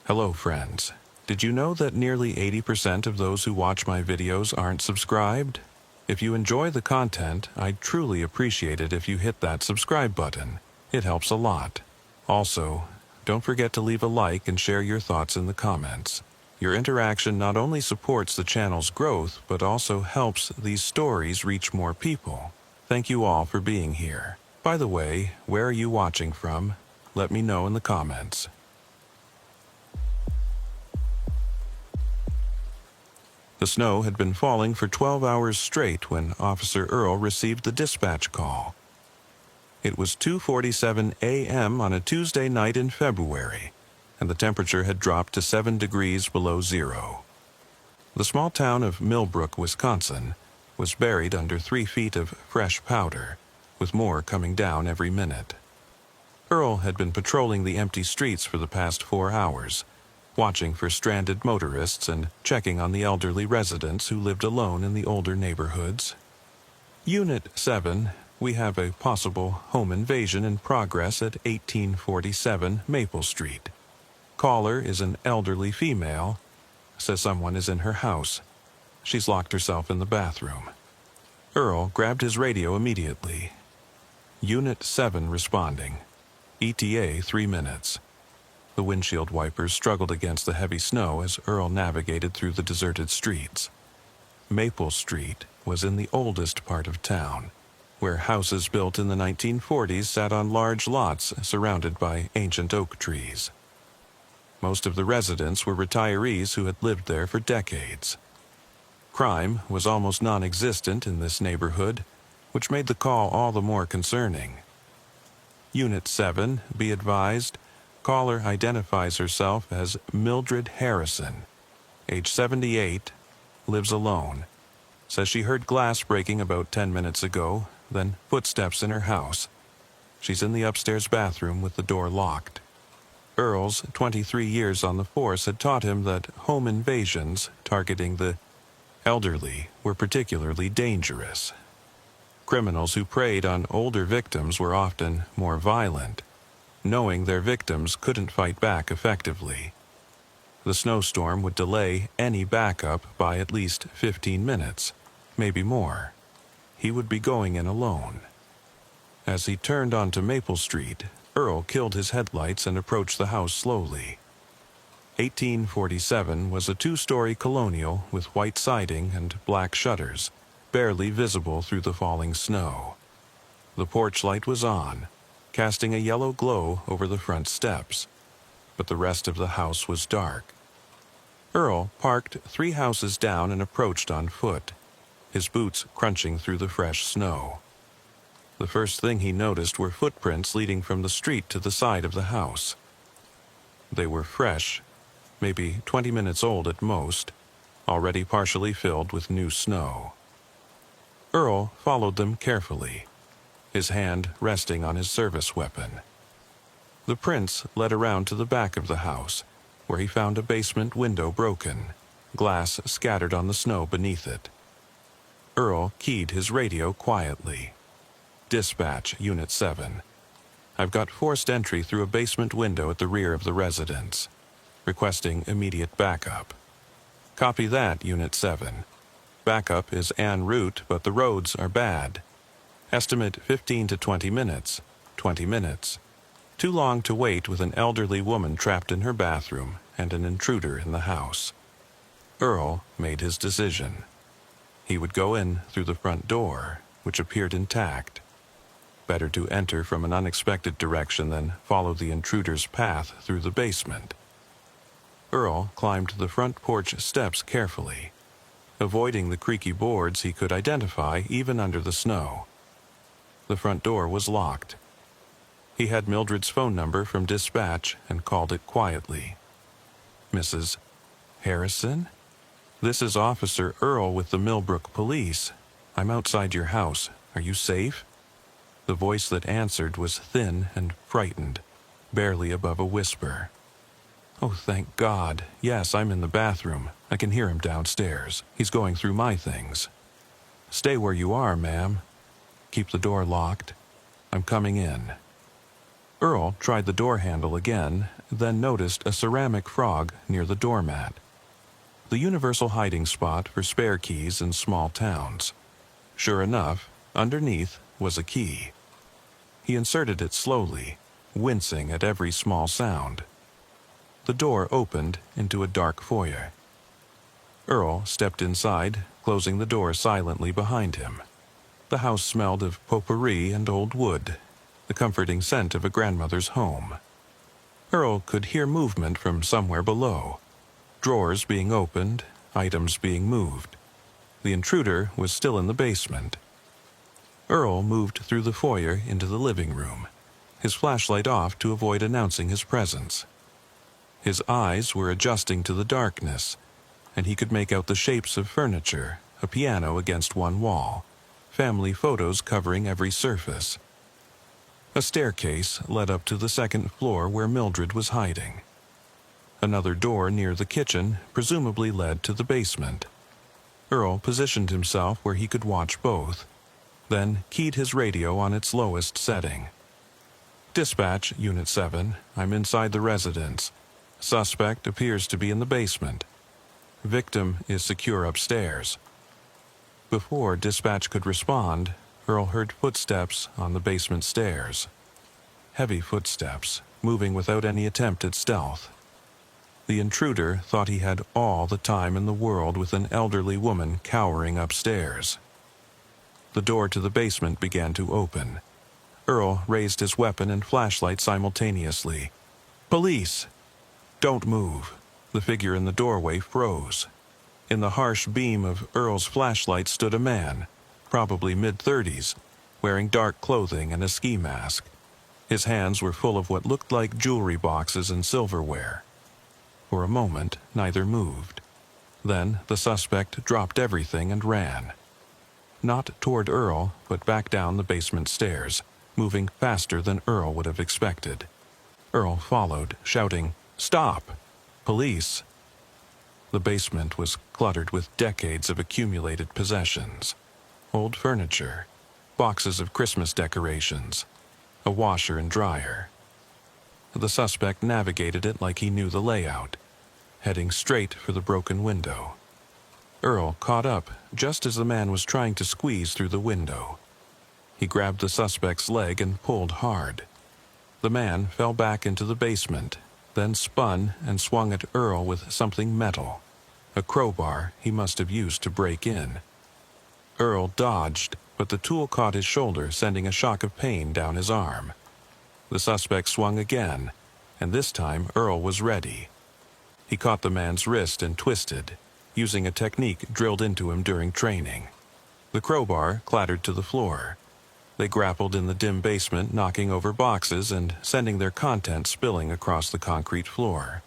Hello, friends. Did you know that nearly 80% of those who watch my videos aren't subscribed? If you enjoy the content, I'd truly appreciate it if you hit that subscribe button. It helps a lot. Also, don't forget to leave a like and share your thoughts in the comments. Your interaction not only supports the channel's growth, but also helps these stories reach more people. Thank you all for being here. By the way, where are you watching from? Let me know in the comments. The snow had been falling for 12 hours straight when Officer Earl received the dispatch call. It was 2:47 a.m. on a Tuesday night in February, and the temperature had dropped to 7 degrees below zero. The small town of Millbrook, Wisconsin, was buried under 3 feet of fresh powder, with more coming down every minute. Earl had been patrolling the empty streets for the past 4 hours, watching for stranded motorists and checking on the elderly residents who lived alone in the older neighborhoods. Unit 7, we have a possible home invasion in progress at 1847 Maple Street. Caller is an elderly female. Says someone is in her house. She's locked herself in the bathroom. Earl grabbed his radio immediately. Unit 7 responding. ETA 3 minutes. The windshield wipers struggled against the heavy snow as Earl navigated through the deserted streets. Maple Street was in the oldest part of town, where houses built in the 1940s sat on large lots surrounded by ancient oak trees. Most of the residents were retirees who had lived there for decades. Crime was almost non-existent in this neighborhood, which made the call all the more concerning. Unit 7, be advised, caller identifies herself as Mildred Harrison, age 78, lives alone. Says she heard glass breaking about 10 minutes ago, then footsteps in her house. She's in the upstairs bathroom with the door locked. Earl's 23 years on the force had taught him that home invasions targeting the elderly were particularly dangerous. Criminals who preyed on older victims were often more violent, knowing their victims couldn't fight back effectively. The snowstorm would delay any backup by at least 15 minutes, maybe more. He would be going in alone. As he turned onto Maple Street, Earl killed his headlights and approached the house slowly. 1847 was a 2-story colonial with white siding and black shutters, barely visible through the falling snow. The porch light was on, casting a yellow glow over the front steps, but the rest of the house was dark. Earl parked 3 houses down and approached on foot, his boots crunching through the fresh snow. The first thing he noticed were footprints leading from the street to the side of the house. They were fresh, maybe 20 minutes old at most, already partially filled with new snow. Earl followed them carefully, his hand resting on his service weapon. The prints led around to the back of the house, where he found a basement window broken, glass scattered on the snow beneath it. Earl keyed his radio quietly. Dispatch, Unit 7. I've got forced entry through a basement window at the rear of the residence. Requesting immediate backup. Copy that, Unit 7. Backup is en route, but the roads are bad. Estimate 15 to 20 minutes. 20 minutes. Too long to wait with an elderly woman trapped in her bathroom and an intruder in the house. Earl made his decision. He would go in through the front door, which appeared intact. Better to enter from an unexpected direction than follow the intruder's path through the basement. Earl climbed the front porch steps carefully, avoiding the creaky boards he could identify even under the snow. The front door was locked. He had Mildred's phone number from dispatch and called it quietly. Mrs. Harrison? This is Officer Earl with the Millbrook Police. I'm outside your house. Are you safe? The voice that answered was thin and frightened, barely above a whisper. Oh, thank God. Yes, I'm in the bathroom. I can hear him downstairs. He's going through my things. Stay where you are, ma'am. Keep the door locked. I'm coming in. Earl tried the door handle again, then noticed a ceramic frog near the doormat. The universal hiding spot for spare keys in small towns. Sure enough, underneath was a key. He inserted it slowly, wincing at every small sound. The door opened into a dark foyer. Earl stepped inside, closing the door silently behind him. The house smelled of potpourri and old wood, the comforting scent of a grandmother's home. Earl could hear movement from somewhere below. Drawers being opened, items being moved. The intruder was still in the basement. Earl moved through the foyer into the living room, his flashlight off to avoid announcing his presence. His eyes were adjusting to the darkness, and he could make out the shapes of furniture, a piano against one wall, family photos covering every surface. A staircase led up to the second floor where Mildred was hiding. Another door near the kitchen presumably led to the basement. Earl positioned himself where he could watch both, then keyed his radio on its lowest setting. "Dispatch, Unit 7, I'm inside the residence. Suspect appears to be in the basement. Victim is secure upstairs." Before dispatch could respond, Earl heard footsteps on the basement stairs. Heavy footsteps, moving without any attempt at stealth. The intruder thought he had all the time in the world with an elderly woman cowering upstairs. The door to the basement began to open. Earl raised his weapon and flashlight simultaneously. "Police!" "Don't move." The figure in the doorway froze. In the harsh beam of Earl's flashlight stood a man, probably mid-30s, wearing dark clothing and a ski mask. His hands were full of what looked like jewelry boxes and silverware. For a moment, neither moved. Then the suspect dropped everything and ran. Not toward Earl, but back down the basement stairs, moving faster than Earl would have expected. Earl followed, shouting, "Stop! Police!" The basement was cluttered with decades of accumulated possessions. Old furniture, boxes of Christmas decorations, a washer and dryer. The suspect navigated it like he knew the layout, heading straight for the broken window. Earl caught up just as the man was trying to squeeze through the window. He grabbed the suspect's leg and pulled hard. The man fell back into the basement, then spun and swung at Earl with something metal, a crowbar he must have used to break in. Earl dodged, but the tool caught his shoulder, sending a shock of pain down his arm. The suspect swung again, and this time Earl was ready. He caught the man's wrist and twisted, using a technique drilled into him during training. The crowbar clattered to the floor. They grappled in the dim basement, knocking over boxes and sending their contents spilling across the concrete floor.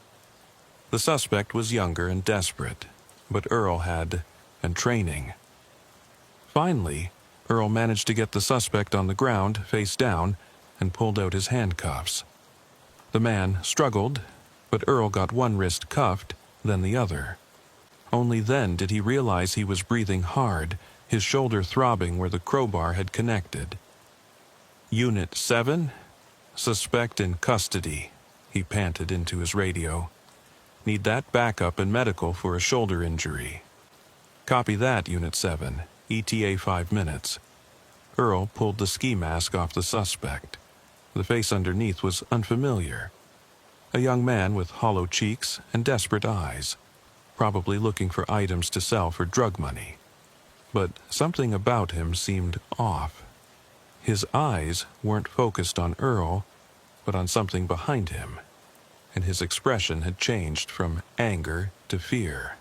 The suspect was younger and desperate, but Earl had training. Finally, Earl managed to get the suspect on the ground, face down, and pulled out his handcuffs. The man struggled, but Earl got one wrist cuffed, then the other. Only then did he realize he was breathing hard, his shoulder throbbing where the crowbar had connected. "Unit 7? Suspect in custody," he panted into his radio. "Need that backup and medical for a shoulder injury." "Copy that, Unit 7. ETA 5 minutes. Earl pulled the ski mask off the suspect. The face underneath was unfamiliar. A young man with hollow cheeks and desperate eyes, probably looking for items to sell for drug money. But something about him seemed off. His eyes weren't focused on Earl, but on something behind him, and his expression had changed from anger to fear.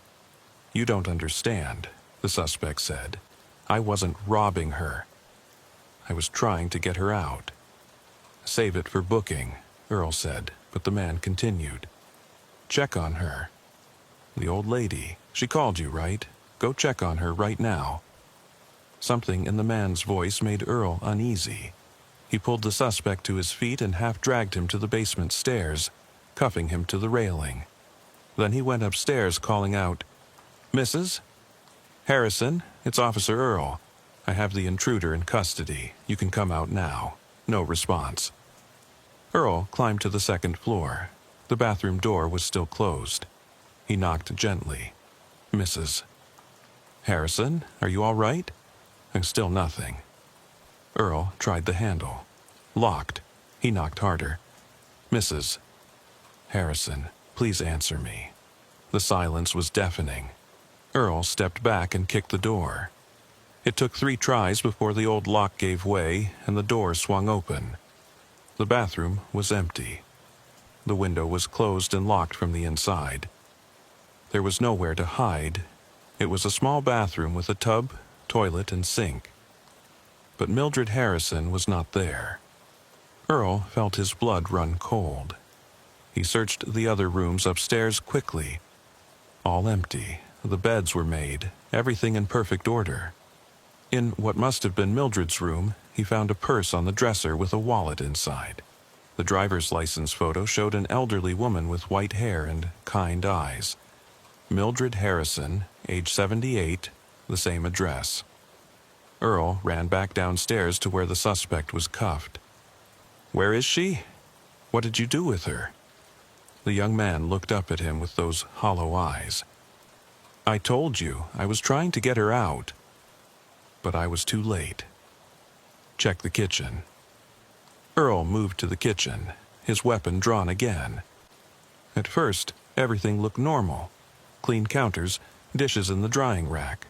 "You don't understand," the suspect said. "I wasn't robbing her. I was trying to get her out." "Save it for booking," Earl said, but the man continued. "Check on her. The old lady, she called you, right? Go check on her right now." Something in the man's voice made Earl uneasy. He pulled the suspect to his feet and half-dragged him to the basement stairs, cuffing him to the railing. Then he went upstairs, calling out, "Mrs. Harrison, it's Officer Earl. I have the intruder in custody. You can come out now." No response. Earl climbed to the second floor. The bathroom door was still closed. He knocked gently. "Mrs. Harrison, are you all right?" Still nothing. Earl tried the handle. Locked. He knocked harder. "Mrs. Harrison, please answer me." The silence was deafening. Earl stepped back and kicked the door. It took 3 tries before the old lock gave way and the door swung open. The bathroom was empty. The window was closed and locked from the inside. There was nowhere to hide. It was a small bathroom with a tub, toilet, and sink. But Mildred Harrison was not there. Earl felt his blood run cold. He searched the other rooms upstairs quickly. All empty. The beds were made, everything in perfect order. In what must have been Mildred's room, he found a purse on the dresser with a wallet inside. The driver's license photo showed an elderly woman with white hair and kind eyes. Mildred Harrison, age 78, the same address. Earl ran back downstairs to where the suspect was cuffed. "Where is she? What did you do with her?" The young man looked up at him with those hollow eyes. "I told you, I was trying to get her out. But I was too late." "Check the kitchen." Earl moved to the kitchen, his weapon drawn again. At first, everything looked normal. Clean counters, dishes in the drying rack.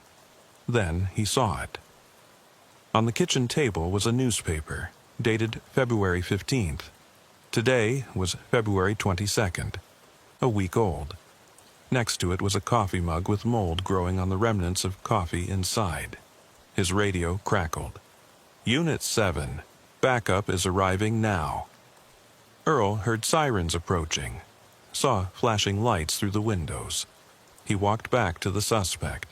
Then he saw it. On the kitchen table was a newspaper, dated February 15th. Today was February 22nd, a week old. Next to it was a coffee mug with mold growing on the remnants of coffee inside. His radio crackled. "Unit 7. Backup is arriving now." Earl heard sirens approaching, saw flashing lights through the windows. He walked back to the suspect.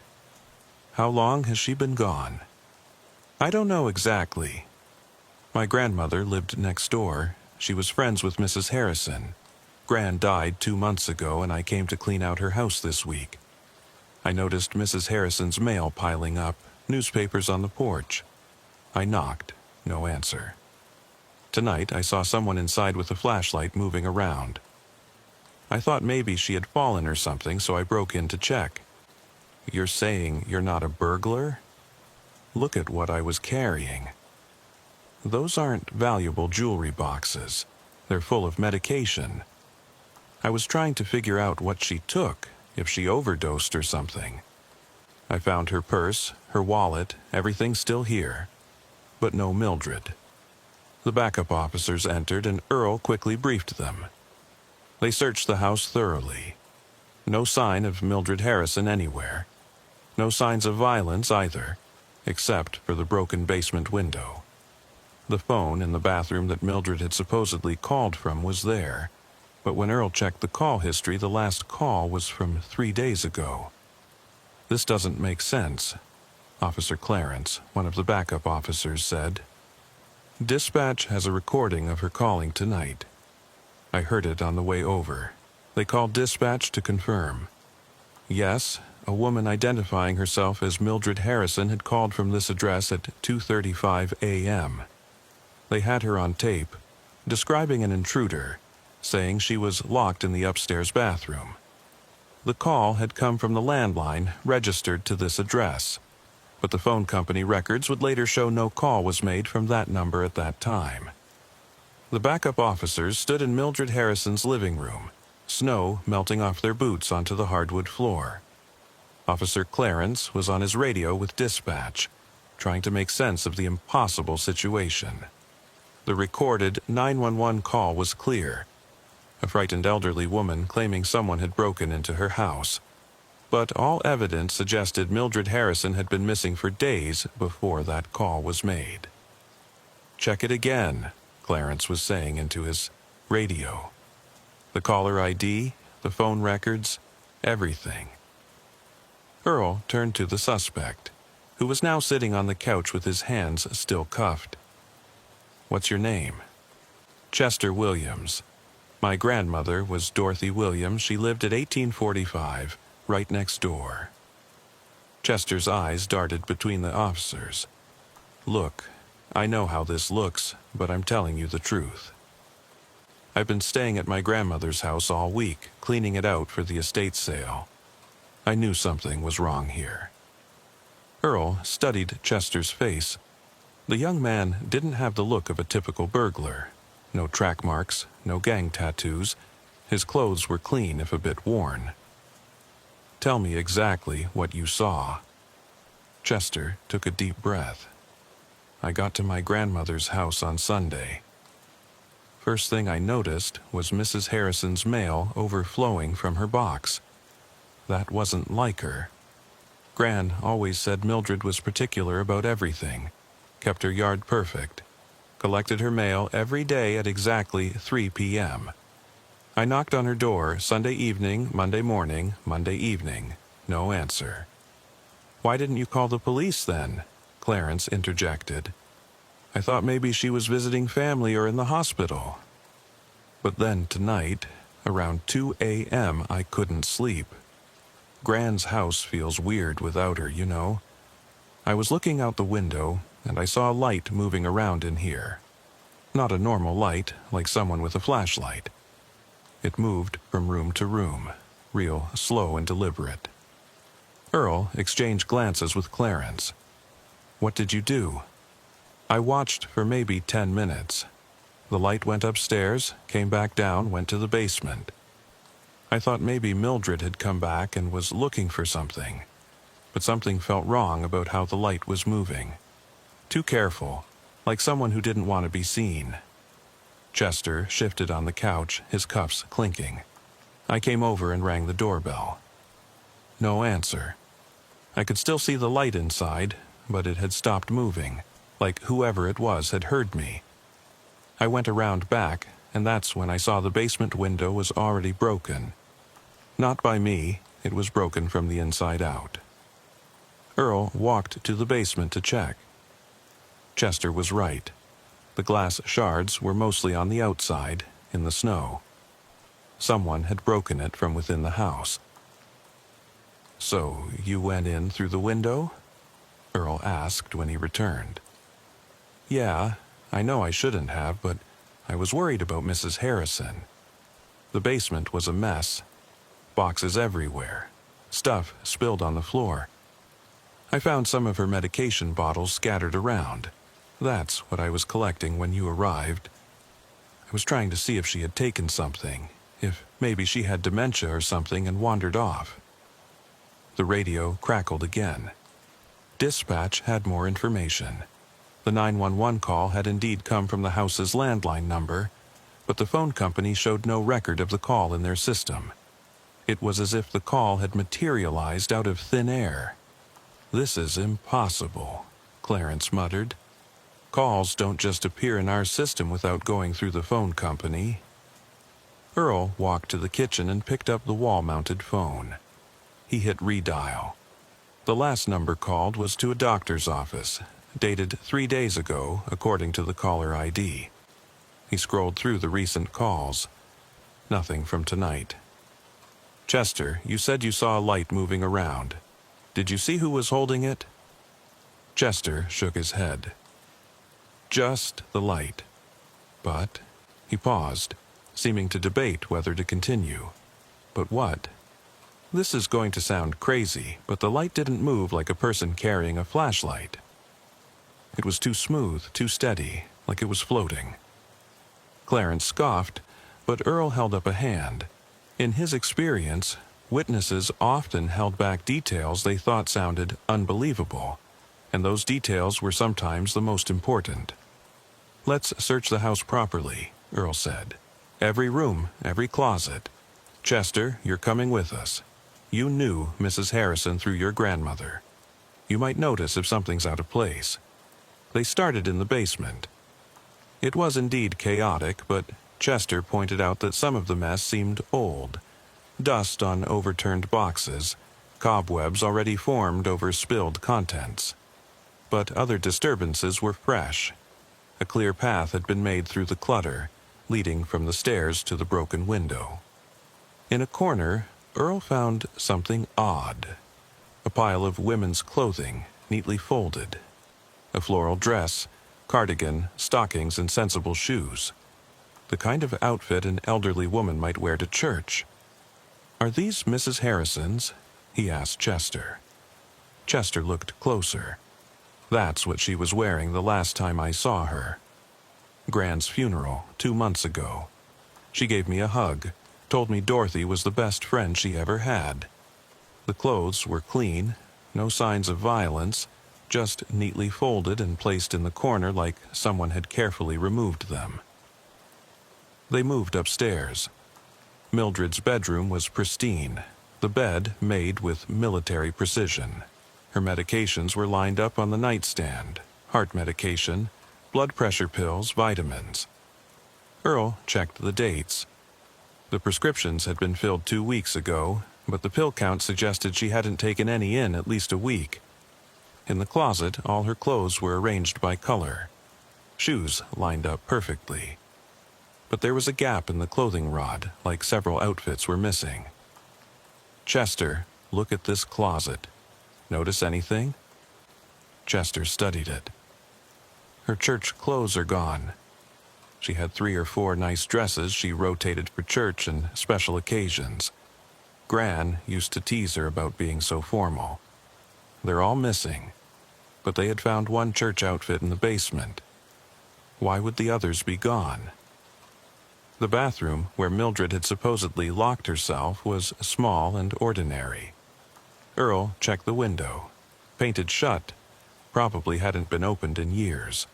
"How long has she been gone?" "I don't know exactly. My grandmother lived next door. She was friends with Mrs. Harrison. Gran died 2 months ago, and I came to clean out her house this week. I noticed Mrs. Harrison's mail piling up, newspapers on the porch. I knocked. No answer. Tonight I saw someone inside with a flashlight moving around. I thought maybe she had fallen or something, so I broke in to check." "You're saying you're not a burglar?" "Look at what I was carrying. Those aren't valuable jewelry boxes. They're full of medication. I was trying to figure out what she took, if she overdosed or something. I found her purse, her wallet, everything still here. But no Mildred." The backup officers entered, and Earl quickly briefed them. They searched the house thoroughly. No sign of Mildred Harrison anywhere. No signs of violence either, except for the broken basement window. The phone in the bathroom that Mildred had supposedly called from was there, but when Earl checked the call history, the last call was from 3 days ago. "This doesn't make sense," Officer Clarence, one of the backup officers, said. "Dispatch has a recording of her calling tonight. I heard it on the way over. They called dispatch to confirm. Yes, a woman identifying herself as Mildred Harrison had called from this address at 2:35 a.m. They had her on tape, describing an intruder, saying she was locked in the upstairs bathroom. The call had come from the landline registered to this address, but the phone company records would later show no call was made from that number at that time." The backup officers stood in Mildred Harrison's living room, snow melting off their boots onto the hardwood floor. Officer Clarence was on his radio with dispatch, trying to make sense of the impossible situation. The recorded 911 call was clear. A frightened elderly woman claiming someone had broken into her house. But all evidence suggested Mildred Harrison had been missing for days before that call was made. "Check it again," Clarence was saying into his radio. "The caller ID, the phone records, everything." Earl turned to the suspect, who was now sitting on the couch with his hands still cuffed. "What's your name?" "Chester Williams. My grandmother was Dorothy Williams. She lived at 1845, right next door." Chester's eyes darted between the officers. "Look, I know how this looks, but I'm telling you the truth." I've been staying at my grandmother's house all week, cleaning it out for the estate sale. I knew something was wrong here. Earl studied Chester's face. The young man didn't have the look of a typical burglar. No track marks, no gang tattoos. His clothes were clean if a bit worn. Tell me exactly what you saw. Chester took a deep breath. I got to my grandmother's house on Sunday. First thing I noticed was Mrs. Harrison's mail overflowing from her box. That wasn't like her. Gran always said Mildred was particular about everything, kept her yard perfect, collected her mail every day at exactly 3 p.m. I knocked on her door Sunday evening, Monday morning, Monday evening. No answer. Why didn't you call the police then? Clarence interjected. I thought maybe she was visiting family or in the hospital. But then tonight, around 2 a.m., I couldn't sleep. Gran's house feels weird without her, you know. I was looking out the window, and I saw a light moving around in here. Not a normal light, like someone with a flashlight. It moved from room to room, real slow and deliberate. Earl exchanged glances with Clarence. What did you do? I watched for maybe 10 minutes. The light went upstairs, came back down, went to the basement. I thought maybe Mildred had come back and was looking for something. But something felt wrong about how the light was moving. Too careful, like someone who didn't want to be seen. Chester shifted on the couch, his cuffs clinking. I came over and rang the doorbell. No answer. I could still see the light inside, but it had stopped moving, like whoever it was had heard me. I went around back, and that's when I saw the basement window was already broken. Not by me, it was broken from the inside out. Earl walked to the basement to check. Chester was right. The glass shards were mostly on the outside, in the snow. Someone had broken it from within the house. So, you went in through the window? Earl asked when he returned. Yeah, I know I shouldn't have, but I was worried about Mrs. Harrison. The basement was a mess. Boxes everywhere. Stuff spilled on the floor. I found some of her medication bottles scattered around. That's what I was collecting when you arrived. I was trying to see if she had taken something, if maybe she had dementia or something and wandered off. The radio crackled again. Dispatch had more information. The 911 call had indeed come from the house's landline number, but the phone company showed no record of the call in their system. It was as if the call had materialized out of thin air. This is impossible, Clarence muttered. Calls don't just appear in our system without going through the phone company. Earl walked to the kitchen and picked up the wall-mounted phone. He hit redial. The last number called was to a doctor's office, dated 3 days ago, according to the caller ID. He scrolled through the recent calls. Nothing from tonight. Chester, you said you saw a light moving around. Did you see who was holding it? Chester shook his head. Just the light. But he paused, seeming to debate whether to continue. But what? This is going to sound crazy, but the light didn't move like a person carrying a flashlight. It was too smooth, too steady, like it was floating. Clarence scoffed, but Earl held up a hand. In his experience, witnesses often held back details they thought sounded unbelievable, and those details were sometimes the most important. Let's search the house properly, Earl said. Every room, every closet. Chester, you're coming with us. You knew Mrs. Harrison through your grandmother. You might notice if something's out of place. They started in the basement. It was indeed chaotic, but Chester pointed out that some of the mess seemed old. Dust on overturned boxes, cobwebs already formed over spilled contents. But other disturbances were fresh. A clear path had been made through the clutter, leading from the stairs to the broken window. In a corner, Earl found something odd. A pile of women's clothing, neatly folded. A floral dress, cardigan, stockings, and sensible shoes. The kind of outfit an elderly woman might wear to church. "Are these Mrs. Harrison's?" he asked Chester. Chester looked closer. "That's what she was wearing the last time I saw her. Gran's funeral, 2 months ago. She gave me a hug, told me Dorothy was the best friend she ever had. The clothes were clean, no signs of violence, just neatly folded and placed in the corner like someone had carefully removed them." They moved upstairs. Mildred's bedroom was pristine, the bed made with military precision. Her medications were lined up on the nightstand: heart medication, blood pressure pills, vitamins. Earl checked the dates. The prescriptions had been filled 2 weeks ago, but the pill count suggested she hadn't taken any in at least a week. In the closet, all her clothes were arranged by color. Shoes lined up perfectly. But there was a gap in the clothing rod, like several outfits were missing. "Chester, look at this closet. Notice anything?" Chester studied it. "Her church clothes are gone. She had 3 or 4 nice dresses she rotated for church and special occasions. Gran used to tease her about being so formal. They're all missing, but they had found one church outfit in the basement. Why would the others be gone?" The bathroom, where Mildred had supposedly locked herself, was small and ordinary. Earl checked the window. Painted shut. Probably hadn't been opened in years.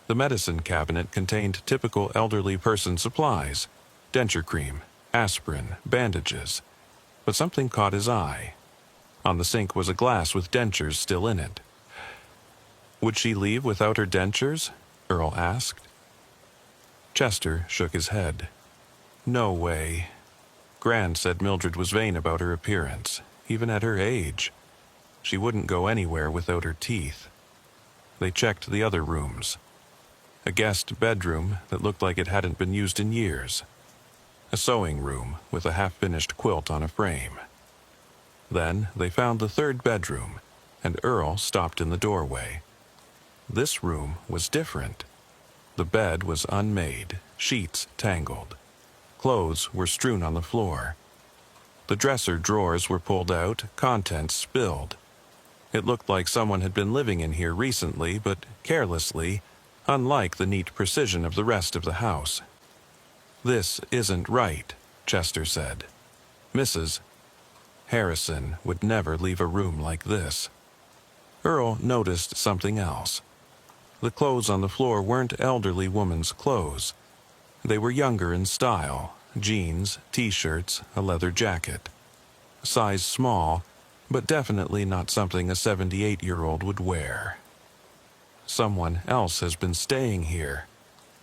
The medicine cabinet contained typical elderly person supplies: denture cream, aspirin, bandages. But something caught his eye. On the sink was a glass with dentures still in it. "Would she leave without her dentures?" Earl asked. Chester shook his head. "No way. Gran said Mildred was vain about her appearance, even at her age. She wouldn't go anywhere without her teeth." They checked the other rooms. A guest bedroom that looked like it hadn't been used in years. A sewing room with a half-finished quilt on a frame. Then they found the third bedroom, and Earl stopped in the doorway. This room was different. The bed was unmade, sheets tangled. Clothes were strewn on the floor. The dresser drawers were pulled out, contents spilled. It looked like someone had been living in here recently, but carelessly, unlike the neat precision of the rest of the house. "This isn't right," Chester said. "Mrs. Harrison would never leave a room like this." Earl noticed something else. The clothes on the floor weren't elderly woman's clothes. They were younger in style: jeans, t-shirts, a leather jacket. Size small, but definitely not something a 78-year-old would wear. "Someone else has been staying here,"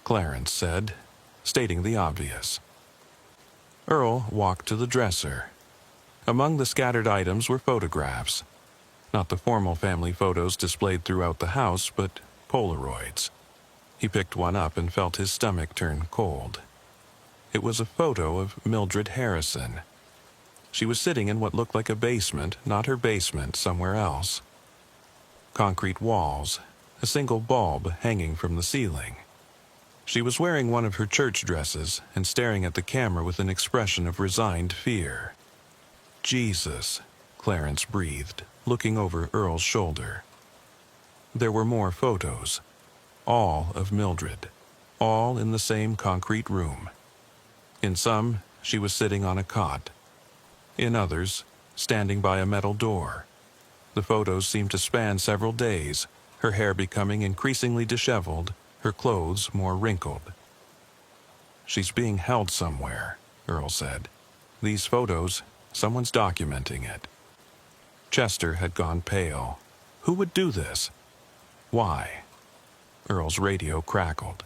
Clarence said, stating the obvious. Earl walked to the dresser. Among the scattered items were photographs. Not the formal family photos displayed throughout the house, but Polaroids. He picked one up and felt his stomach turn cold. It was a photo of Mildred Harrison. She was sitting in what looked like a basement, not her basement, somewhere else. Concrete walls, a single bulb hanging from the ceiling. She was wearing one of her church dresses and staring at the camera with an expression of resigned fear. "Jesus," Clarence breathed, looking over Earl's shoulder. There were more photos, all of Mildred, all in the same concrete room. In some, she was sitting on a cot. In others, standing by a metal door. The photos seemed to span several days, her hair becoming increasingly disheveled, her clothes more wrinkled. "She's being held somewhere," Earl said. "These photos, someone's documenting it." Chester had gone pale. Who would do this? Why? Earl's radio crackled.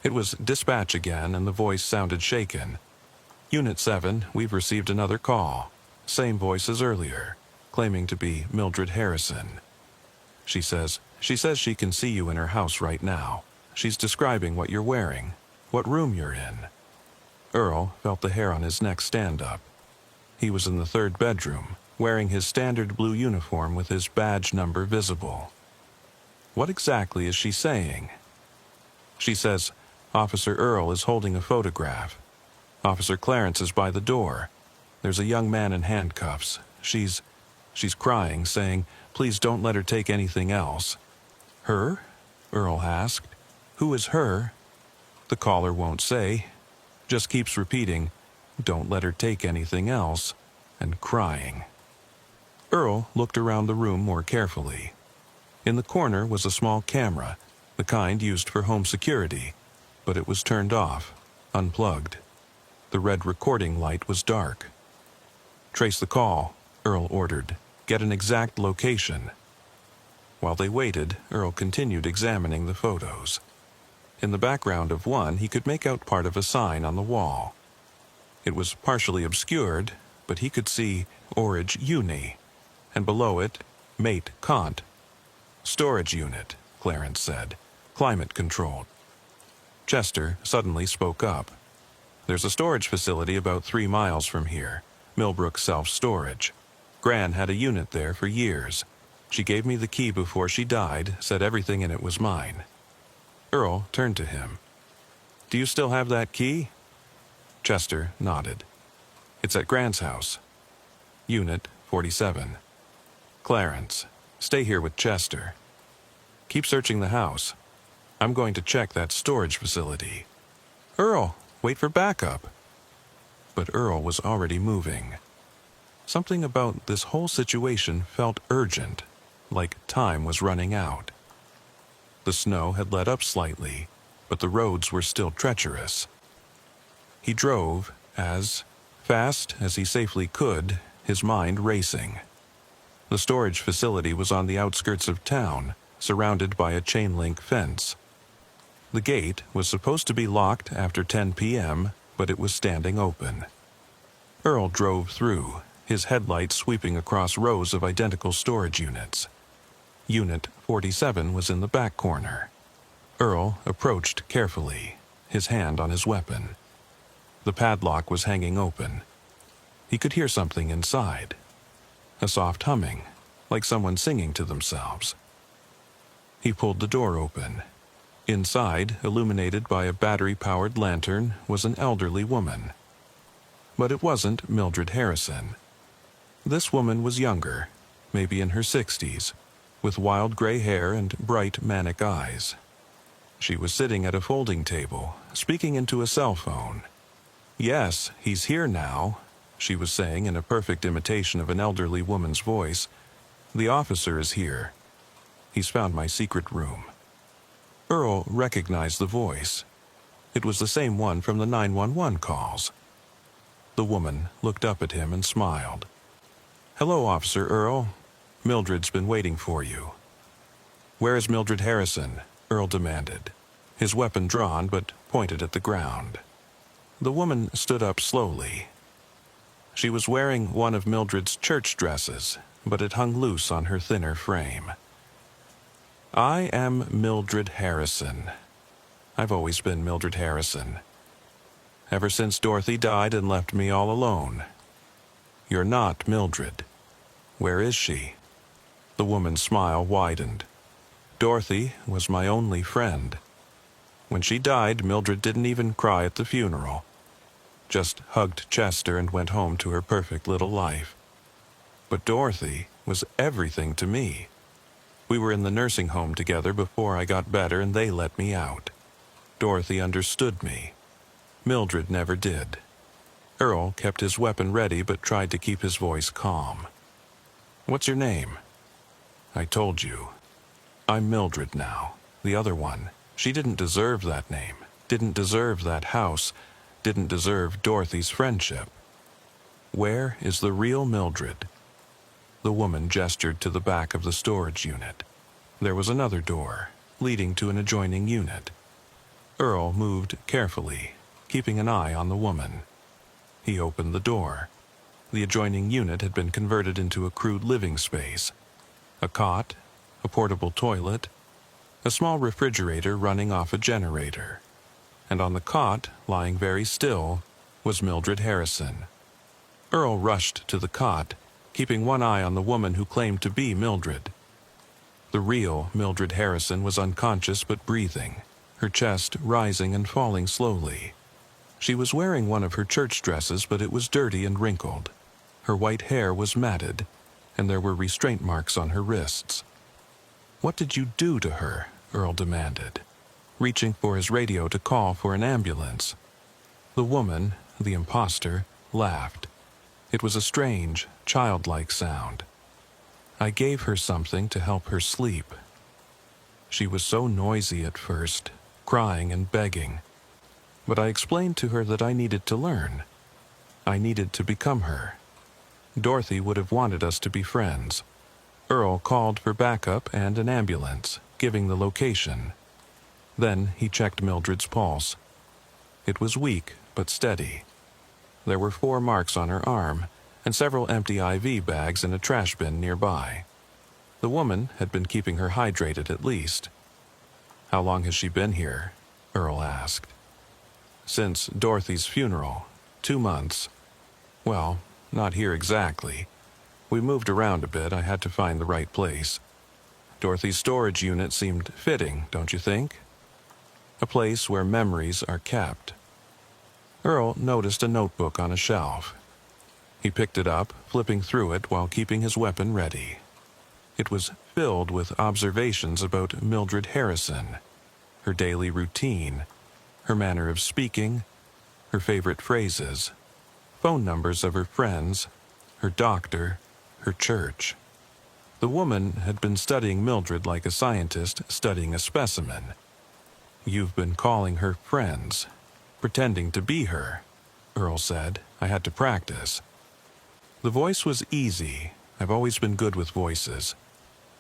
It was dispatch again, and the voice sounded shaken. "Unit 7, we've received another call. Same voice as earlier, claiming to be Mildred Harrison. She says she can see you in her house right now. She's describing what you're wearing, what room you're in." Earl felt the hair on his neck stand up. He was in the third bedroom, wearing his standard blue uniform with his badge number visible. What exactly is she saying? "She says, Officer Earl is holding a photograph. Officer Clarence is by the door. There's a young man in handcuffs. She's crying, saying, "Please don't let her take anything else." "Her?" Earl asked. "Who is her?" The caller won't say, just keeps repeating, "Don't let her take anything else," and crying. Earl looked around the room more carefully. In the corner was a small camera, the kind used for home security, but it was turned off, unplugged. The red recording light was dark. "Trace the call," Earl ordered. "Get an exact location." While they waited, Earl continued examining the photos. In the background of one, he could make out part of a sign on the wall. It was partially obscured, but he could see Orage Uni, and below it, Mate Kant. "Storage unit," Clarence said. "Climate controlled." Chester suddenly spoke up. "There's a storage facility about 3 miles from here, Millbrook Self-Storage. Gran had a unit there for years. She gave me the key before she died, said everything in it was mine." Earl turned to him. "Do you still have that key?" Chester nodded. "It's at Gran's house. Unit 47. Clarence, stay here with Chester. Keep searching the house. I'm going to check that storage facility." "Earl, wait for backup." But Earl was already moving. Something about this whole situation felt urgent, like time was running out. The snow had let up slightly, but the roads were still treacherous. He drove as fast as he safely could, his mind racing. The storage facility was on the outskirts of town, surrounded by a chain-link fence. The gate was supposed to be locked after 10 p.m., but it was standing open. Earl drove through, his headlights sweeping across rows of identical storage units. Unit 47 was in the back corner. Earl approached carefully, his hand on his weapon. The padlock was hanging open. He could hear something inside. A soft humming, like someone singing to themselves. He pulled the door open. Inside, illuminated by a battery-powered lantern, was an elderly woman. But it wasn't Mildred Harrison. This woman was younger, maybe in her 60s, with wild gray hair and bright manic eyes. She was sitting at a folding table, speaking into a cell phone. "Yes, he's here now," she was saying in a perfect imitation of an elderly woman's voice. "The officer is here. He's found my secret room." Earl recognized the voice. It was the same one from the 911 calls. The woman looked up at him and smiled. "Hello, Officer Earl. Mildred's been waiting for you." "Where is Mildred Harrison?" Earl demanded, his weapon drawn but pointed at the ground. The woman stood up slowly. She was wearing one of Mildred's church dresses, but it hung loose on her thinner frame. "I am Mildred Harrison. I've always been Mildred Harrison. Ever since Dorothy died and left me all alone. You're not Mildred. Where is she?" The woman's smile widened. "Dorothy was my only friend. When she died, Mildred didn't even cry at the funeral. Just hugged Chester and went home to her perfect little life. But Dorothy was everything to me. We were in the nursing home together before I got better and they let me out. Dorothy understood me. Mildred never did." Earl kept his weapon ready but tried to keep his voice calm. "What's your name?" "I told you. I'm Mildred now. The other one. She didn't deserve that name, didn't deserve that house, didn't deserve Dorothy's friendship. Where is the real Mildred?" The woman gestured to the back of the storage unit. There was another door, leading to an adjoining unit. Earl moved carefully, keeping an eye on the woman. He opened the door. The adjoining unit had been converted into a crude living space. A cot, a portable toilet, a small refrigerator running off a generator. And on the cot, lying very still, was Mildred Harrison. Earl rushed to the cot, keeping one eye on the woman who claimed to be Mildred. The real Mildred Harrison was unconscious but breathing, her chest rising and falling slowly. She was wearing one of her church dresses, but it was dirty and wrinkled. Her white hair was matted, and there were restraint marks on her wrists. "What did you do to her?" Earl demanded, reaching for his radio to call for an ambulance. The woman, the imposter, laughed. It was a strange, childlike sound. "I gave her something to help her sleep." She was so noisy at first, crying and begging. But I explained to her that I needed to learn. I needed to become her. Dorothy would have wanted us to be friends. Earl called for backup and an ambulance, giving the location. Then he checked Mildred's pulse. It was weak, but steady. There were 4 marks on her arm, and several empty IV bags in a trash bin nearby. The woman had been keeping her hydrated at least. "How long has she been here?" Earl asked. "Since Dorothy's funeral. 2 months. Well, not here exactly. We moved around a bit. I had to find the right place. Dorothy's storage unit seemed fitting, don't you think? A place where memories are kept." Earl noticed a notebook on a shelf. He picked it up, flipping through it while keeping his weapon ready. It was filled with observations about Mildred Harrison, her daily routine, her manner of speaking, her favorite phrases, phone numbers of her friends, her doctor, her church. The woman had been studying Mildred like a scientist studying a specimen. "You've been calling her friends, pretending to be her," Earl said. "I had to practice." The voice was easy. I've always been good with voices.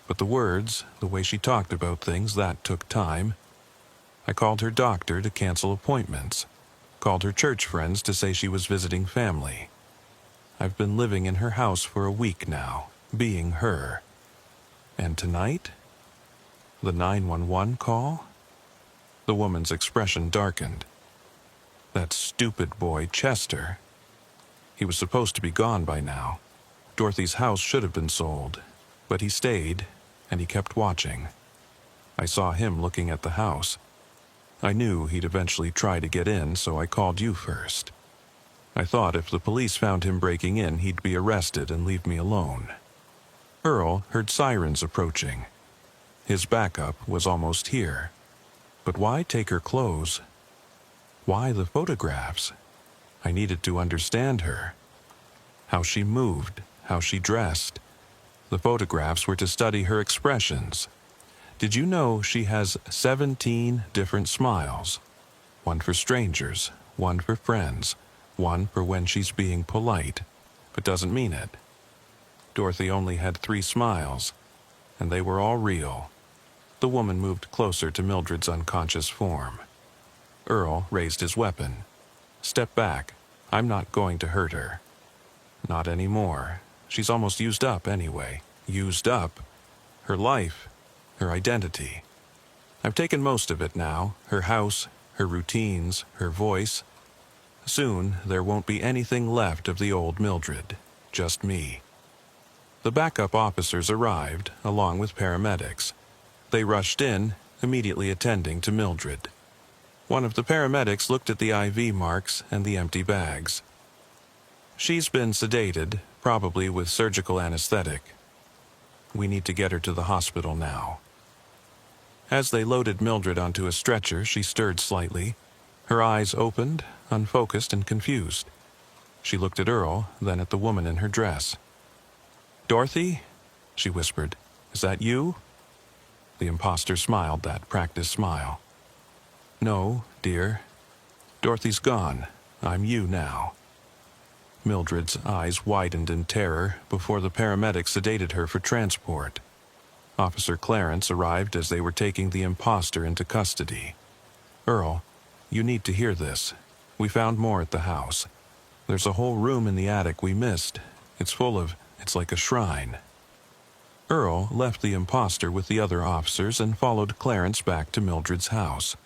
But the words, the way she talked about things, that took time. I called her doctor to cancel appointments. Called her church friends to say she was visiting family. I've been living in her house for a week now, being her. And tonight? The 911 call? The woman's expression darkened. That stupid boy, Chester. He was supposed to be gone by now. Dorothy's house should have been sold, but he stayed, and he kept watching. I saw him looking at the house. I knew he'd eventually try to get in, so I called you first. I thought if the police found him breaking in, he'd be arrested and leave me alone. Earl heard sirens approaching. His backup was almost here. But why take her clothes? Why the photographs? I needed to understand her. How she moved, how she dressed. The photographs were to study her expressions. Did you know she has 17 different smiles? One for strangers, one for friends, one for when she's being polite, but doesn't mean it. Dorothy only had 3 smiles, and they were all real. The woman moved closer to Mildred's unconscious form. Earl raised his weapon. "Step back. I'm not going to hurt her." "Not anymore. She's almost used up anyway." Used up? Her life, her identity. I've taken most of it now, her house, her routines, her voice. Soon there won't be anything left of the old Mildred, just me. The backup officers arrived, along with paramedics. They rushed in, immediately attending to Mildred. One of the paramedics looked at the IV marks and the empty bags. "She's been sedated, probably with surgical anesthetic. We need to get her to the hospital now." As they loaded Mildred onto a stretcher, she stirred slightly. Her eyes opened, unfocused and confused. She looked at Earl, then at the woman in her dress. "Dorothy?" she whispered. "Is that you?" The imposter smiled that practiced smile. "No, dear. Dorothy's gone. I'm you now." Mildred's eyes widened in terror before the paramedics sedated her for transport. Officer Clarence arrived as they were taking the imposter into custody. "Earl, you need to hear this. We found more at the house. There's a whole room in the attic we missed. It's like a shrine." Earl left the imposter with the other officers and followed Clarence back to Mildred's house.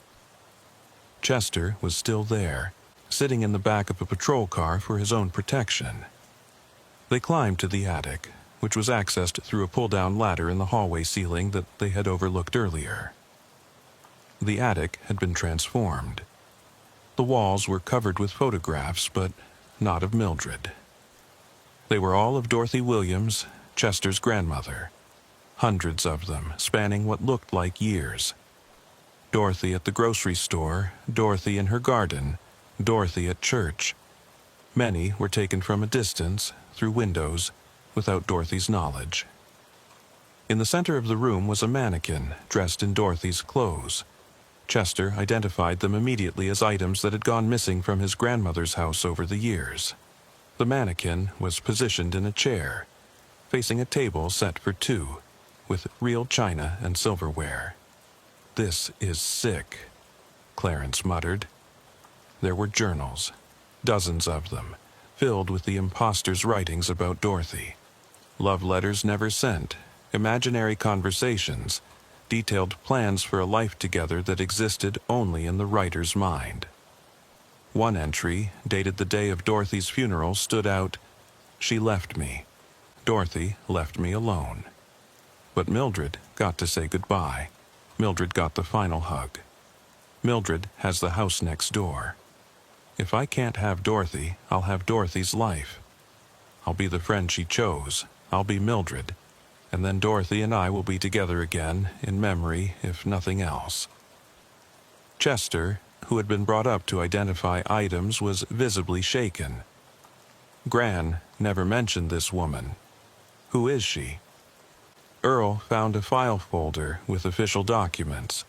Chester was still there, sitting in the back of a patrol car for his own protection. They climbed to the attic, which was accessed through a pull-down ladder in the hallway ceiling that they had overlooked earlier. The attic had been transformed. The walls were covered with photographs, but not of Mildred. They were all of Dorothy Williams, Chester's grandmother. Hundreds of them, spanning what looked like years. Dorothy at the grocery store, Dorothy in her garden, Dorothy at church. Many were taken from a distance, through windows, without Dorothy's knowledge. In the center of the room was a mannequin dressed in Dorothy's clothes. Chester identified them immediately as items that had gone missing from his grandmother's house over the years. The mannequin was positioned in a chair, facing a table set for two, with real china and silverware. "This is sick," Clarence muttered. There were journals, dozens of them, filled with the imposter's writings about Dorothy. Love letters never sent, imaginary conversations, detailed plans for a life together that existed only in the writer's mind. One entry, dated the day of Dorothy's funeral, stood out, "She left me. Dorothy left me alone." But Mildred got to say goodbye. Mildred got the final hug. Mildred has the house next door. If I can't have Dorothy, I'll have Dorothy's life. I'll be the friend she chose. I'll be Mildred. And then Dorothy and I will be together again, in memory, if nothing else. Chester, who had been brought up to identify items, was visibly shaken. Gran never mentioned this woman. Who is she? Earl found a file folder with official documents.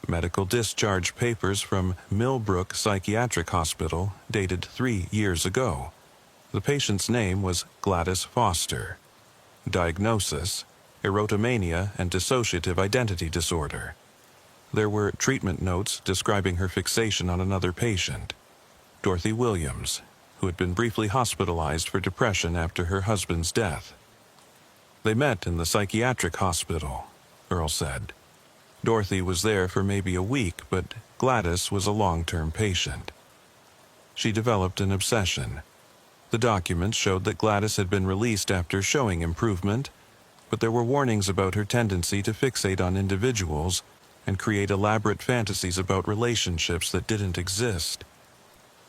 Medical discharge papers from Millbrook Psychiatric Hospital dated 3 years ago. The patient's name was Gladys Foster. Diagnosis: erotomania and dissociative identity disorder. There were treatment notes describing her fixation on another patient, Dorothy Williams, who had been briefly hospitalized for depression after her husband's death. They met in the psychiatric hospital, Earl said. Dorothy was there for maybe a week, but Gladys was a long-term patient. She developed an obsession. The documents showed that Gladys had been released after showing improvement, but there were warnings about her tendency to fixate on individuals and create elaborate fantasies about relationships that didn't exist.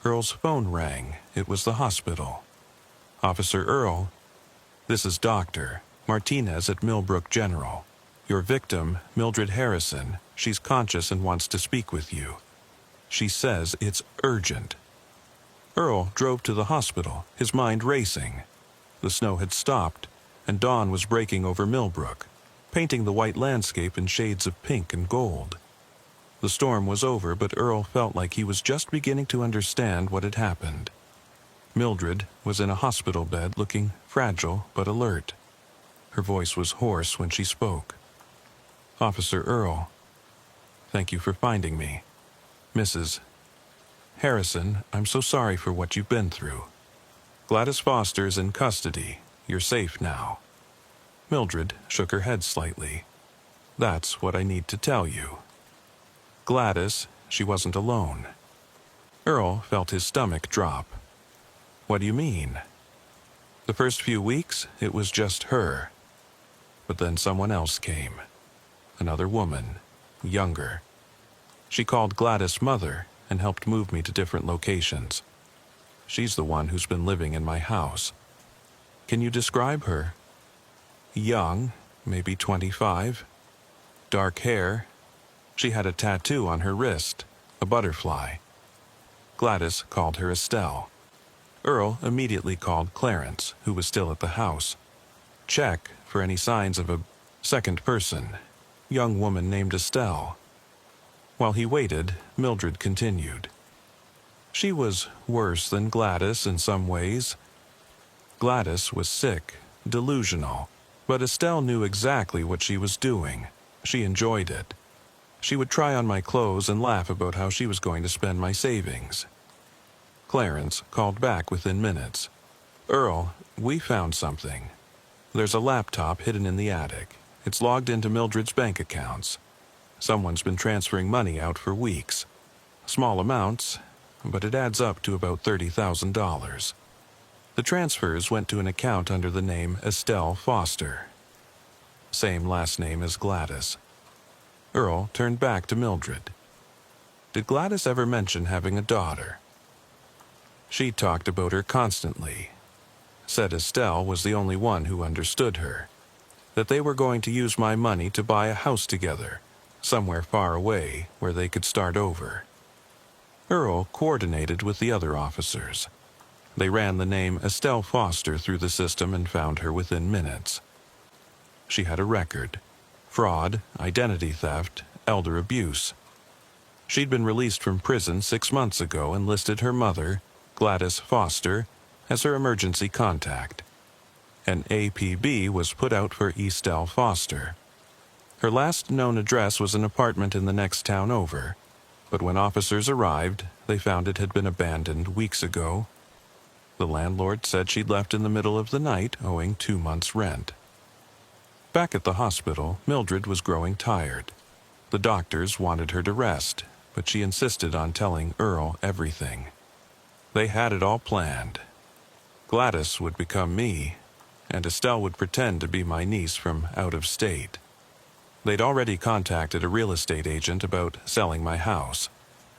Earl's phone rang. It was the hospital. "Officer Earl, this is Dr. Martinez at Millbrook General. Your victim, Mildred Harrison, she's conscious and wants to speak with you. She says it's urgent." Earl drove to the hospital, his mind racing. The snow had stopped, and dawn was breaking over Millbrook, painting the white landscape in shades of pink and gold. The storm was over, but Earl felt like he was just beginning to understand what had happened. Mildred was in a hospital bed, looking fragile but alert. Her voice was hoarse when she spoke. "Officer Earl, thank you for finding me. Mrs. Harrison, I'm so sorry for what you've been through. Gladys Foster is in custody. You're safe now." Mildred shook her head slightly. "That's what I need to tell you. Gladys, she wasn't alone." Earl felt his stomach drop. "What do you mean?" "The first few weeks, it was just her. But then someone else came. Another woman, younger. She called Gladys mother and helped move me to different locations. She's the one who's been living in my house." "Can you describe her?" "Young, maybe 25. Dark hair. She had a tattoo on her wrist, a butterfly. Gladys called her Estelle." Earl immediately called Clarence, who was still at the house. "Check for any signs of a second person, young woman named Estelle." While he waited, Mildred continued. "She was worse than Gladys in some ways. Gladys was sick, delusional, but Estelle knew exactly what she was doing. She enjoyed it. She would try on my clothes and laugh about how she was going to spend my savings." Clarence called back within minutes. "Earl, we found something. There's a laptop hidden in the attic. It's logged into Mildred's bank accounts. Someone's been transferring money out for weeks. Small amounts, but it adds up to about $30,000. The transfers went to an account under the name Estelle Foster. Same last name as Gladys." Earl turned back to Mildred. Did Gladys ever mention having a daughter? She talked about her constantly. Said Estelle was the only one who understood her. That they were going to use my money to buy a house together, somewhere far away where they could start over. Earl coordinated with the other officers. They ran the name Estelle Foster through the system and found her within minutes. She had a record: fraud, identity theft, elder abuse. She'd been released from prison 6 months ago and listed her mother, Gladys Foster, as her emergency contact. An APB was put out for Estelle Foster. Her last known address was an apartment in the next town over, but when officers arrived, they found it had been abandoned weeks ago. The landlord said she'd left in the middle of the night, owing 2 months' rent. Back at the hospital, Mildred was growing tired. The doctors wanted her to rest, but she insisted on telling Earl everything. They had it all planned. Gladys would become me, and Estelle would pretend to be my niece from out of state. They'd already contacted a real estate agent about selling my house.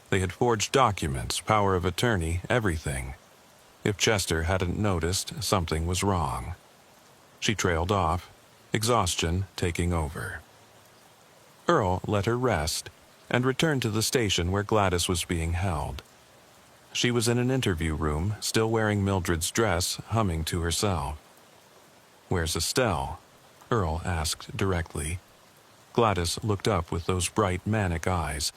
They had forged documents, power of attorney, everything. If Chester hadn't noticed, something was wrong. She trailed off, exhaustion taking over. Earl let her rest and returned to the station where Gladys was being held. She was in an interview room, still wearing Mildred's dress, humming to herself. "Where's Estelle?" Earl asked directly. Gladys looked up with those bright, manic eyes.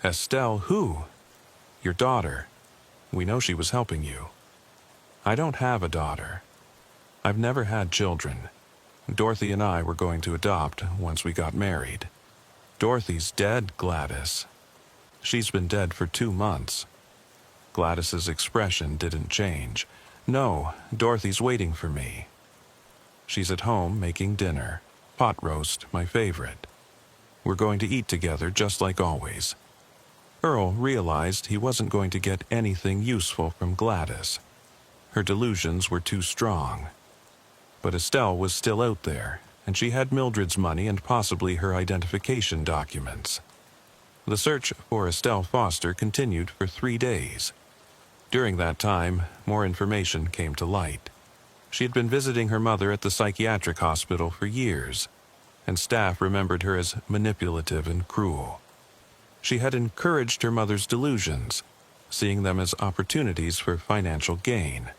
"Estelle who?" "Your daughter. We know she was helping you." "I don't have a daughter. I've never had children. Dorothy and I were going to adopt once we got married." "Dorothy's dead, Gladys." "She's been dead for 2 months." Gladys's expression didn't change. "No, Dorothy's waiting for me. She's at home making dinner. Pot roast, my favorite. We're going to eat together just like always." Earl realized he wasn't going to get anything useful from Gladys. Her delusions were too strong. But Estelle was still out there, and she had Mildred's money and possibly her identification documents. The search for Estelle Foster continued for 3 days. During that time, more information came to light. She had been visiting her mother at the psychiatric hospital for years, and staff remembered her as manipulative and cruel. She had encouraged her mother's delusions, seeing them as opportunities for financial gain.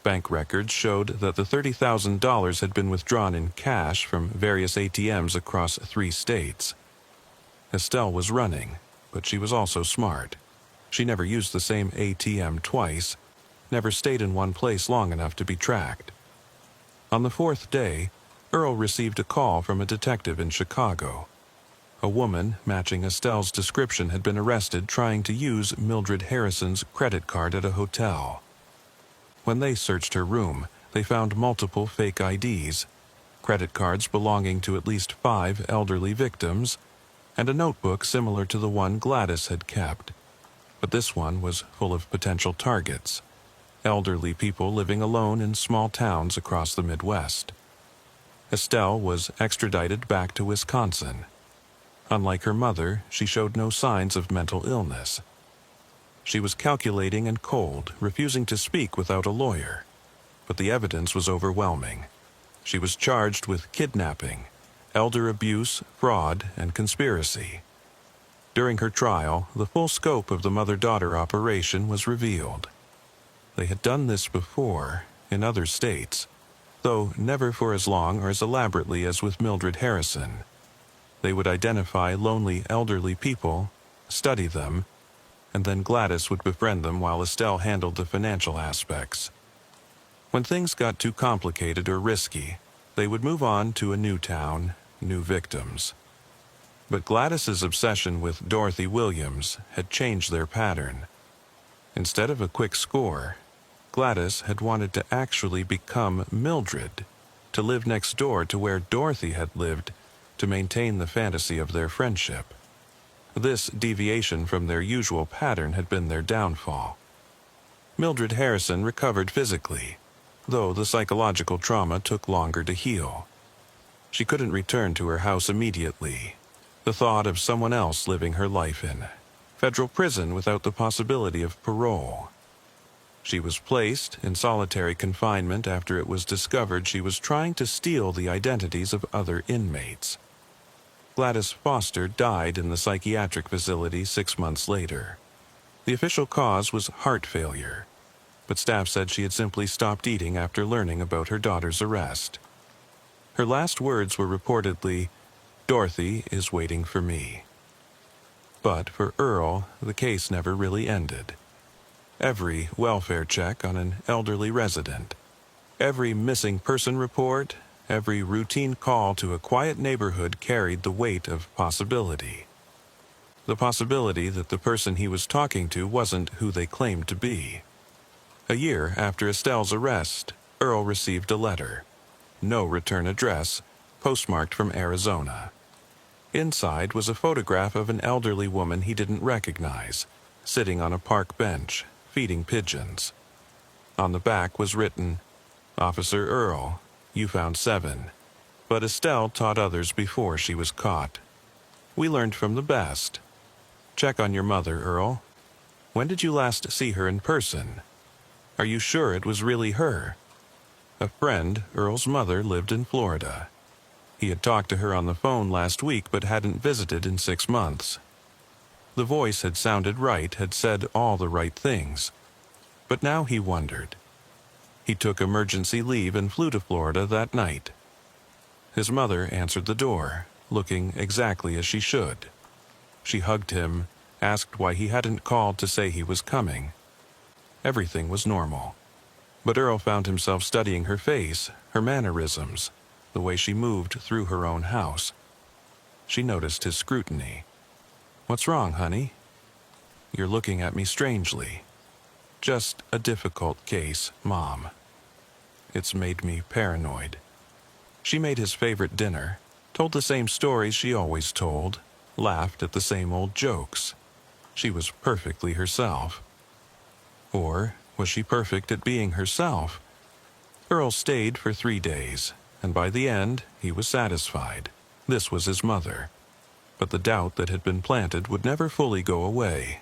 Bank records showed that the $30,000 had been withdrawn in cash from various ATMs across 3 states. Estelle was running, but she was also smart. She never used the same ATM twice, never stayed in one place long enough to be tracked. On the 4th day, Earl received a call from a detective in Chicago. A woman matching Estelle's description had been arrested trying to use Mildred Harrison's credit card at a hotel. When they searched her room, they found multiple fake IDs, credit cards belonging to at least 5 elderly victims, and a notebook similar to the one Gladys had kept. But this one was full of potential targets: elderly people living alone in small towns across the Midwest. Estelle was extradited back to Wisconsin. Unlike her mother, she showed no signs of mental illness. She was calculating and cold, refusing to speak without a lawyer. But the evidence was overwhelming. She was charged with kidnapping, elder abuse, fraud, and conspiracy. During her trial, the full scope of the mother-daughter operation was revealed. They had done this before, in other states, though never for as long or as elaborately as with Mildred Harrison. They would identify lonely elderly people, study them, and then Gladys would befriend them while Estelle handled the financial aspects. When things got too complicated or risky, they would move on to a new town, new victims. But Gladys's obsession with Dorothy Williams had changed their pattern. Instead of a quick score, Gladys had wanted to actually become Mildred, to live next door to where Dorothy had lived, to maintain the fantasy of their friendship. This deviation from their usual pattern had been their downfall. Mildred Harrison recovered physically, though the psychological trauma took longer to heal. She couldn't return to her house immediately. The thought of someone else living her life in federal prison without the possibility of parole. She was placed in solitary confinement after it was discovered she was trying to steal the identities of other inmates. Gladys Foster died in the psychiatric facility 6 months later. The official cause was heart failure, but staff said she had simply stopped eating after learning about her daughter's arrest. Her last words were reportedly, "Dorothy is waiting for me." But for Earl, the case never really ended. Every welfare check on an elderly resident, every missing person report, every routine call to a quiet neighborhood carried the weight of possibility. The possibility that the person he was talking to wasn't who they claimed to be. A year after Estelle's arrest, Earl received a letter. No return address, postmarked from Arizona. Inside was a photograph of an elderly woman he didn't recognize, sitting on a park bench, feeding pigeons. On the back was written, "Officer Earl, you found 7, but Estelle taught others before she was caught. We learned from the best. Check on your mother, Earl. When did you last see her in person? Are you sure it was really her?" A friend, Earl's mother, lived in Florida. He had talked to her on the phone last week but hadn't visited in 6 months. The voice had sounded right, had said all the right things. But now he wondered. He took emergency leave and flew to Florida that night. His mother answered the door, looking exactly as she should. She hugged him, asked why he hadn't called to say he was coming. Everything was normal. But Earl found himself studying her face, her mannerisms, the way she moved through her own house. She noticed his scrutiny. "What's wrong, honey?" "You're looking at me strangely." "Just a difficult case, Mom." "It's made me paranoid." She made his favorite dinner, told the same stories she always told, laughed at the same old jokes. She was perfectly herself. Or was she perfect at being herself? Earl stayed for 3 days, and by the end, he was satisfied. This was his mother. But the doubt that had been planted would never fully go away.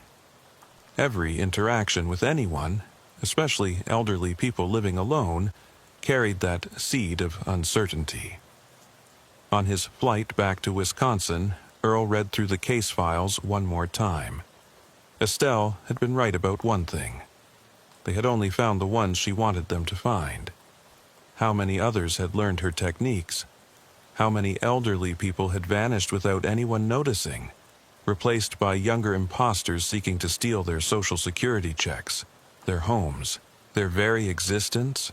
Every interaction with anyone, especially elderly people living alone, carried that seed of uncertainty. On his flight back to Wisconsin, Earl read through the case files one more time. Estelle had been right about one thing. They had only found the ones she wanted them to find. How many others had learned her techniques? How many elderly people had vanished without anyone noticing, replaced by younger imposters seeking to steal their Social Security checks, their homes, their very existence?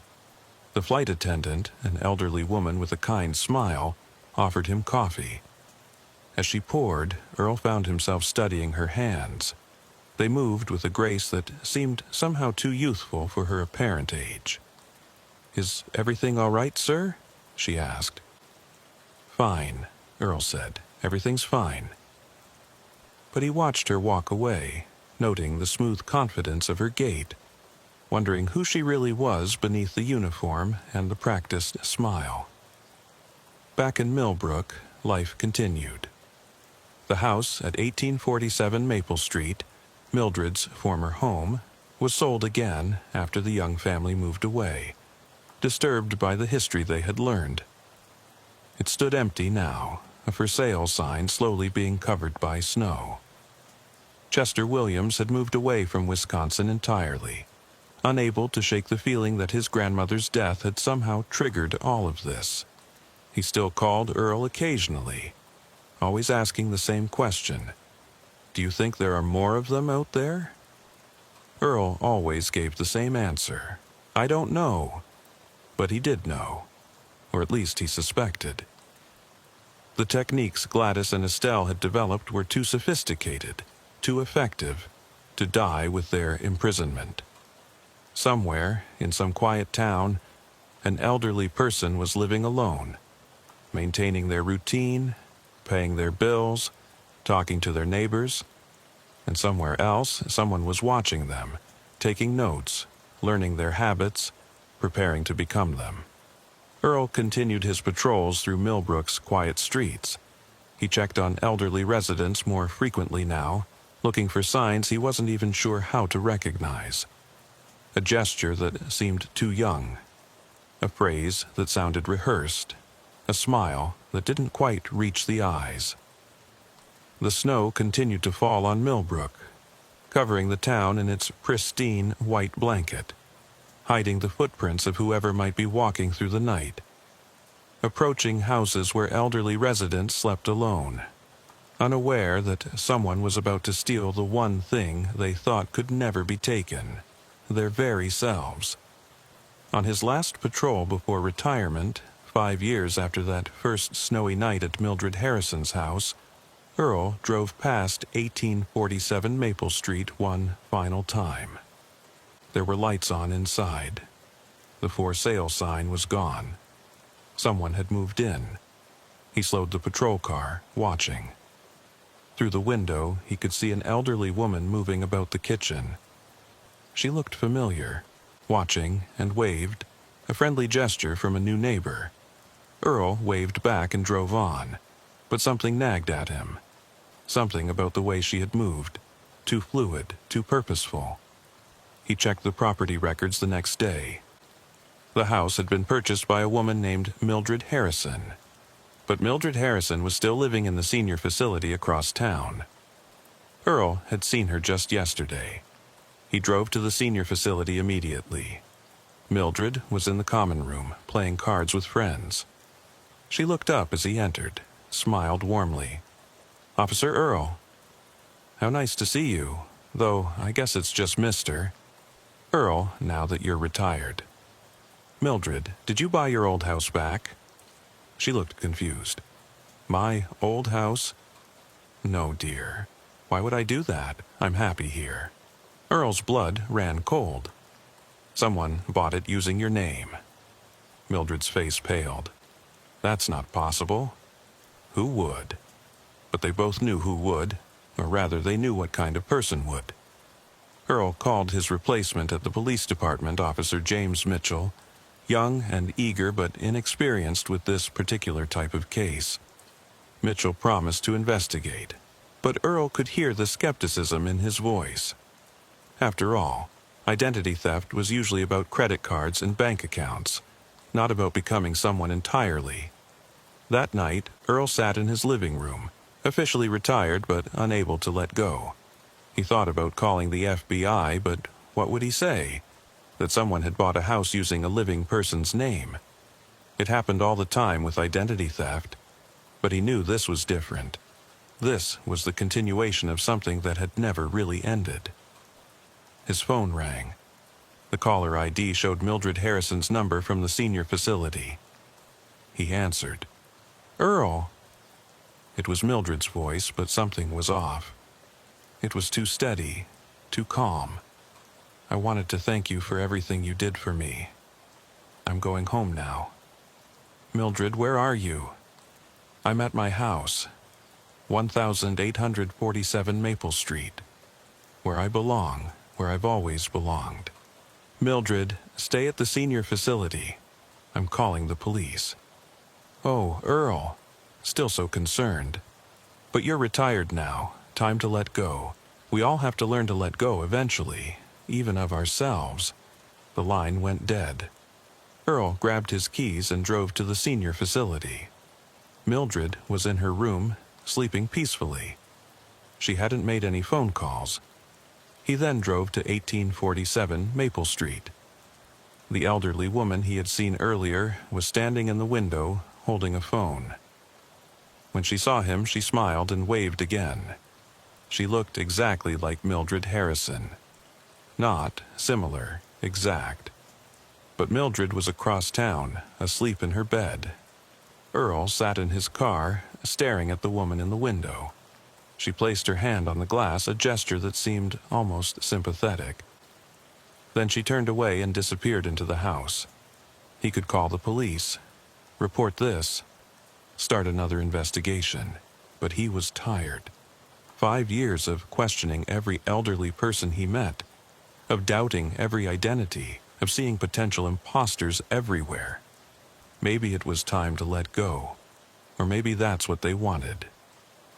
The flight attendant, an elderly woman with a kind smile, offered him coffee. As she poured, Earl found himself studying her hands. They moved with a grace that seemed somehow too youthful for her apparent age. "Is everything all right, sir?" she asked. "Fine," Earl said. "Everything's fine." But he watched her walk away, noting the smooth confidence of her gait, wondering who she really was beneath the uniform and the practiced smile. Back in Millbrook, life continued. The house at 1847 Maple Street, Mildred's former home, was sold again after the young family moved away, disturbed by the history they had learned. It stood empty now, a for sale sign slowly being covered by snow. Chester Williams had moved away from Wisconsin entirely, unable to shake the feeling that his grandmother's death had somehow triggered all of this. He still called Earl occasionally, always asking the same question. "Do you think there are more of them out there?" Earl always gave the same answer. "I don't know." But he did know, or at least he suspected. The techniques Gladys and Estelle had developed were too sophisticated, too effective, to die with their imprisonment. Somewhere, in some quiet town, an elderly person was living alone, maintaining their routine, paying their bills, talking to their neighbors, and somewhere else, someone was watching them, taking notes, learning their habits, preparing to become them. Earl continued his patrols through Millbrook's quiet streets. He checked on elderly residents more frequently now, looking for signs he wasn't even sure how to recognize. A gesture that seemed too young, a phrase that sounded rehearsed, a smile that didn't quite reach the eyes. The snow continued to fall on Millbrook, covering the town in its pristine white blanket, hiding the footprints of whoever might be walking through the night, approaching houses where elderly residents slept alone, unaware that someone was about to steal the one thing they thought could never be taken, their very selves. On his last patrol before retirement, 5 years after that first snowy night at Mildred Harrison's house, Earl drove past 1847 Maple Street one final time. There were lights on inside. The for sale sign was gone. Someone had moved in. He slowed the patrol car, watching. Through the window, he could see an elderly woman moving about the kitchen. She looked familiar, watching and waved, a friendly gesture from a new neighbor. Earl waved back and drove on, but something nagged at him. Something about the way she had moved, too fluid, too purposeful. He checked the property records the next day. The house had been purchased by a woman named Mildred Harrison, but Mildred Harrison was still living in the senior facility across town. Earl had seen her just yesterday. He drove to the senior facility immediately. Mildred was in the common room, playing cards with friends. She looked up as he entered, smiled warmly. "Officer Earl." "How nice to see you, though I guess it's just Mr. Earl, now that you're retired." "Mildred, did you buy your old house back?" She looked confused. "My old house? No, dear. Why would I do that? I'm happy here." Earl's blood ran cold. "Someone bought it using your name." Mildred's face paled. "That's not possible. Who would?" But they both knew who would, or rather they knew what kind of person would. Earl called his replacement at the police department, Officer James Mitchell, young and eager but inexperienced with this particular type of case. Mitchell promised to investigate, but Earl could hear the skepticism in his voice. After all, identity theft was usually about credit cards and bank accounts, not about becoming someone entirely. That night, Earl sat in his living room, officially retired but unable to let go. He thought about calling the FBI, but what would he say? That someone had bought a house using a living person's name. It happened all the time with identity theft, but he knew this was different. This was the continuation of something that had never really ended. His phone rang. The caller ID showed Mildred Harrison's number from the senior facility. He answered. "Earl." It was Mildred's voice, but something was off. It was too steady, too calm. "I wanted to thank you for everything you did for me. I'm going home now." "Mildred, where are you?" "I'm at my house, 1847 Maple Street, where I belong, where I've always belonged." "Mildred, stay at the senior facility. I'm calling the police." "Oh, Earl," still so concerned. "But you're retired now. Time to let go. We all have to learn to let go eventually, even of ourselves." The line went dead. Earl grabbed his keys and drove to the senior facility. Mildred was in her room, sleeping peacefully. She hadn't made any phone calls. He then drove to 1847 Maple Street. The elderly woman he had seen earlier was standing in the window, holding a phone. When she saw him, she smiled and waved again. She looked exactly like Mildred Harrison. Not similar, exact. But Mildred was across town, asleep in her bed. Earl sat in his car, staring at the woman in the window. She placed her hand on the glass, a gesture that seemed almost sympathetic. Then she turned away and disappeared into the house. He could call the police, report this, start another investigation, but he was tired. 5 years of questioning every elderly person he met, of doubting every identity, of seeing potential imposters everywhere. Maybe it was time to let go, or maybe that's what they wanted.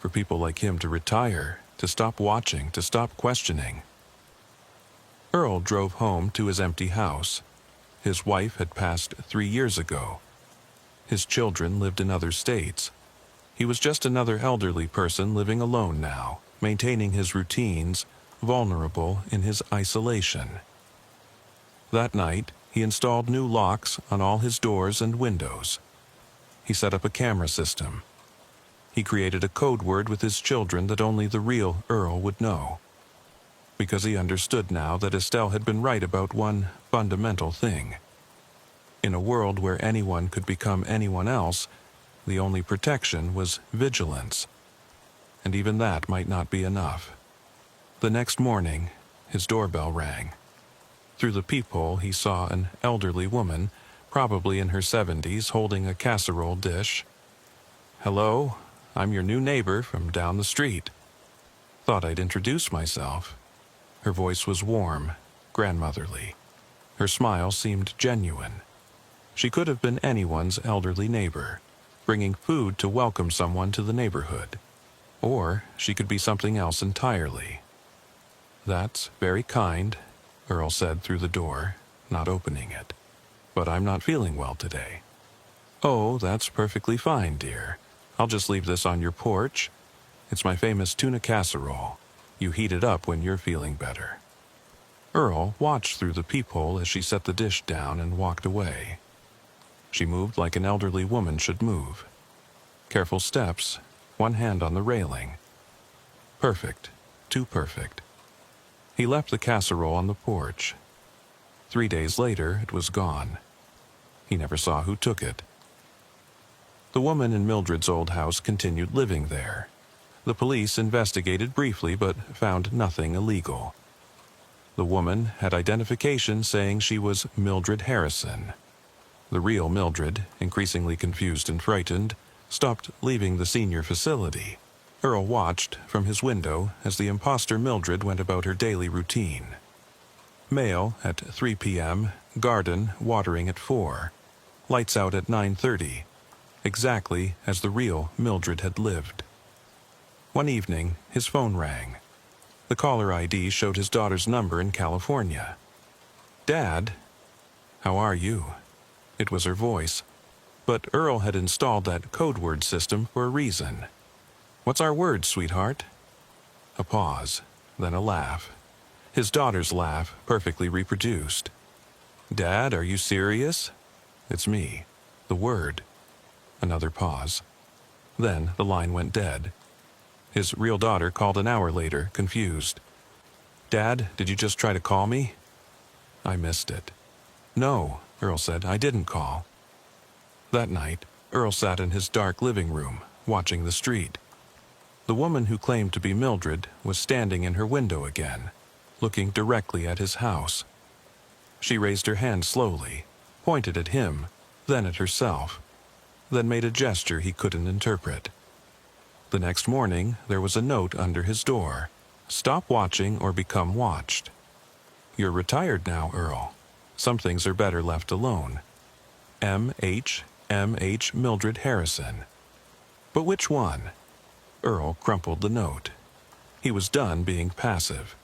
For people like him to retire, to stop watching, to stop questioning. Earl drove home to his empty house. His wife had passed 3 years ago. His children lived in other states. He was just another elderly person living alone now, maintaining his routines, vulnerable in his isolation. That night, he installed new locks on all his doors and windows. He set up a camera system. He created a code word with his children that only the real Earl would know. Because he understood now that Estelle had been right about one fundamental thing. In a world where anyone could become anyone else, the only protection was vigilance. And even that might not be enough. The next morning, his doorbell rang. Through the peephole, he saw an elderly woman, probably in her 70s, holding a casserole dish. "Hello, I'm your new neighbor from down the street. Thought I'd introduce myself." Her voice was warm, grandmotherly. Her smile seemed genuine. She could have been anyone's elderly neighbor, bringing food to welcome someone to the neighborhood. Or she could be something else entirely. "That's very kind," Earl said through the door, not opening it. "But I'm not feeling well today." "Oh, that's perfectly fine, dear. I'll just leave this on your porch. It's my famous tuna casserole. You heat it up when you're feeling better." Earl watched through the peephole as she set the dish down and walked away. She moved like an elderly woman should move. Careful steps, one hand on the railing. Perfect, too perfect. He left the casserole on the porch. 3 days later, it was gone. He never saw who took it. The woman in Mildred's old house continued living there. The police investigated briefly but found nothing illegal. The woman had identification saying she was Mildred Harrison. The real Mildred, increasingly confused and frightened, stopped leaving the senior facility. Earl watched from his window as the imposter Mildred went about her daily routine. Mail at 3 p.m., garden watering at 4, lights out at 9:30, exactly as the real Mildred had lived. One evening, his phone rang. The caller ID showed his daughter's number in California. "Dad, how are you?" It was her voice. But Earl had installed that code word system for a reason. "What's our word, sweetheart?" A pause, then a laugh. His daughter's laugh, perfectly reproduced. "Dad, are you serious?" "It's me. The word." Another pause. Then the line went dead. His real daughter called an hour later, confused. "Dad, did you just try to call me?" "I missed it." "No," Earl said, "I didn't call." That night, Earl sat in his dark living room, watching the street. The woman who claimed to be Mildred was standing in her window again, looking directly at his house. She raised her hand slowly, pointed at him, then at herself, then made a gesture he couldn't interpret. The next morning, there was a note under his door. "Stop watching or become watched. You're retired now, Earl. Some things are better left alone. M.H. Mildred Harrison." But which one? Earl crumpled the note. He was done being passive.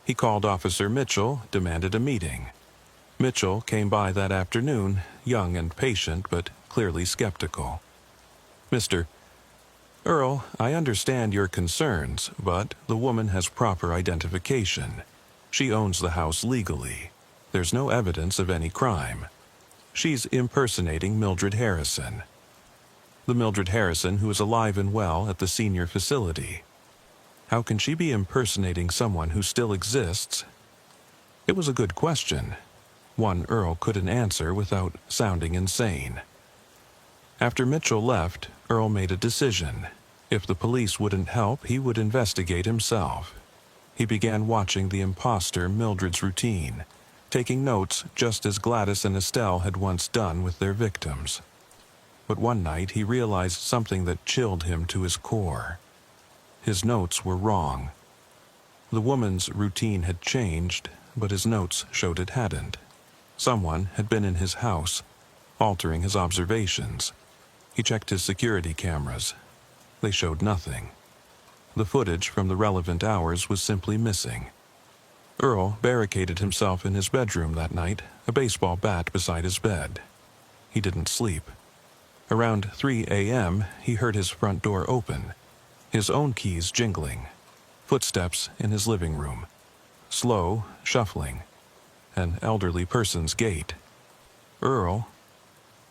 He called Officer Mitchell, demanded a meeting. Mitchell came by that afternoon, young and patient, but clearly skeptical. "Mr. Earl, I understand your concerns, but the woman has proper identification. She owns the house legally. There's no evidence of any crime. She's impersonating Mildred Harrison. The Mildred Harrison who is alive and well at the senior facility. How can she be impersonating someone who still exists?" It was a good question, one Earl couldn't answer without sounding insane. After Mitchell left, Earl made a decision. If the police wouldn't help, he would investigate himself. He began watching the imposter Mildred's routine, taking notes just as Gladys and Estelle had once done with their victims. But one night he realized something that chilled him to his core. His notes were wrong. The woman's routine had changed, but his notes showed it hadn't. Someone had been in his house, altering his observations. He checked his security cameras. They showed nothing. The footage from the relevant hours was simply missing. Earl barricaded himself in his bedroom that night, a baseball bat beside his bed. He didn't sleep. Around 3 a.m., he heard his front door open, his own keys jingling, footsteps in his living room, slow, shuffling, an elderly person's gait. Earl.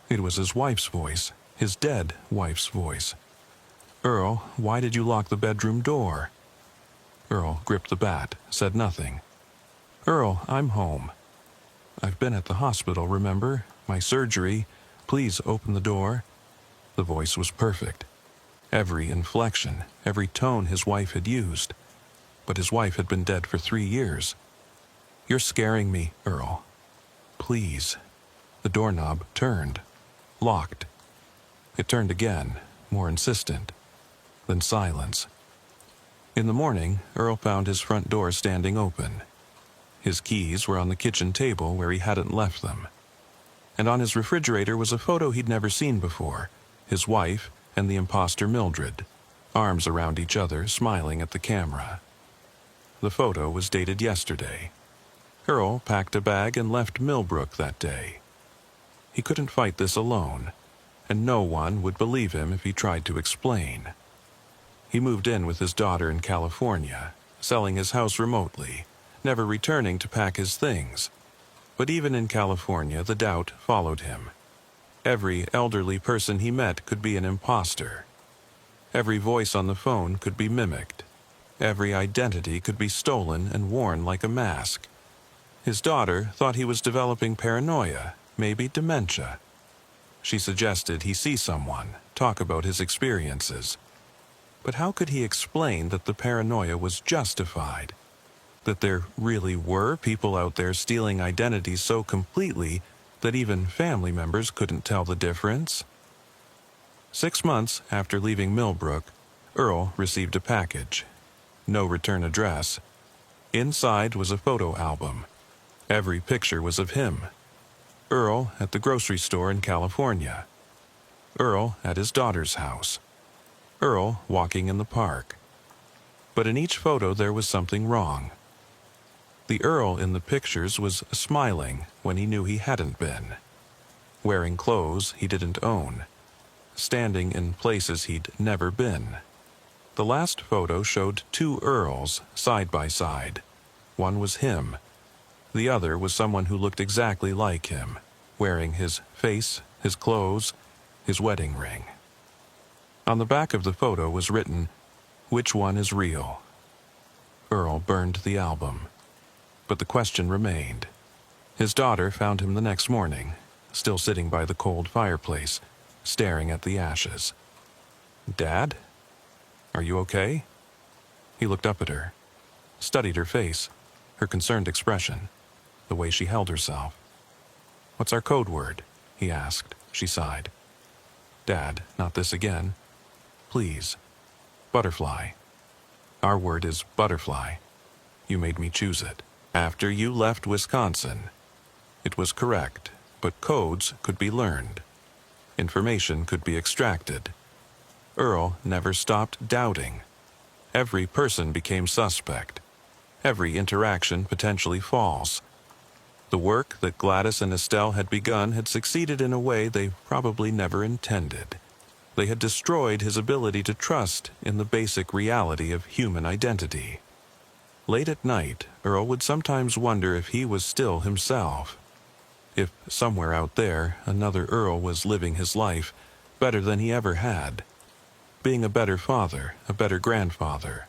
It was his wife's voice, his dead wife's voice. "Earl, why did you lock the bedroom door?" Earl gripped the bat, said nothing. "Earl, I'm home. I've been at the hospital, remember? My surgery. Please open the door." The voice was perfect. Every inflection, every tone his wife had used. But his wife had been dead for 3 years. "You're scaring me, Earl. Please." The doorknob turned. Locked. It turned again, more insistent. Then silence. In the morning, Earl found his front door standing open. His keys were on the kitchen table where he hadn't left them. And on his refrigerator was a photo he'd never seen before, his wife and the imposter Mildred, arms around each other, smiling at the camera. The photo was dated yesterday. Earl packed a bag and left Millbrook that day. He couldn't fight this alone, and no one would believe him if he tried to explain. He moved in with his daughter in California, selling his house remotely, never returning to pack his things. But even in California, the doubt followed him. Every elderly person he met could be an imposter. Every voice on the phone could be mimicked. Every identity could be stolen and worn like a mask. His daughter thought he was developing paranoia, maybe dementia. She suggested he see someone, talk about his experiences. But how could he explain that the paranoia was justified? That there really were people out there stealing identities so completely that even family members couldn't tell the difference? 6 months after leaving Millbrook, Earl received a package. No return address. Inside was a photo album. Every picture was of him. Earl at the grocery store in California. Earl at his daughter's house. Earl walking in the park. But in each photo there was something wrong. The Earl in the pictures was smiling when he knew he hadn't been. Wearing clothes he didn't own. Standing in places he'd never been. The last photo showed 2 Earls side by side. One was him. The other was someone who looked exactly like him, wearing his face, his clothes, his wedding ring. On the back of the photo was written, "Which one is real?" Earl burned the album. But the question remained. His daughter found him the next morning, still sitting by the cold fireplace, staring at the ashes. "Dad? Are you okay?" He looked up at her, studied her face, her concerned expression, the way she held herself. "What's our code word?" he asked. She sighed. "Dad, not this again. Please. Butterfly. Our word is butterfly. You made me choose it. After you left Wisconsin." It was correct, but codes could be learned. Information could be extracted. Earl never stopped doubting. Every person became suspect. Every interaction potentially false. The work that Gladys and Estelle had begun had succeeded in a way they probably never intended. They had destroyed his ability to trust in the basic reality of human identity. Late at night, Earl would sometimes wonder if he was still himself. If somewhere out there, another Earl was living his life better than he ever had. Being a better father, a better grandfather.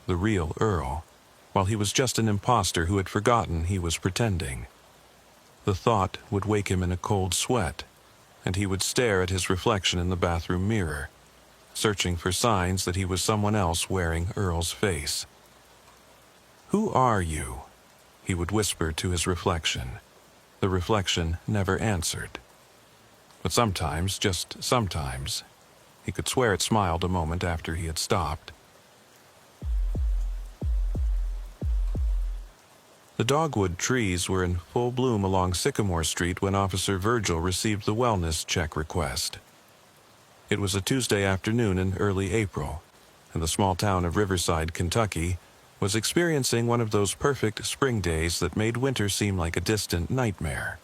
The real Earl, while he was just an imposter who had forgotten he was pretending. The thought would wake him in a cold sweat, and he would stare at his reflection in the bathroom mirror, searching for signs that he was someone else wearing Earl's face. "Who are you?" he would whisper to his reflection. The reflection never answered. But sometimes, just sometimes, he could swear it smiled a moment after he had stopped. The dogwood trees were in full bloom along Sycamore Street when Officer Virgil received the wellness check request. It was a Tuesday afternoon in early April. and the small town of Riverside, Kentucky, was experiencing one of those perfect spring days that made winter seem like a distant nightmare.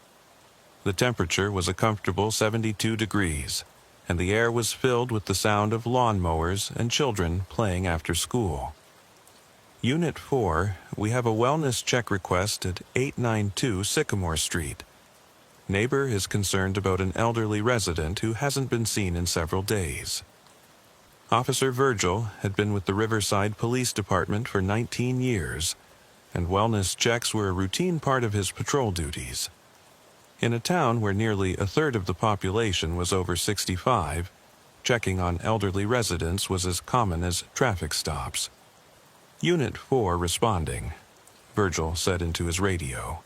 The temperature was a comfortable 72 degrees, and the air was filled with the sound of lawn mowers and children playing after school. Unit 4, we have a wellness check request at 892 Sycamore Street. Neighbor is concerned about an elderly resident who hasn't been seen in several days. Officer Virgil had been with the Riverside Police Department for 19 years, and wellness checks were a routine part of his patrol duties. In a town where nearly a third of the population was over 65, checking on elderly residents was as common as traffic stops. Unit 4 responding, Virgil said into his radio.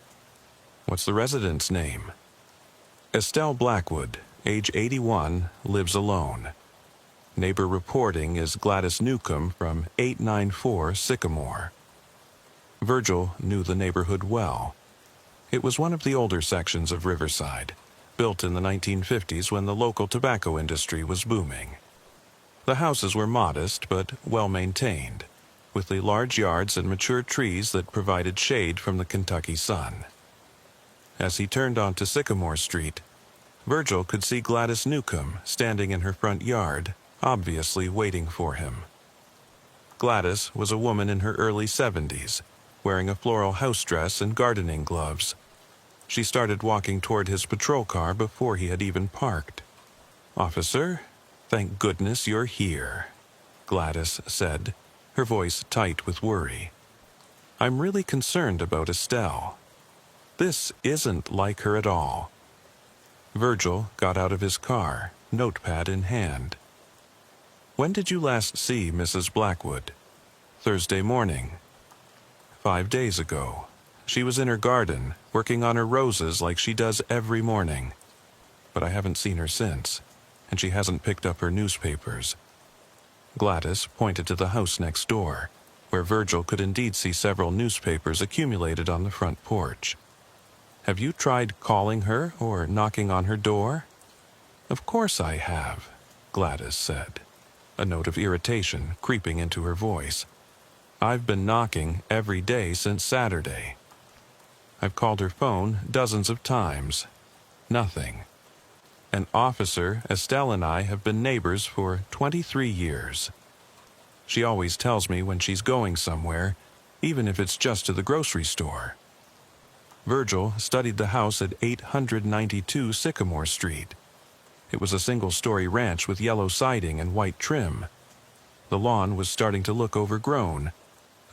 What's the resident's name? Estelle Blackwood, age 81, lives alone. Neighbor reporting is Gladys Newcomb from 894 Sycamore. Virgil knew the neighborhood well. It was one of the older sections of Riverside, built in the 1950s when the local tobacco industry was booming. The houses were modest but well-maintained, with the large yards and mature trees that provided shade from the Kentucky sun. As he turned onto Sycamore Street, Virgil could see Gladys Newcomb standing in her front yard, obviously waiting for him. Gladys was a woman in her early 70s, wearing a floral house dress and gardening gloves. She started walking toward his patrol car before he had even parked. "Officer, thank goodness you're here," Gladys said, her voice tight with worry. "I'm really concerned about Estelle. This isn't like her at all." Virgil got out of his car, notepad in hand. "When did you last see Mrs. Blackwood?" "Thursday morning." 5 days ago. She was in her garden, working on her roses like she does every morning. But I haven't seen her since, and she hasn't picked up her newspapers. Gladys pointed to the house next door, where Virgil could indeed see several newspapers accumulated on the front porch. "Have you tried calling her or knocking on her door?" "Of course I have," Gladys said, a note of irritation creeping into her voice. "I've been knocking every day since Saturday. I've called her phone dozens of times. Nothing. An officer, Estelle, and I have been neighbors for 23 years. She always tells me when she's going somewhere, even if it's just to the grocery store." Virgil studied the house at 892 Sycamore Street. It was a single-story ranch with yellow siding and white trim. The lawn was starting to look overgrown,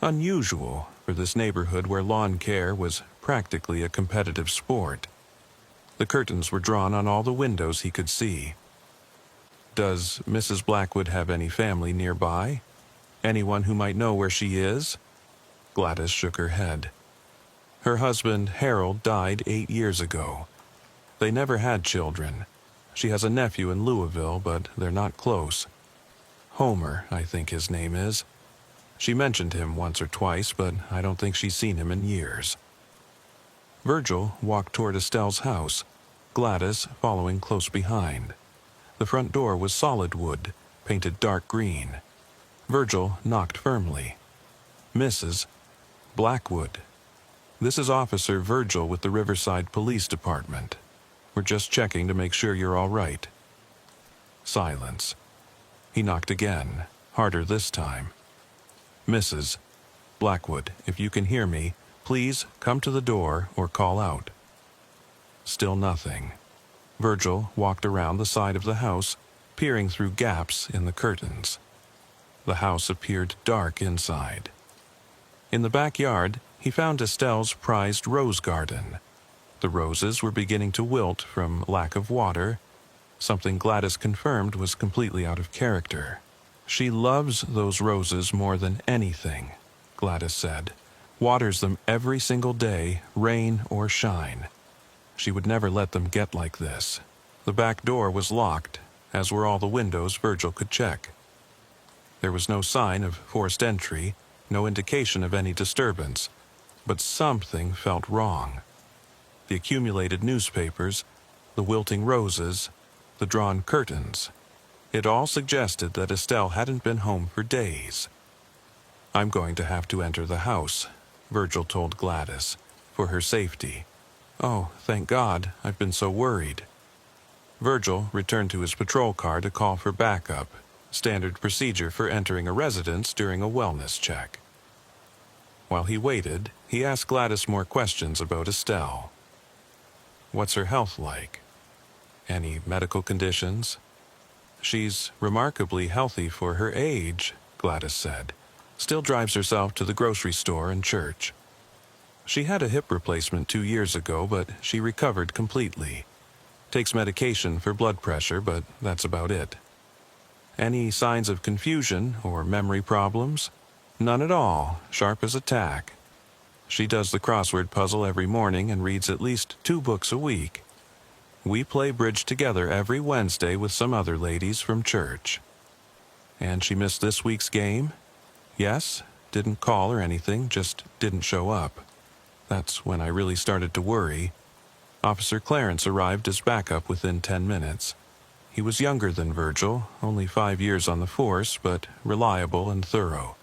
unusual for this neighborhood where lawn care was practically a competitive sport. The curtains were drawn on all the windows he could see. "Does Mrs. Blackwood have any family nearby? Anyone who might know where she is?" Gladys shook her head. "Her husband, Harold, died 8 years ago. They never had children. She has a nephew in Louisville, but they're not close. Homer, I think his name is. She mentioned him once or twice, but I don't think she's seen him in years." Virgil walked toward Estelle's house, Gladys following close behind. The front door was solid wood, painted dark green. Virgil knocked firmly. "Mrs. Blackwood. This is Officer Virgil with the Riverside Police Department. We're just checking to make sure you're all right." Silence. He knocked again, harder this time. "Mrs. Blackwood, if you can hear me, please come to the door or call out." Still nothing. Virgil walked around the side of the house, peering through gaps in the curtains. The house appeared dark inside. In the backyard, he found Estelle's prized rose garden. The roses were beginning to wilt from lack of water, something Gladys confirmed was completely out of character. "She loves those roses more than anything," Gladys said. "Waters them every single day, rain or shine. She would never let them get like this." The back door was locked, as were all the windows Virgil could check. There was no sign of forced entry, no indication of any disturbance, but something felt wrong. The accumulated newspapers, the wilting roses, the drawn curtains. It all suggested that Estelle hadn't been home for days. "I'm going to have to enter the house," Virgil told Gladys, "for her safety." "Oh, thank God, I've been so worried." Virgil returned to his patrol car to call for backup, standard procedure for entering a residence during a wellness check. While he waited, he asked Gladys more questions about Estelle. "What's her health like? Any medical conditions?" "She's remarkably healthy for her age," Gladys said. "Still drives herself to the grocery store and church. She had a hip replacement 2 years ago, but she recovered completely. Takes medication for blood pressure, but that's about it." "Any signs of confusion or memory problems?" "None at all, sharp as a tack. She does the crossword puzzle every morning and reads at least 2 books a week. We play bridge together every Wednesday with some other ladies from church." "And she missed this week's game?" "Yes, didn't call or anything, just didn't show up. That's when I really started to worry. Officer Clarence arrived as backup within 10 minutes. He was younger than Virgil, only 5 years on the force, but reliable and thorough.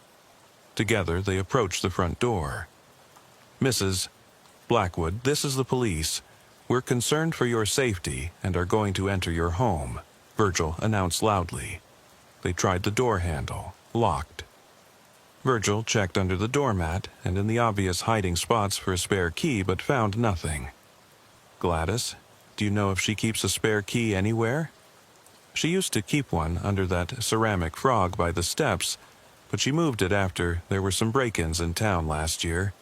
Together they approached the front door. "Mrs. Blackwood, this is the police. We're concerned for your safety and are going to enter your home," Virgil announced loudly. They tried the door handle, locked. Virgil checked under the doormat and in the obvious hiding spots for a spare key, but found nothing. "Gladys, do you know if she keeps a spare key anywhere?" "She used to keep one under that ceramic frog by the steps, but she moved it after there were some break-ins in town last year.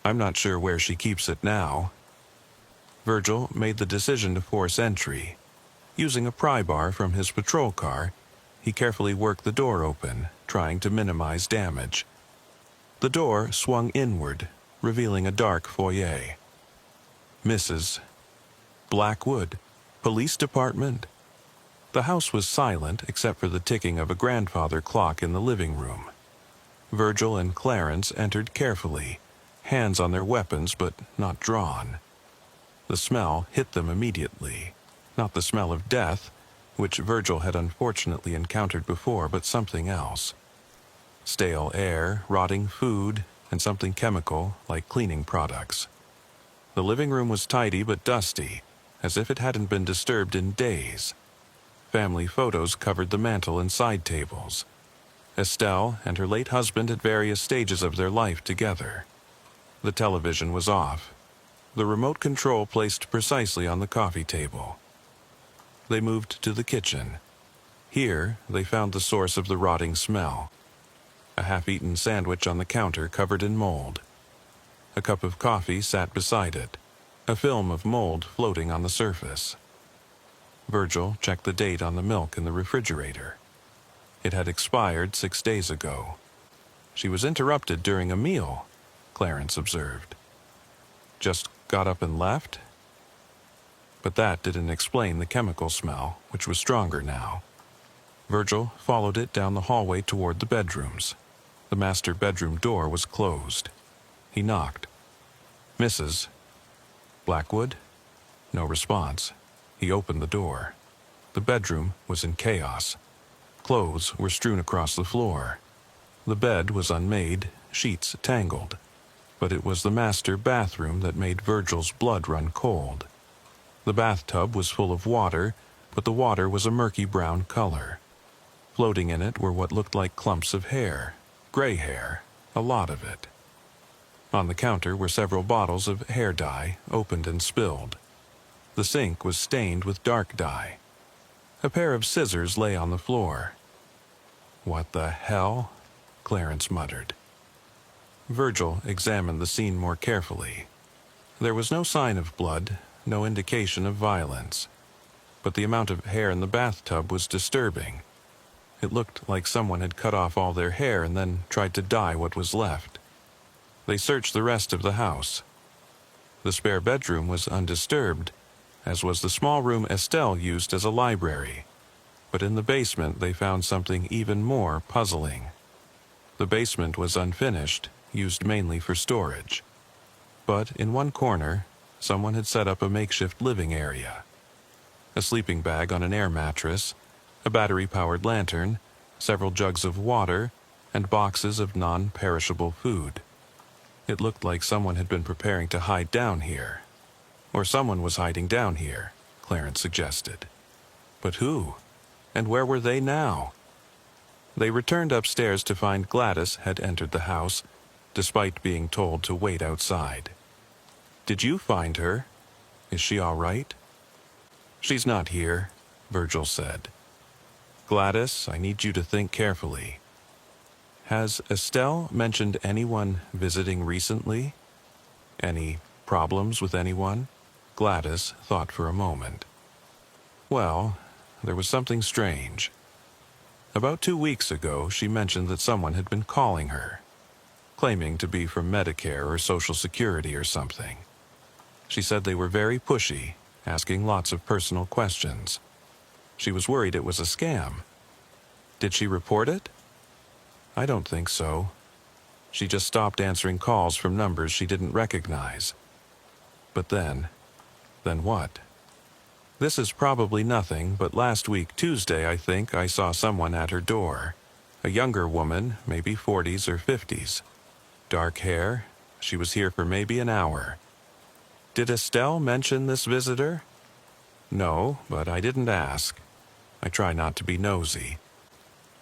I'm not sure where she keeps it now." Virgil made the decision to force entry. Using a pry bar from his patrol car, he carefully worked the door open, trying to minimize damage. The door swung inward, revealing a dark foyer. "Mrs. Blackwood, Police Department." The house was silent except for the ticking of a grandfather clock in the living room. Virgil and Clarence entered carefully, hands on their weapons but not drawn. The smell hit them immediately. Not the smell of death, which Virgil had unfortunately encountered before, but something else. Stale air, rotting food, and something chemical like cleaning products. The living room was tidy but dusty, as if it hadn't been disturbed in days. Family photos covered the mantel and side tables. Estelle and her late husband at various stages of their life together. The television was off. The remote control placed precisely on the coffee table. They moved to the kitchen. Here, they found the source of the rotting smell. A half-eaten sandwich on the counter covered in mold. A cup of coffee sat beside it, a film of mold floating on the surface. Virgil checked the date on the milk in the refrigerator. It had expired 6 days ago. "She was interrupted during a meal," Clarence observed. "Just got up and left?" But that didn't explain the chemical smell, which was stronger now. Virgil followed it down the hallway toward the bedrooms. The master bedroom door was closed. He knocked. "Mrs. Blackwood?" No response. He opened the door. The bedroom was in chaos. Clothes were strewn across the floor. The bed was unmade, sheets tangled. But it was the master bathroom that made Virgil's blood run cold. The bathtub was full of water, but the water was a murky brown color. Floating in it were what looked like clumps of hair, gray hair, a lot of it. On the counter were several bottles of hair dye, opened and spilled. The sink was stained with dark dye. A pair of scissors lay on the floor. "What the hell?" Clarence muttered. Virgil examined the scene more carefully. There was no sign of blood, no indication of violence. But the amount of hair in the bathtub was disturbing. It looked like someone had cut off all their hair and then tried to dye what was left. They searched the rest of the house. The spare bedroom was undisturbed, as was the small room Estelle used as a library. But in the basement they found something even more puzzling. The basement was unfinished, used mainly for storage. But in one corner, someone had set up a makeshift living area. A sleeping bag on an air mattress, a battery-powered lantern, several jugs of water, and boxes of non-perishable food. It looked like someone had been preparing to hide down here. Or someone was hiding down here, Clarence suggested. But who? And where were they now? They returned upstairs to find Gladys had entered the house, despite being told to wait outside. "Did you find her? Is she all right?" "She's not here," Virgil said. "Gladys, I need you to think carefully. Has Estelle mentioned anyone visiting recently? Any problems with anyone?" Gladys thought for a moment. "Well, there was something strange. About 2 weeks ago, she mentioned that someone had been calling her, claiming to be from Medicare or Social Security or something. She said they were very pushy, asking lots of personal questions. She was worried it was a scam. Did she report it?" "I don't think so. She just stopped answering calls from numbers she didn't recognize." "But then what?" "This is probably nothing, but last week, Tuesday, I think, I saw someone at her door. A younger woman, maybe 40s or 50s. Dark hair. She was here for maybe an hour." "Did Estelle mention this visitor?" "No, but I didn't ask. I try not to be nosy."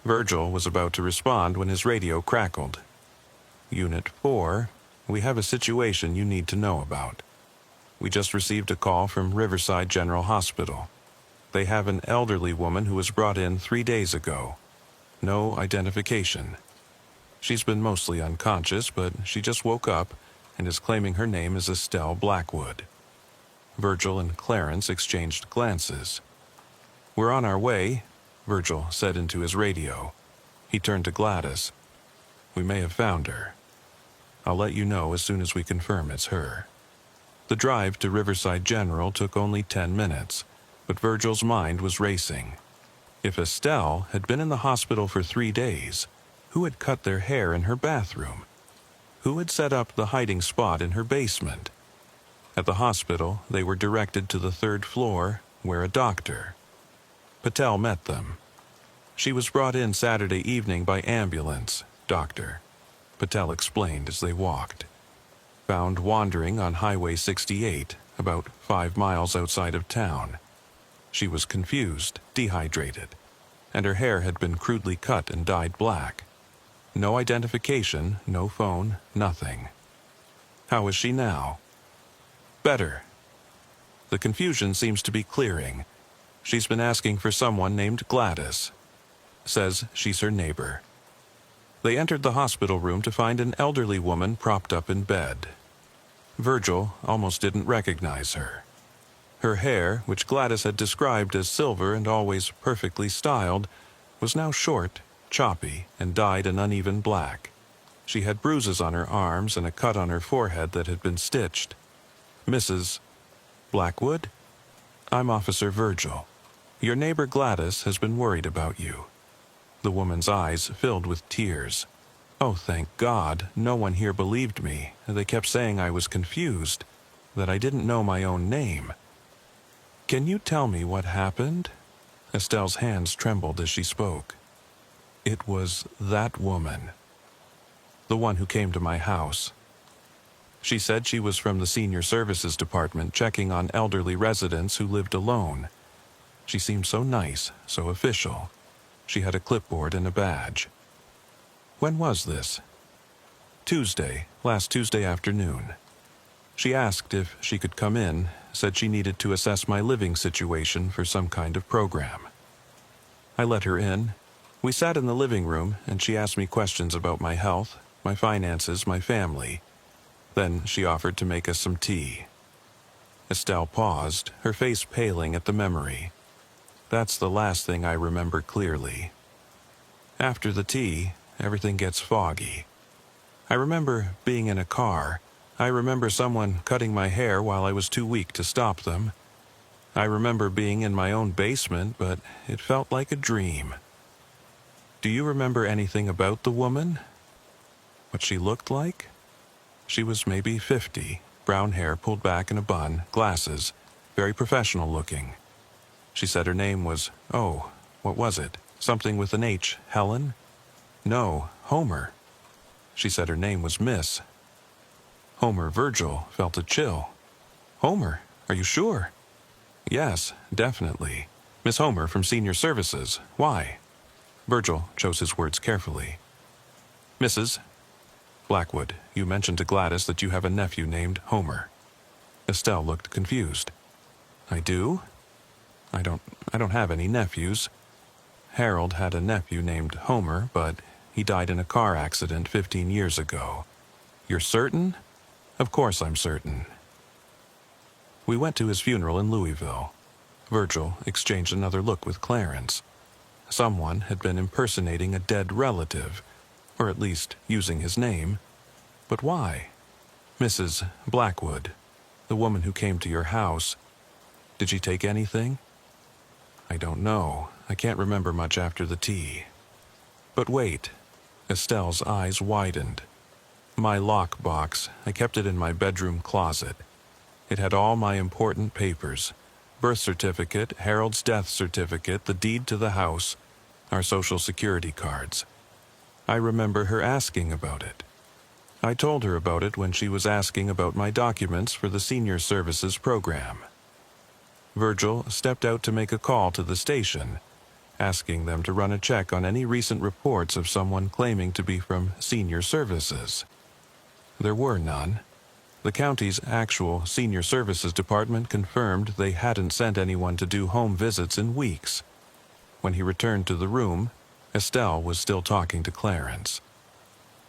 Virgil was about to respond when his radio crackled. "Unit 4, we have a situation you need to know about. We just received a call from Riverside General Hospital. They have an elderly woman who was brought in 3 days ago. No identification. She's been mostly unconscious, but she just woke up and is claiming her name is Estelle Blackwood." Virgil and Clarence exchanged glances. "We're on our way," Virgil said into his radio. He turned to Gladys. "We may have found her. I'll let you know as soon as we confirm it's her." The drive to Riverside General took only 10 minutes, but Virgil's mind was racing. If Estelle had been in the hospital for 3 days, who had cut their hair in her bathroom? Who had set up the hiding spot in her basement? At the hospital, they were directed to the 3rd floor, where a doctor. Patel met them. "She was brought in Saturday evening by ambulance, doctor," Patel explained as they walked. "Found wandering on Highway 68, about 5 miles outside of town. She was confused, dehydrated, and her hair had been crudely cut and dyed black. No identification, no phone, nothing. How is she now?" "Better. The confusion seems to be clearing. She's been asking for someone named Gladys. Says she's her neighbor." They entered the hospital room to find an elderly woman propped up in bed. Virgil almost didn't recognize her. Her hair, which Gladys had described as silver and always perfectly styled, was now short, choppy, and dyed an uneven black. She had bruises on her arms and a cut on her forehead that had been stitched. "Mrs. Blackwood? I'm Officer Virgil. Your neighbor Gladys has been worried about you." The woman's eyes filled with tears. "Oh, thank God, no one here believed me. They kept saying I was confused, that I didn't know my own name." "Can you tell me what happened?" Estelle's hands trembled as she spoke. "It was that woman. The one who came to my house. She said she was from the Senior Services Department checking on elderly residents who lived alone. She seemed so nice, so official. She had a clipboard and a badge." "When was this?" Last Tuesday afternoon. She asked if she could come in, said she needed to assess my living situation for some kind of program. I let her in. We sat in the living room, and she asked me questions about my health, my finances, my family. Then she offered to make us some tea. Estelle paused, her face paling at the memory. That's the last thing I remember clearly. After the tea, everything gets foggy. I remember being in a car. I remember someone cutting my hair while I was too weak to stop them. I remember being in my own basement, but it felt like a dream. Do you remember anything about the woman? What she looked like? She was maybe 50, brown hair pulled back in a bun, glasses, very professional looking. She said her name was, What was it? Something with an H? Helen? No, Homer. She said her name was Miss. Homer Virgil felt a chill. Homer, are you sure? Yes, definitely. Miss Homer from Senior Services. Why? Virgil chose his words carefully. Mrs. Blackwood, you mentioned to Gladys that you have a nephew named Homer. Estelle looked confused. I do? I don't have any nephews. Harold had a nephew named Homer, but he died in a car accident 15 years ago. You're certain? Of course I'm certain. We went to his funeral in Louisville. Virgil exchanged another look with Clarence. Someone had been impersonating a dead relative, or at least using his name. But why? Mrs. Blackwood, the woman who came to your house, did she take anything? I don't know. I can't remember much after the tea. But wait. Estelle's eyes widened. My lockbox, I kept it in my bedroom closet. It had all my important papers. Birth certificate, Harold's death certificate, the deed to the house, our social security cards. I remember her asking about it. I told her about it when she was asking about my documents for the Senior Services program. Virgil stepped out to make a call to the station, asking them to run a check on any recent reports of someone claiming to be from Senior Services. There were none. The county's actual Senior Services department confirmed they hadn't sent anyone to do home visits in weeks. When he returned to the room, Estelle was still talking to Clarence.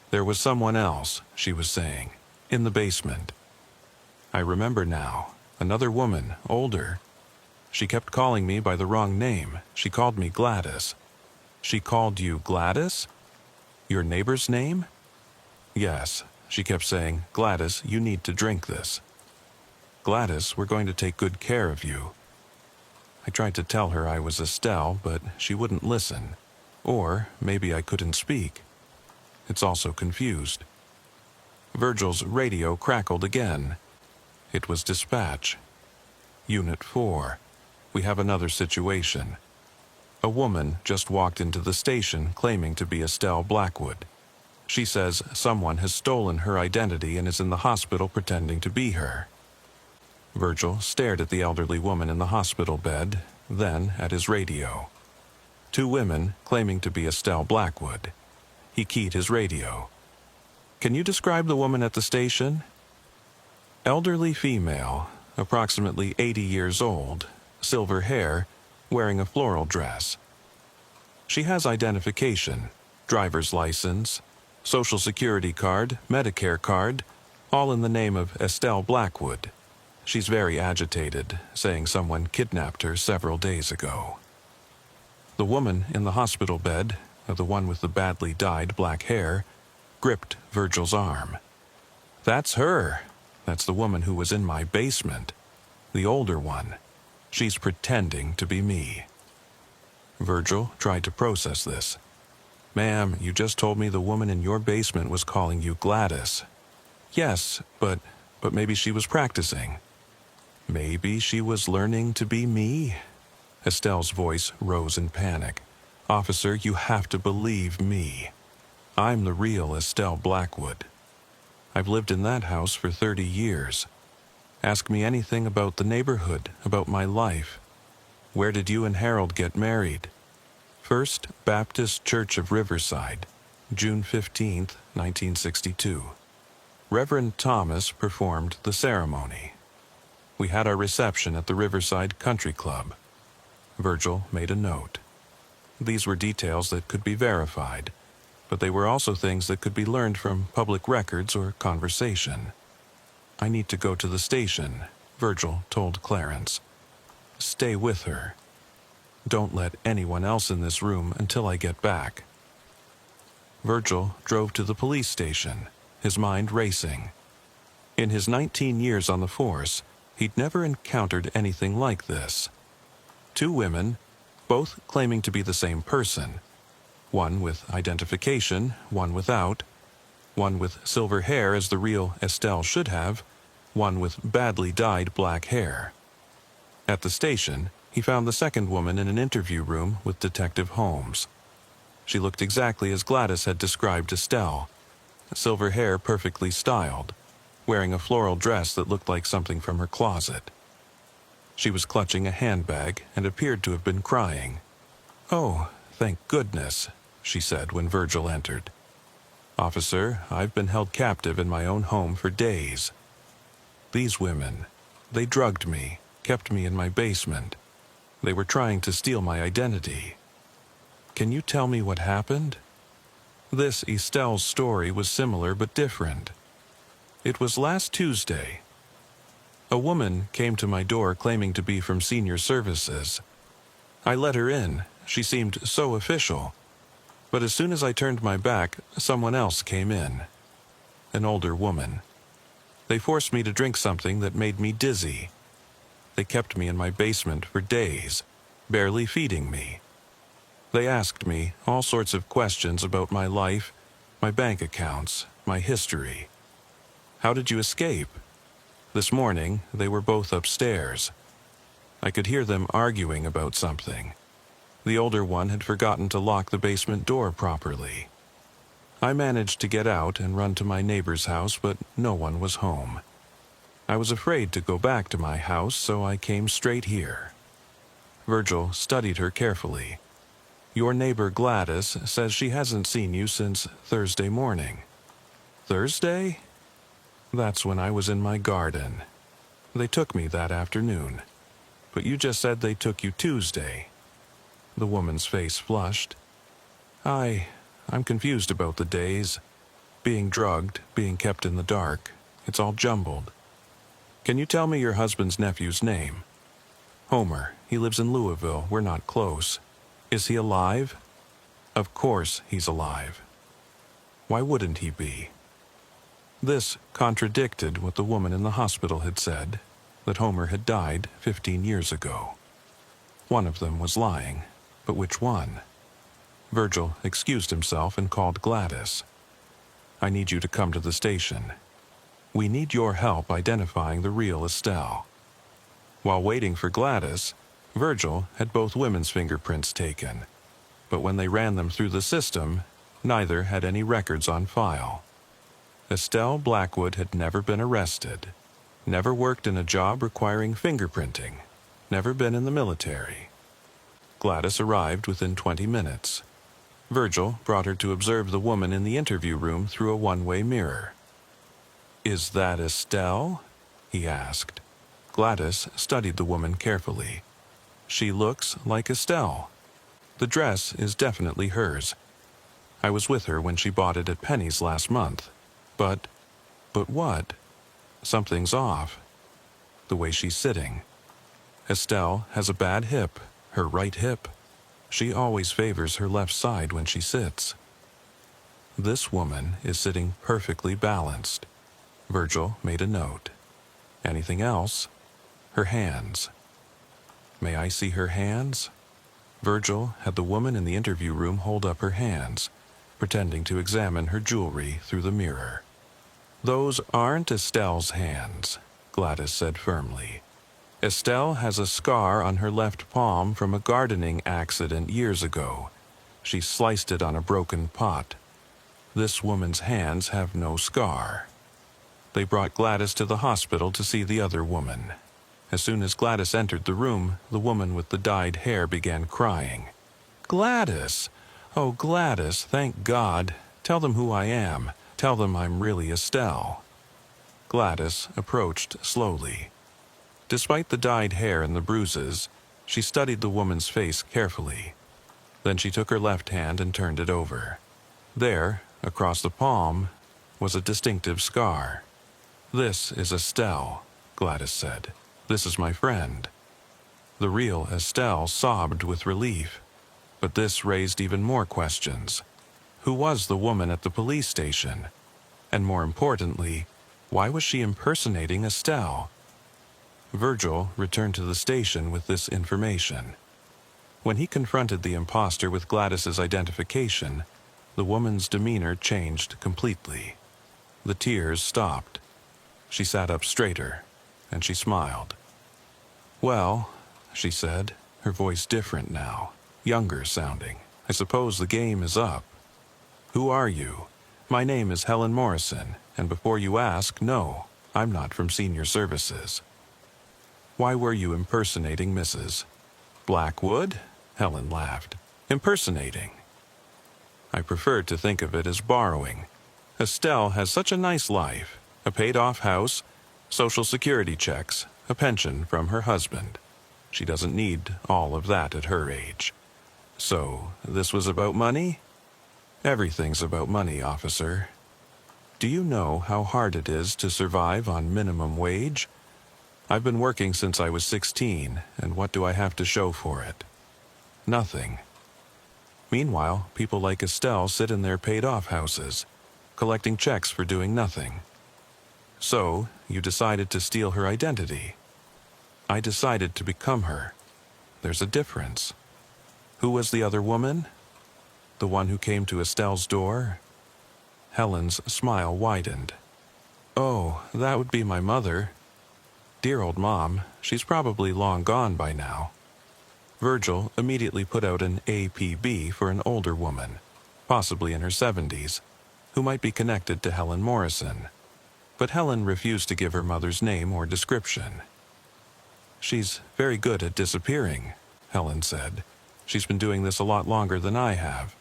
There was someone else, she was saying, in the basement. I remember now, another woman, older. She kept calling me by the wrong name. She called me Gladys. She called you Gladys? Your neighbor's name? Yes, she kept saying, Gladys, you need to drink this. Gladys, we're going to take good care of you. I tried to tell her I was Estelle, but she wouldn't listen. Or maybe I couldn't speak. It's also confused. Virgil's radio crackled again. It was dispatch. Unit 4. We have another situation. A woman just walked into the station claiming to be Estelle Blackwood. She says someone has stolen her identity and is in the hospital pretending to be her. Virgil stared at the elderly woman in the hospital bed, then at his radio. 2 women claiming to be Estelle Blackwood. He keyed his radio. Can you describe the woman at the station? Elderly female, approximately 80 years old, silver hair, wearing a floral dress. She has identification, driver's license, social security card, Medicare card, all in the name of Estelle Blackwood. She's very agitated, saying someone kidnapped her several days ago. The woman in the hospital bed, the one with the badly dyed black hair, gripped Virgil's arm. That's her. That's the woman who was in my basement. The older one. She's pretending to be me. Virgil tried to process this. Ma'am, you just told me the woman in your basement was calling you Gladys. Yes, but maybe she was practicing. Maybe she was learning to be me? Estelle's voice rose in panic. Officer, you have to believe me. I'm the real Estelle Blackwood. I've lived in that house for 30 years. Ask me anything about the neighborhood, about my life. Where did you and Harold get married? First Baptist Church of Riverside, June 15, 1962. Reverend Thomas performed the ceremony. We had our reception at the Riverside Country Club. Virgil made a note. These were details that could be verified, but they were also things that could be learned from public records or conversation. I need to go to the station, Virgil told Clarence. Stay with her. Don't let anyone else in this room until I get back. Virgil drove to the police station, his mind racing. In his 19 years on the force, he'd never encountered anything like this. 2 women, both claiming to be the same person. One with identification, one without. One with silver hair as the real Estelle should have. One with badly dyed black hair. At the station, He found the second woman in an interview room with Detective Holmes. She looked exactly as Gladys had described Estelle, silver hair perfectly styled, wearing a floral dress that looked like something from her closet. She was clutching a handbag and appeared to have been crying. "Oh, thank goodness," she said when Virgil entered. "Officer, I've been held captive in my own home for days. These women, they drugged me, kept me in my basement. They were trying to steal my identity. Can you tell me what happened?" This Estelle's story was similar but different. "It was last Tuesday. A woman came to my door claiming to be from Senior Services. I let her in. She seemed so official. But as soon as I turned my back, someone else came in. An older woman. They forced me to drink something that made me dizzy. They kept me in my basement for days, barely feeding me. They asked me all sorts of questions about my life, my bank accounts, my history. How did you escape? This morning, they were both upstairs. I could hear them arguing about something. The older one had forgotten to lock the basement door properly. I managed to get out and run to my neighbor's house, but no one was home. I was afraid to go back to my house, so I came straight here." Virgil studied her carefully. "Your neighbor Gladys says she hasn't seen you since Thursday morning." "Thursday? That's when I was in my garden. They took me that afternoon. But you just said they took you Tuesday." The woman's face flushed. I'm confused about the days. Being drugged, being kept in the dark. It's all jumbled. Can you tell me your husband's nephew's name?" "Homer. He lives in Louisville. We're not close. Is he alive?" "Of course he's alive. Why wouldn't he be?" This contradicted what the woman in the hospital had said, that Homer had died 15 years ago. One of them was lying, but which one? Virgil excused himself and called Gladys. "I need you to come to the station. We need your help identifying the real Estelle." While waiting for Gladys, Virgil had both women's fingerprints taken, but when they ran them through the system, neither had any records on file. Estelle Blackwood had never been arrested, never worked in a job requiring fingerprinting, never been in the military. Gladys arrived within 20 minutes. Virgil brought her to observe the woman in the interview room through a one-way mirror. "Is that Estelle?" he asked. Gladys studied the woman carefully. "She looks like Estelle. The dress is definitely hers. I was with her when she bought it at Penny's last month. But what? Something's off. The way she's sitting. Estelle has a bad hip, her right hip. She always favors her left side when she sits. This woman is sitting perfectly balanced." Virgil made a note. "Anything else?" "Her hands." "May I see her hands?" Virgil had the woman in the interview room hold up her hands, pretending to examine her jewelry through the mirror. "Those aren't Estelle's hands," Gladys said firmly. "Estelle has a scar on her left palm from a gardening accident years ago. She sliced it on a broken pot. This woman's hands have no scar." They brought Gladys to the hospital to see the other woman. As soon as Gladys entered the room, the woman with the dyed hair began crying. "Gladys! Oh, Gladys, thank God. Tell them who I am. Tell them I'm really Estelle." Gladys approached slowly. Despite the dyed hair and the bruises, she studied the woman's face carefully. Then she took her left hand and turned it over. There, across the palm, was a distinctive scar. "This is Estelle," Gladys said. "This is my friend." The real Estelle sobbed with relief, but this raised even more questions. Who was the woman at the police station? And more importantly, why was she impersonating Estelle? Virgil returned to the station with this information. When he confronted the imposter with Gladys's identification, the woman's demeanor changed completely. The tears stopped. She sat up straighter, and she smiled. "Well," she said, her voice different now, younger sounding. I suppose the game is up. Who are you? My name is Helen Morrison, and before you ask, no, I'm not from Senior Services. Why were you impersonating Mrs. Blackwood? Helen laughed. Impersonating. I preferred to think of it as borrowing. Estelle has such a nice life, a paid-off house, Social Security checks, a pension from her husband. She doesn't need all of that at her age. So, this was about money? Everything's about money, officer. Do you know how hard it is to survive on minimum wage? I've been working since I was 16, and what do I have to show for it? Nothing. Meanwhile, people like Estelle sit in their paid-off houses, collecting checks for doing nothing. So, you decided to steal her identity. I decided to become her. There's a difference. Who was the other woman? The one who came to Estelle's door? Helen's smile widened. Oh, that would be my mother. Dear old Mom, she's probably long gone by now. Virgil immediately put out an APB for an older woman, possibly in her 70s, who might be connected to Helen Morrison. But Helen refused to give her mother's name or description. She's very good at disappearing, Helen said. She's been doing this a lot longer than I have.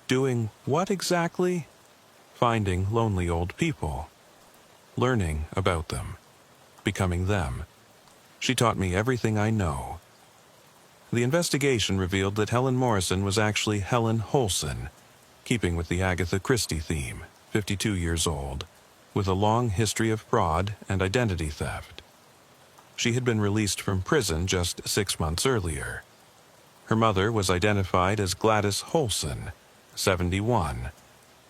Doing what exactly? Finding lonely old people. Learning about them. Becoming them. She taught me everything I know. The investigation revealed that Helen Morrison was actually Helen Holson, keeping with the Agatha Christie theme, 52 years old, with a long history of fraud and identity theft. She had been released from prison just 6 months earlier. Her mother was identified as Gladys Holson, 71,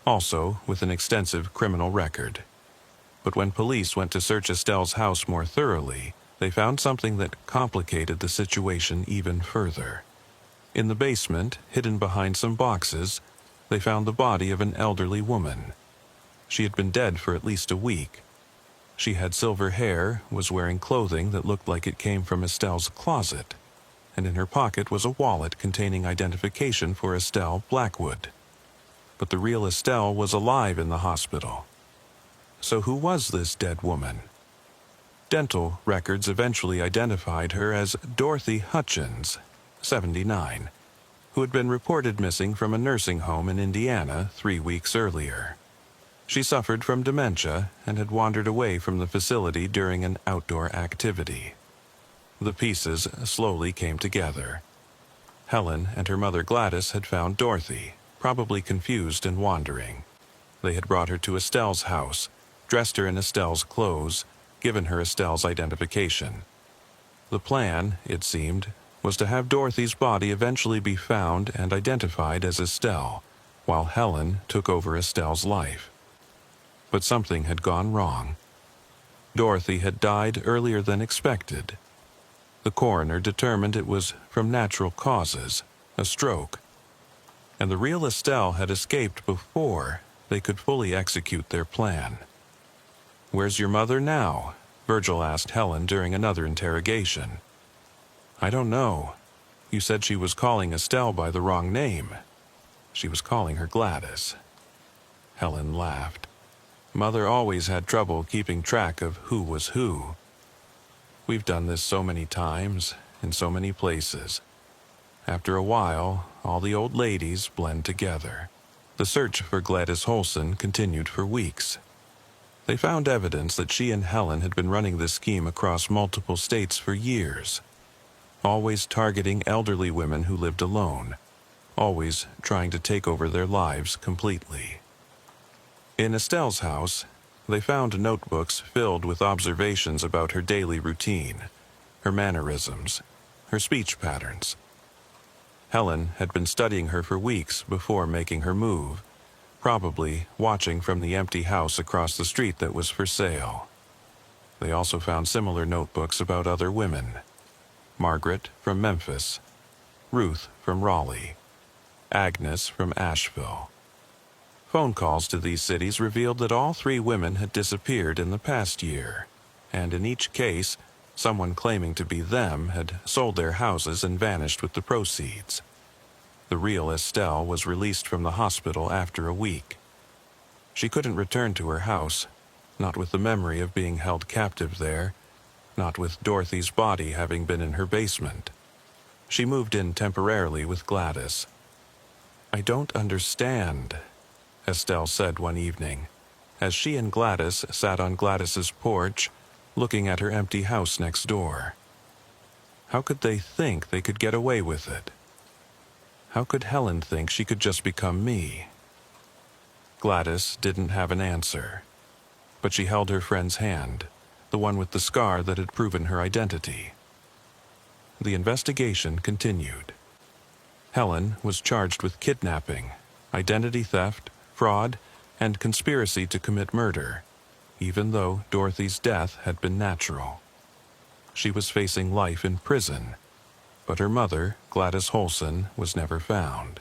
also with an extensive criminal record. But when police went to search Estelle's house more thoroughly, they found something that complicated the situation even further. In the basement, hidden behind some boxes, they found the body of an elderly woman. She had been dead for at least a week. She had silver hair, was wearing clothing that looked like it came from Estelle's closet, and in her pocket was a wallet containing identification for Estelle Blackwood. But the real Estelle was alive in the hospital. So who was this dead woman? Dental records eventually identified her as Dorothy Hutchins, 79, who had been reported missing from a nursing home in Indiana 3 weeks earlier. She suffered from dementia and had wandered away from the facility during an outdoor activity. The pieces slowly came together. Helen and her mother Gladys had found Dorothy, probably confused and wandering. They had brought her to Estelle's house, dressed her in Estelle's clothes, given her Estelle's identification. The plan, it seemed, was to have Dorothy's body eventually be found and identified as Estelle, while Helen took over Estelle's life. But something had gone wrong. Dorothy had died earlier than expected. The coroner determined it was from natural causes, a stroke. And the real Estelle had escaped before they could fully execute their plan. "Where's your mother now?" Virgil asked Helen during another interrogation. "I don't know. You said she was calling Estelle by the wrong name. She was calling her Gladys." Helen laughed. Mother always had trouble keeping track of who was who. We've done this so many times, in so many places. After a while, all the old ladies blend together. The search for Gladys Holson continued for weeks. They found evidence that she and Helen had been running this scheme across multiple states for years, always targeting elderly women who lived alone, always trying to take over their lives completely. In Estelle's house, they found notebooks filled with observations about her daily routine, her mannerisms, her speech patterns. Helen had been studying her for weeks before making her move, probably watching from the empty house across the street that was for sale. They also found similar notebooks about other women. Margaret from Memphis, Ruth from Raleigh, Agnes from Asheville. Phone calls to these cities revealed that all 3 women had disappeared in the past year, and in each case, Someone claiming to be them had sold their houses and vanished with the proceeds. The real Estelle was released from the hospital after a week. She couldn't return to her house, not with the memory of being held captive there, not with Dorothy's body having been in her basement. She moved in temporarily with Gladys. "I don't understand," Estelle said one evening, as she and Gladys sat on Gladys's porch, looking at her empty house next door. How could they think they could get away with it? How could Helen think she could just become me? Gladys didn't have an answer, but she held her friend's hand, the one with the scar that had proven her identity. The investigation continued. Helen was charged with kidnapping, identity theft, fraud, and conspiracy to commit murder, even though Dorothy's death had been natural. She was facing life in prison, but her mother, Gladys Holson, was never found.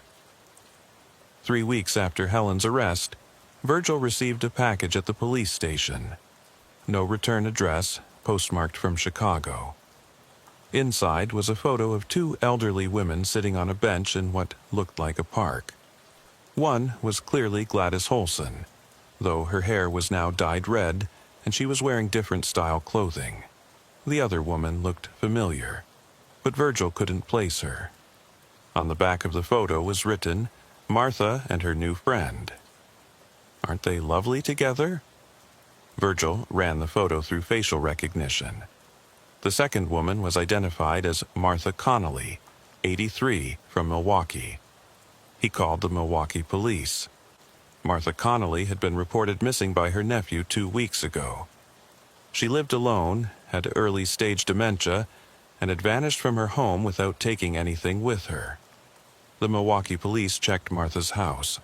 3 weeks after Helen's arrest, Virgil received a package at the police station. No return address, postmarked from Chicago. Inside was a photo of 2 elderly women sitting on a bench in what looked like a park. One was clearly Gladys Holson, though her hair was now dyed red and she was wearing different style clothing. The other woman looked familiar, but Virgil couldn't place her. On the back of the photo was written, "Martha and her new friend." Aren't they lovely together? Virgil ran the photo through facial recognition. The second woman was identified as Martha Connolly, 83, from Milwaukee. He called the Milwaukee police. Martha Connolly had been reported missing by her nephew 2 weeks ago. She lived alone, had early-stage dementia, and had vanished from her home without taking anything with her. The Milwaukee police checked Martha's house.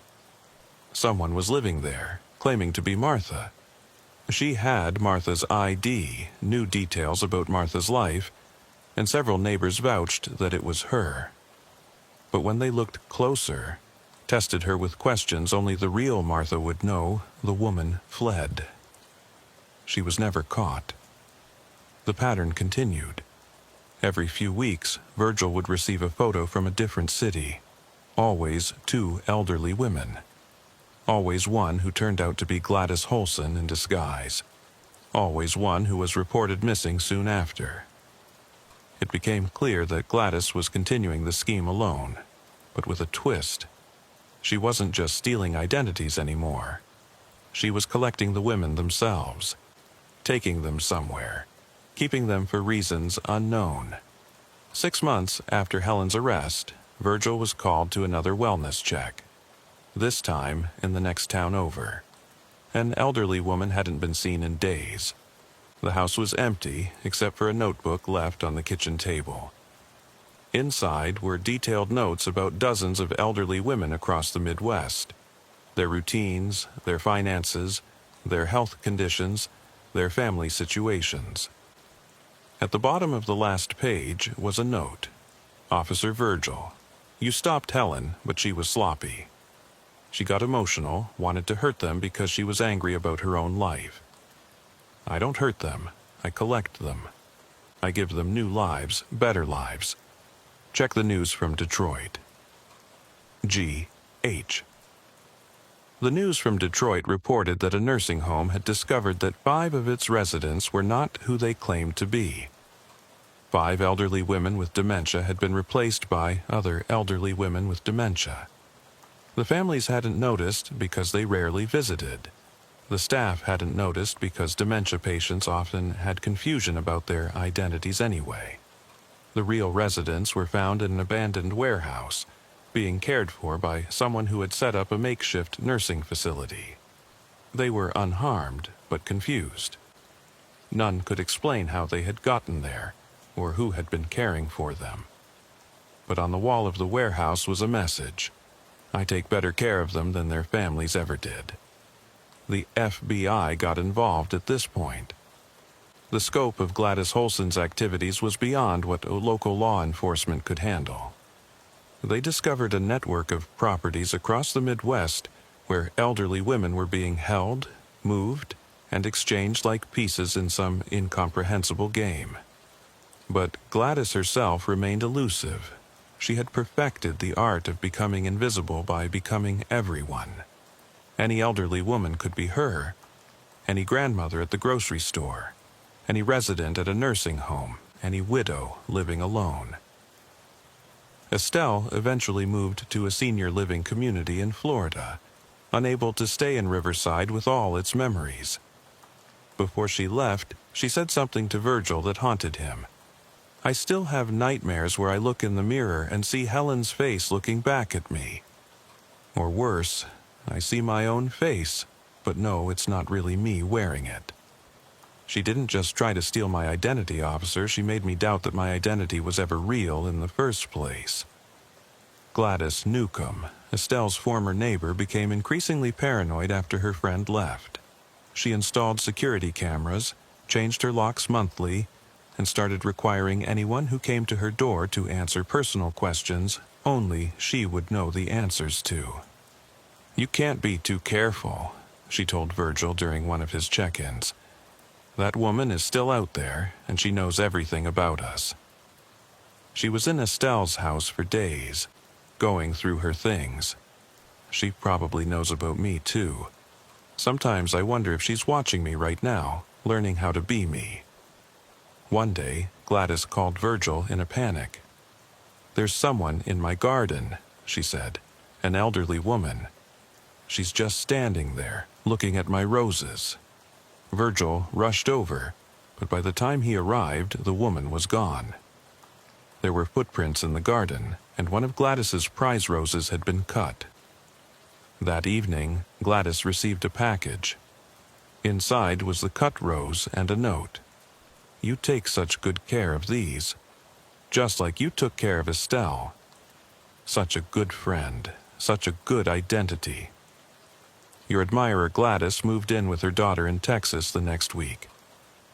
Someone was living there, claiming to be Martha. She had Martha's ID, knew details about Martha's life, and several neighbors vouched that it was her. But when they looked closer, tested her with questions only the real Martha would know, the woman fled. She was never caught. The pattern continued. Every few weeks, Virgil would receive a photo from a different city. Always 2 elderly women. Always one who turned out to be Gladys Holson in disguise. Always one who was reported missing soon after. It became clear that Gladys was continuing the scheme alone, but with a twist. She wasn't just stealing identities anymore. She was collecting the women themselves, taking them somewhere, keeping them for reasons unknown. 6 months after Helen's arrest, Virgil was called to another wellness check. This time in the next town over. An elderly woman hadn't been seen in days. The house was empty, except for a notebook left on the kitchen table. Inside were detailed notes about dozens of elderly women across the Midwest. Their routines, their finances, their health conditions, their family situations. At the bottom of the last page was a note. "Officer Virgil, you stopped Helen, but she was sloppy. She got emotional, wanted to hurt them because she was angry about her own life. I don't hurt them, I collect them. I give them new lives, better lives. Check the news from Detroit. G.H." The news from Detroit reported that a nursing home had discovered that 5 of its residents were not who they claimed to be. 5 elderly women with dementia had been replaced by other elderly women with dementia. The families hadn't noticed because they rarely visited. The staff hadn't noticed because dementia patients often had confusion about their identities anyway. The real residents were found in an abandoned warehouse, being cared for by someone who had set up a makeshift nursing facility. They were unharmed, but confused. None could explain how they had gotten there, or who had been caring for them. But on the wall of the warehouse was a message. "I take better care of them than their families ever did." The FBI got involved at this point. The scope of Gladys Holson's activities was beyond what local law enforcement could handle. They discovered a network of properties across the Midwest where elderly women were being held, moved, and exchanged like pieces in some incomprehensible game. But Gladys herself remained elusive. She had perfected the art of becoming invisible by becoming everyone. Any elderly woman could be her, any grandmother at the grocery store, any resident at a nursing home, any widow living alone. Estelle eventually moved to a senior living community in Florida, unable to stay in Riverside with all its memories. Before she left, she said something to Virgil that haunted him. "I still have nightmares where I look in the mirror and see Helen's face looking back at me. Or worse, I see my own face, but no, it's not really me wearing it." She didn't just try to steal my identity, officer. She made me doubt that my identity was ever real in the first place. Gladys Newcomb, Estelle's former neighbor, became increasingly paranoid after her friend left. She installed security cameras, changed her locks monthly, and started requiring anyone who came to her door to answer personal questions only she would know the answers to. "You can't be too careful," she told Virgil during one of his check-ins. "That woman is still out there, and she knows everything about us." She was in Estelle's house for days, going through her things. She probably knows about me, too. Sometimes I wonder if she's watching me right now, learning how to be me. One day, Gladys called Virgil in a panic. "There's someone in my garden," she said, "an elderly woman. She's just standing there, looking at my roses." Virgil rushed over, but by the time he arrived, the woman was gone. There were footprints in the garden, and one of Gladys's prize roses had been cut. That evening, Gladys received a package. Inside was the cut rose and a note. "You take such good care of these, just like you took care of Estelle. Such a good friend, such a good identity." Your admirer Gladys moved in with her daughter in Texas the next week.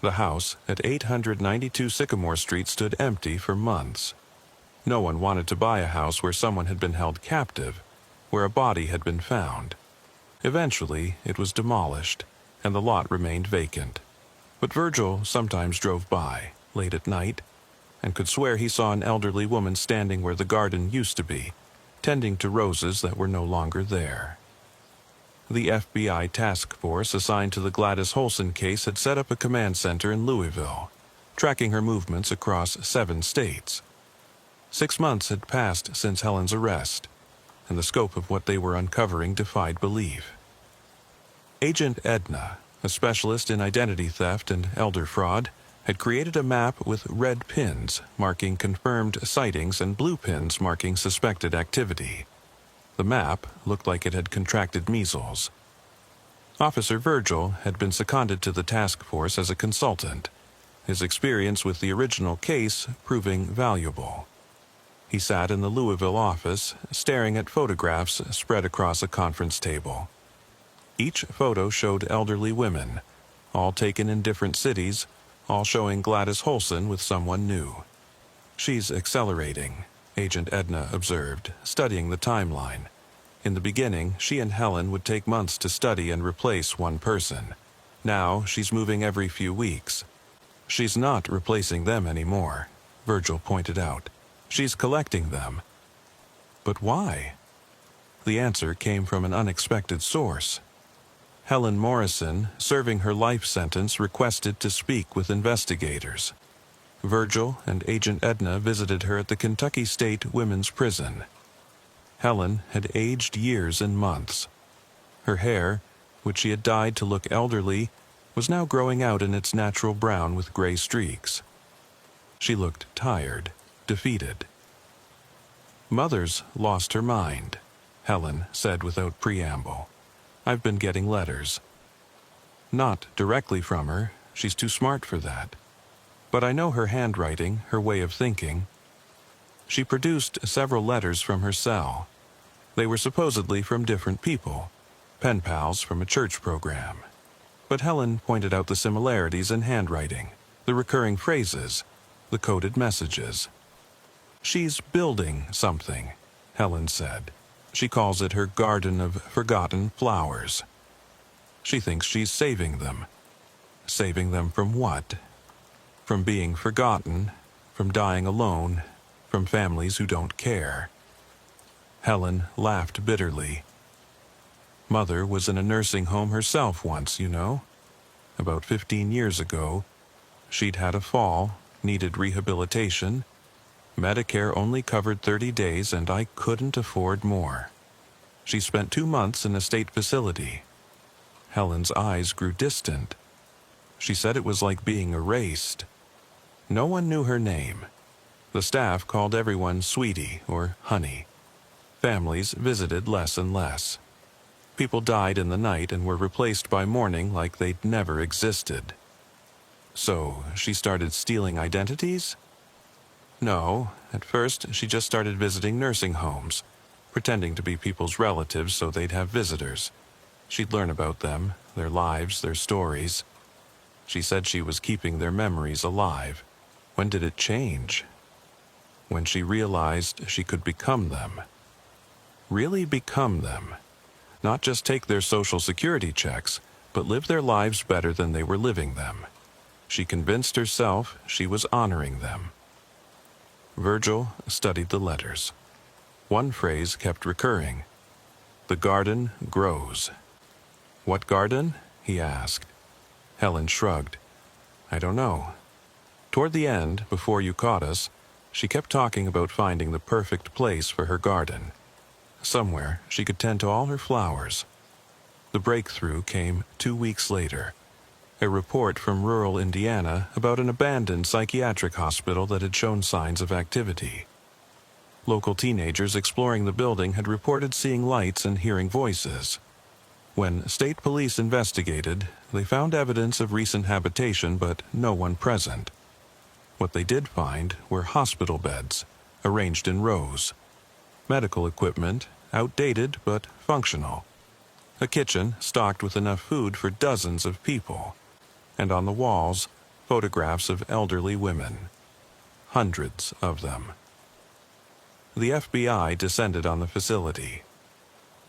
The house at 892 Sycamore Street stood empty for months. No one wanted to buy a house where someone had been held captive, where a body had been found. Eventually, it was demolished, and the lot remained vacant. But Virgil sometimes drove by, late at night, and could swear he saw an elderly woman standing where the garden used to be, tending to roses that were no longer there. The FBI task force assigned to the Gladys Holson case had set up a command center in Louisville, tracking her movements across 7 states. 6 months had passed since Helen's arrest, and the scope of what they were uncovering defied belief. Agent Edna, a specialist in identity theft and elder fraud, had created a map with red pins marking confirmed sightings and blue pins marking suspected activity. The map looked like it had contracted measles. Officer Virgil had been seconded to the task force as a consultant, his experience with the original case proving valuable. He sat in the Louisville office, staring at photographs spread across a conference table. Each photo showed elderly women, all taken in different cities, all showing Gladys Holson with someone new. "She's accelerating," Agent Edna observed, studying the timeline. In the beginning, she and Helen would take months to study and replace one person. Now, she's moving every few weeks. "She's not replacing them anymore," Virgil pointed out. "She's collecting them." But why? The answer came from an unexpected source. Helen Morrison, serving her life sentence, requested to speak with investigators. Virgil and Agent Edna visited her at the Kentucky State Women's Prison. Helen had aged years and months. Her hair, which she had dyed to look elderly, was now growing out in its natural brown with gray streaks. She looked tired, defeated. "Mother's lost her mind," Helen said without preamble. "I've been getting letters. Not directly from her, she's too smart for that. But I know her handwriting, her way of thinking." She produced several letters from her cell. They were supposedly from different people, pen pals from a church program. But Helen pointed out the similarities in handwriting, the recurring phrases, the coded messages. "She's building something," Helen said. "She calls it her garden of forgotten flowers. She thinks she's saving them. Saving them from what? From being forgotten, from dying alone, from families who don't care. Helen laughed bitterly. Mother was in a nursing home herself once, you know. About 15 years ago, she'd had a fall, needed rehabilitation. Medicare only covered 30 days, and I couldn't afford more. She spent 2 months in a state facility. Helen's eyes grew distant. She said it was like being erased. No one knew her name. The staff called everyone Sweetie or Honey. Families visited less and less. People died in the night and were replaced by morning like they'd never existed. So, she started stealing identities? No, at first she just started visiting nursing homes, pretending to be people's relatives so they'd have visitors. She'd learn about them, their lives, their stories. She said she was keeping their memories alive. When did it change? When she realized she could become them. Really become them. Not just take their social security checks, but live their lives better than they were living them. She convinced herself she was honoring them. Virgil studied the letters. One phrase kept recurring. The garden grows. What garden? He asked. Helen shrugged. I don't know. Toward the end, before you caught us, she kept talking about finding the perfect place for her garden. Somewhere she could tend to all her flowers. The breakthrough came 2 weeks later. A report from rural Indiana about an abandoned psychiatric hospital that had shown signs of activity. Local teenagers exploring the building had reported seeing lights and hearing voices. When state police investigated, they found evidence of recent habitation but no one present. What they did find were hospital beds, arranged in rows. Medical equipment, outdated but functional. A kitchen stocked with enough food for dozens of people. And on the walls, photographs of elderly women. Hundreds of them. The FBI descended on the facility.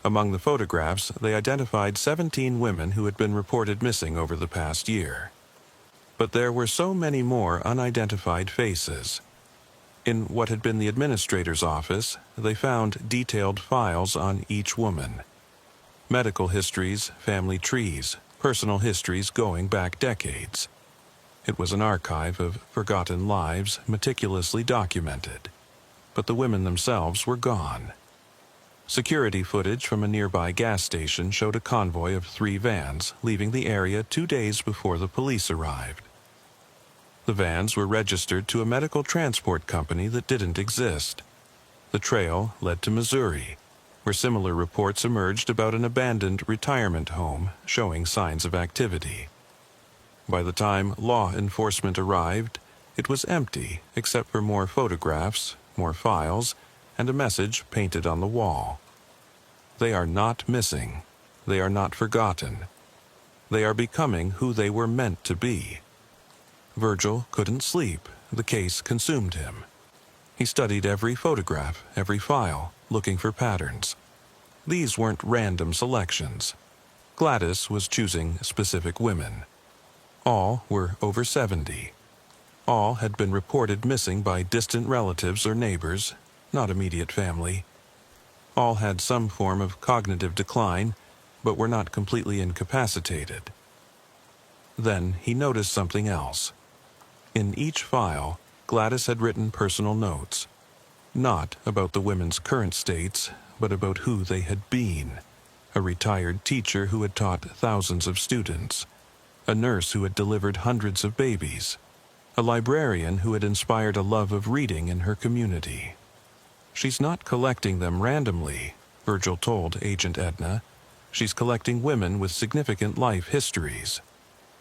Among the photographs, they identified 17 women who had been reported missing over the past year. But there were so many more unidentified faces. In what had been the administrator's office, they found detailed files on each woman. Medical histories, family trees, personal histories going back decades. It was an archive of forgotten lives meticulously documented. But the women themselves were gone. Security footage from a nearby gas station showed a convoy of 3 vans leaving the area 2 days before the police arrived. The vans were registered to a medical transport company that didn't exist. The trail led to Missouri, where similar reports emerged about an abandoned retirement home showing signs of activity. By the time law enforcement arrived, it was empty except for more photographs, more files, and a message painted on the wall. They are not missing. They are not forgotten. They are becoming who they were meant to be. Virgil couldn't sleep. The case consumed him. He studied every photograph, every file, looking for patterns. These weren't random selections. Gladys was choosing specific women. All were over 70. All had been reported missing by distant relatives or neighbors, not immediate family. All had some form of cognitive decline, but were not completely incapacitated. Then he noticed something else. In each file, Gladys had written personal notes. Not about the women's current states, but about who they had been. A retired teacher who had taught thousands of students. A nurse who had delivered hundreds of babies. A librarian who had inspired a love of reading in her community. She's not collecting them randomly, Virgil told Agent Edna. She's collecting women with significant life histories.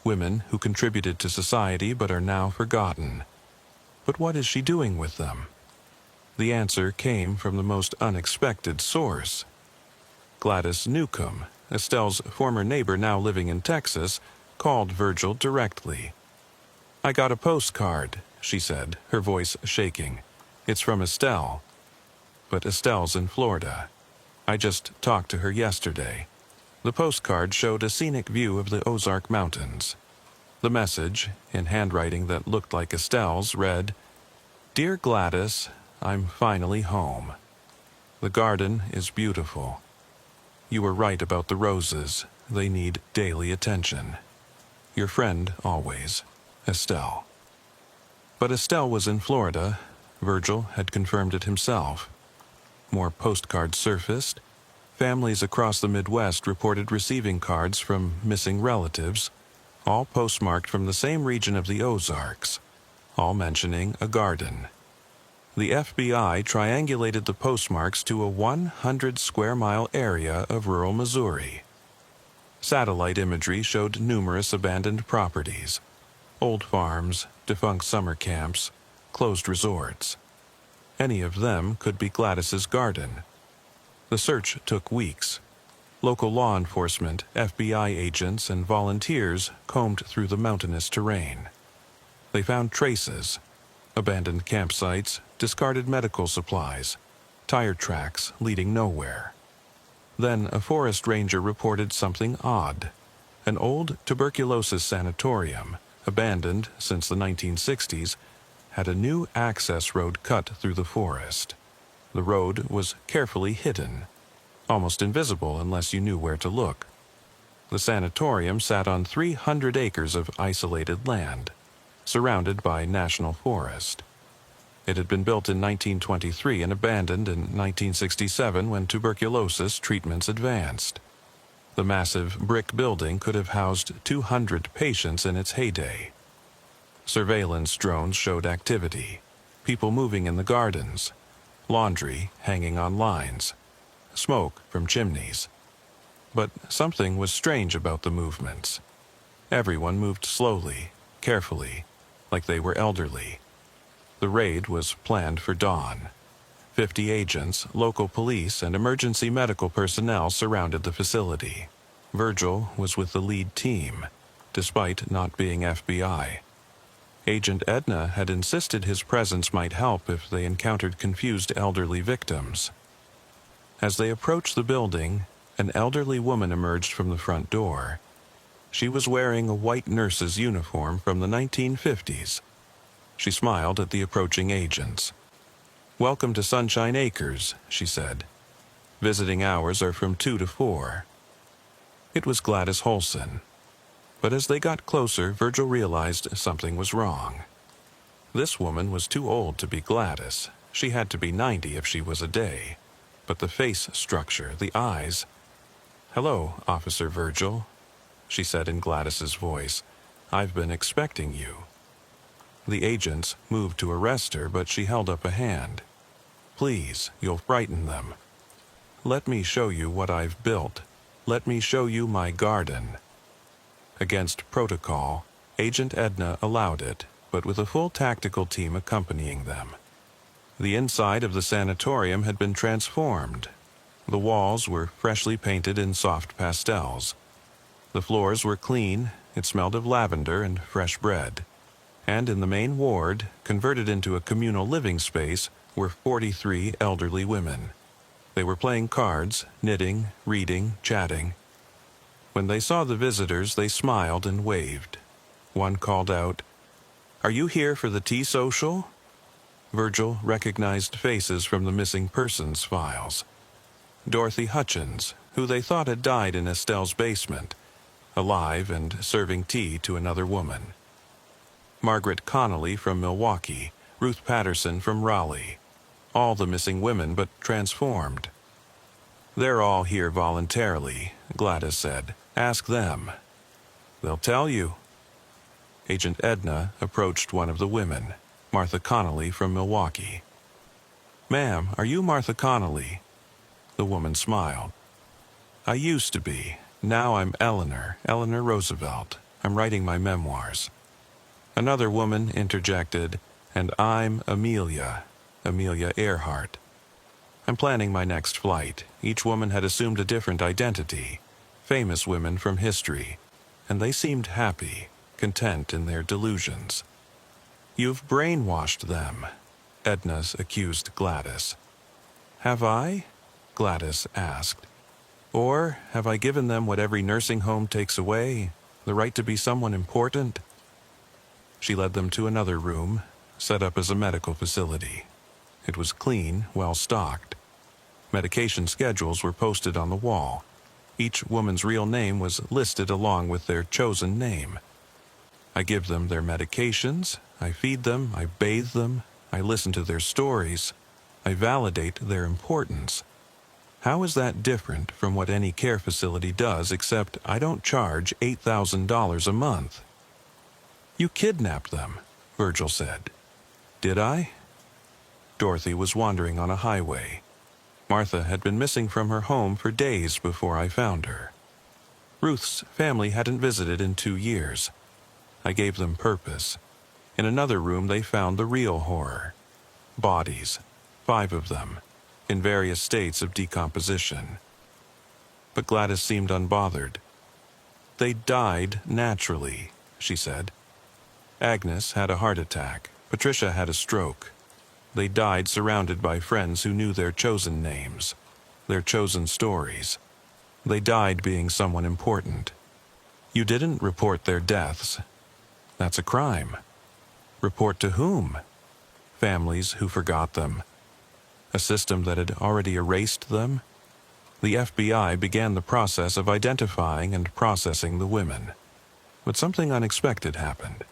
Women who contributed to society but are now forgotten. But what is she doing with them? The answer came from the most unexpected source. Gladys Newcomb, Estelle's former neighbor now living in Texas, called Virgil directly. I got a postcard, she said, her voice shaking. It's from Estelle. But Estelle's in Florida. I just talked to her yesterday. The postcard showed a scenic view of the Ozark Mountains. The message, in handwriting that looked like Estelle's, read, Dear Gladys, I'm finally home. The garden is beautiful. You were right about the roses. They need daily attention. Your friend always, Estelle. But Estelle was in Florida. Virgil had confirmed it himself. More postcards surfaced. Families across the Midwest reported receiving cards from missing relatives, all postmarked from the same region of the Ozarks, all mentioning a garden. The FBI triangulated the postmarks to a 100-square-mile area of rural Missouri. Satellite imagery showed numerous abandoned properties, old farms, defunct summer camps, closed resorts. Any of them could be Gladys's garden. The search took weeks. Local law enforcement, FBI agents, and volunteers combed through the mountainous terrain. They found traces, abandoned campsites, discarded medical supplies, tire tracks leading nowhere. Then a forest ranger reported something odd. An old tuberculosis sanatorium, abandoned since the 1960s, had a new access road cut through the forest. The road was carefully hidden, almost invisible unless you knew where to look. The sanatorium sat on 300 acres of isolated land, surrounded by national forest. It had been built in 1923 and abandoned in 1967 when tuberculosis treatments advanced. The massive brick building could have housed 200 patients in its heyday. Surveillance drones showed activity, people moving in the gardens, laundry hanging on lines, smoke from chimneys. But something was strange about the movements. Everyone moved slowly, carefully, like they were elderly. The raid was planned for dawn. 50 agents, local police, and emergency medical personnel surrounded the facility. Virgil was with the lead team, despite not being FBI. Agent Edna had insisted his presence might help if they encountered confused elderly victims. As they approached the building, an elderly woman emerged from the front door. She was wearing a white nurse's uniform from the 1950s. She smiled at the approaching agents. "Welcome to Sunshine Acres," she said. "Visiting hours are from 2 to 4. It was Gladys Holson. But as they got closer, Virgil realized something was wrong. This woman was too old to be Gladys. She had to be 90 if she was a day. But the face structure, the eyes... "Hello, Officer Virgil," she said in Gladys's voice. "I've been expecting you." The agents moved to arrest her, but she held up a hand. "Please, you'll frighten them. Let me show you what I've built. Let me show you my garden." Against protocol, Agent Edna allowed it, but with a full tactical team accompanying them. The inside of the sanatorium had been transformed. The walls were freshly painted in soft pastels. The floors were clean. It smelled of lavender and fresh bread. And in the main ward, converted into a communal living space, were 43 elderly women. They were playing cards, knitting, reading, chatting. When they saw the visitors, they smiled and waved. One called out, "Are you here for the tea social?" Virgil recognized faces from the missing persons files. Dorothy Hutchins, who they thought had died in Estelle's basement, alive and serving tea to another woman. Margaret Connolly from Milwaukee, Ruth Patterson from Raleigh. All the missing women, but transformed. "They're all here voluntarily," Gladys said. "Ask them. They'll tell you." Agent Edna approached one of the women, Martha Connolly from Milwaukee. "Ma'am, are you Martha Connolly?" The woman smiled. "I used to be. Now I'm Eleanor Roosevelt. I'm writing my memoirs." Another woman interjected, "And I'm Amelia Earhart. I'm planning my next flight." Each woman had assumed a different identity, famous women from history, and they seemed happy, content in their delusions. "You've brainwashed them," Edna accused Gladys. "Have I?" Gladys asked. "Or have I given them what every nursing home takes away, the right to be someone important?" She led them to another room, set up as a medical facility. It was clean, well-stocked. Medication schedules were posted on the wall. Each woman's real name was listed along with their chosen name. I give them their medications, I feed them, I bathe them, I listen to their stories, I validate their importance. How is that different from what any care facility does, except I don't charge $8,000 a month? You kidnapped them, Virgil said. Did I? Dorothy was wandering on a highway. Martha had been missing from her home for days before I found her. Ruth's family hadn't visited in 2 years. I gave them purpose. In another room they found the real horror. Bodies, 5 of them, in various states of decomposition. But Gladys seemed unbothered. They died naturally, she said. Agnes had a heart attack. Patricia had a stroke. They died surrounded by friends who knew their chosen names, their chosen stories. They died being someone important. You didn't report their deaths. That's a crime. Report to whom? Families who forgot them. A system that had already erased them? The FBI began the process of identifying and processing the women. But something unexpected happened.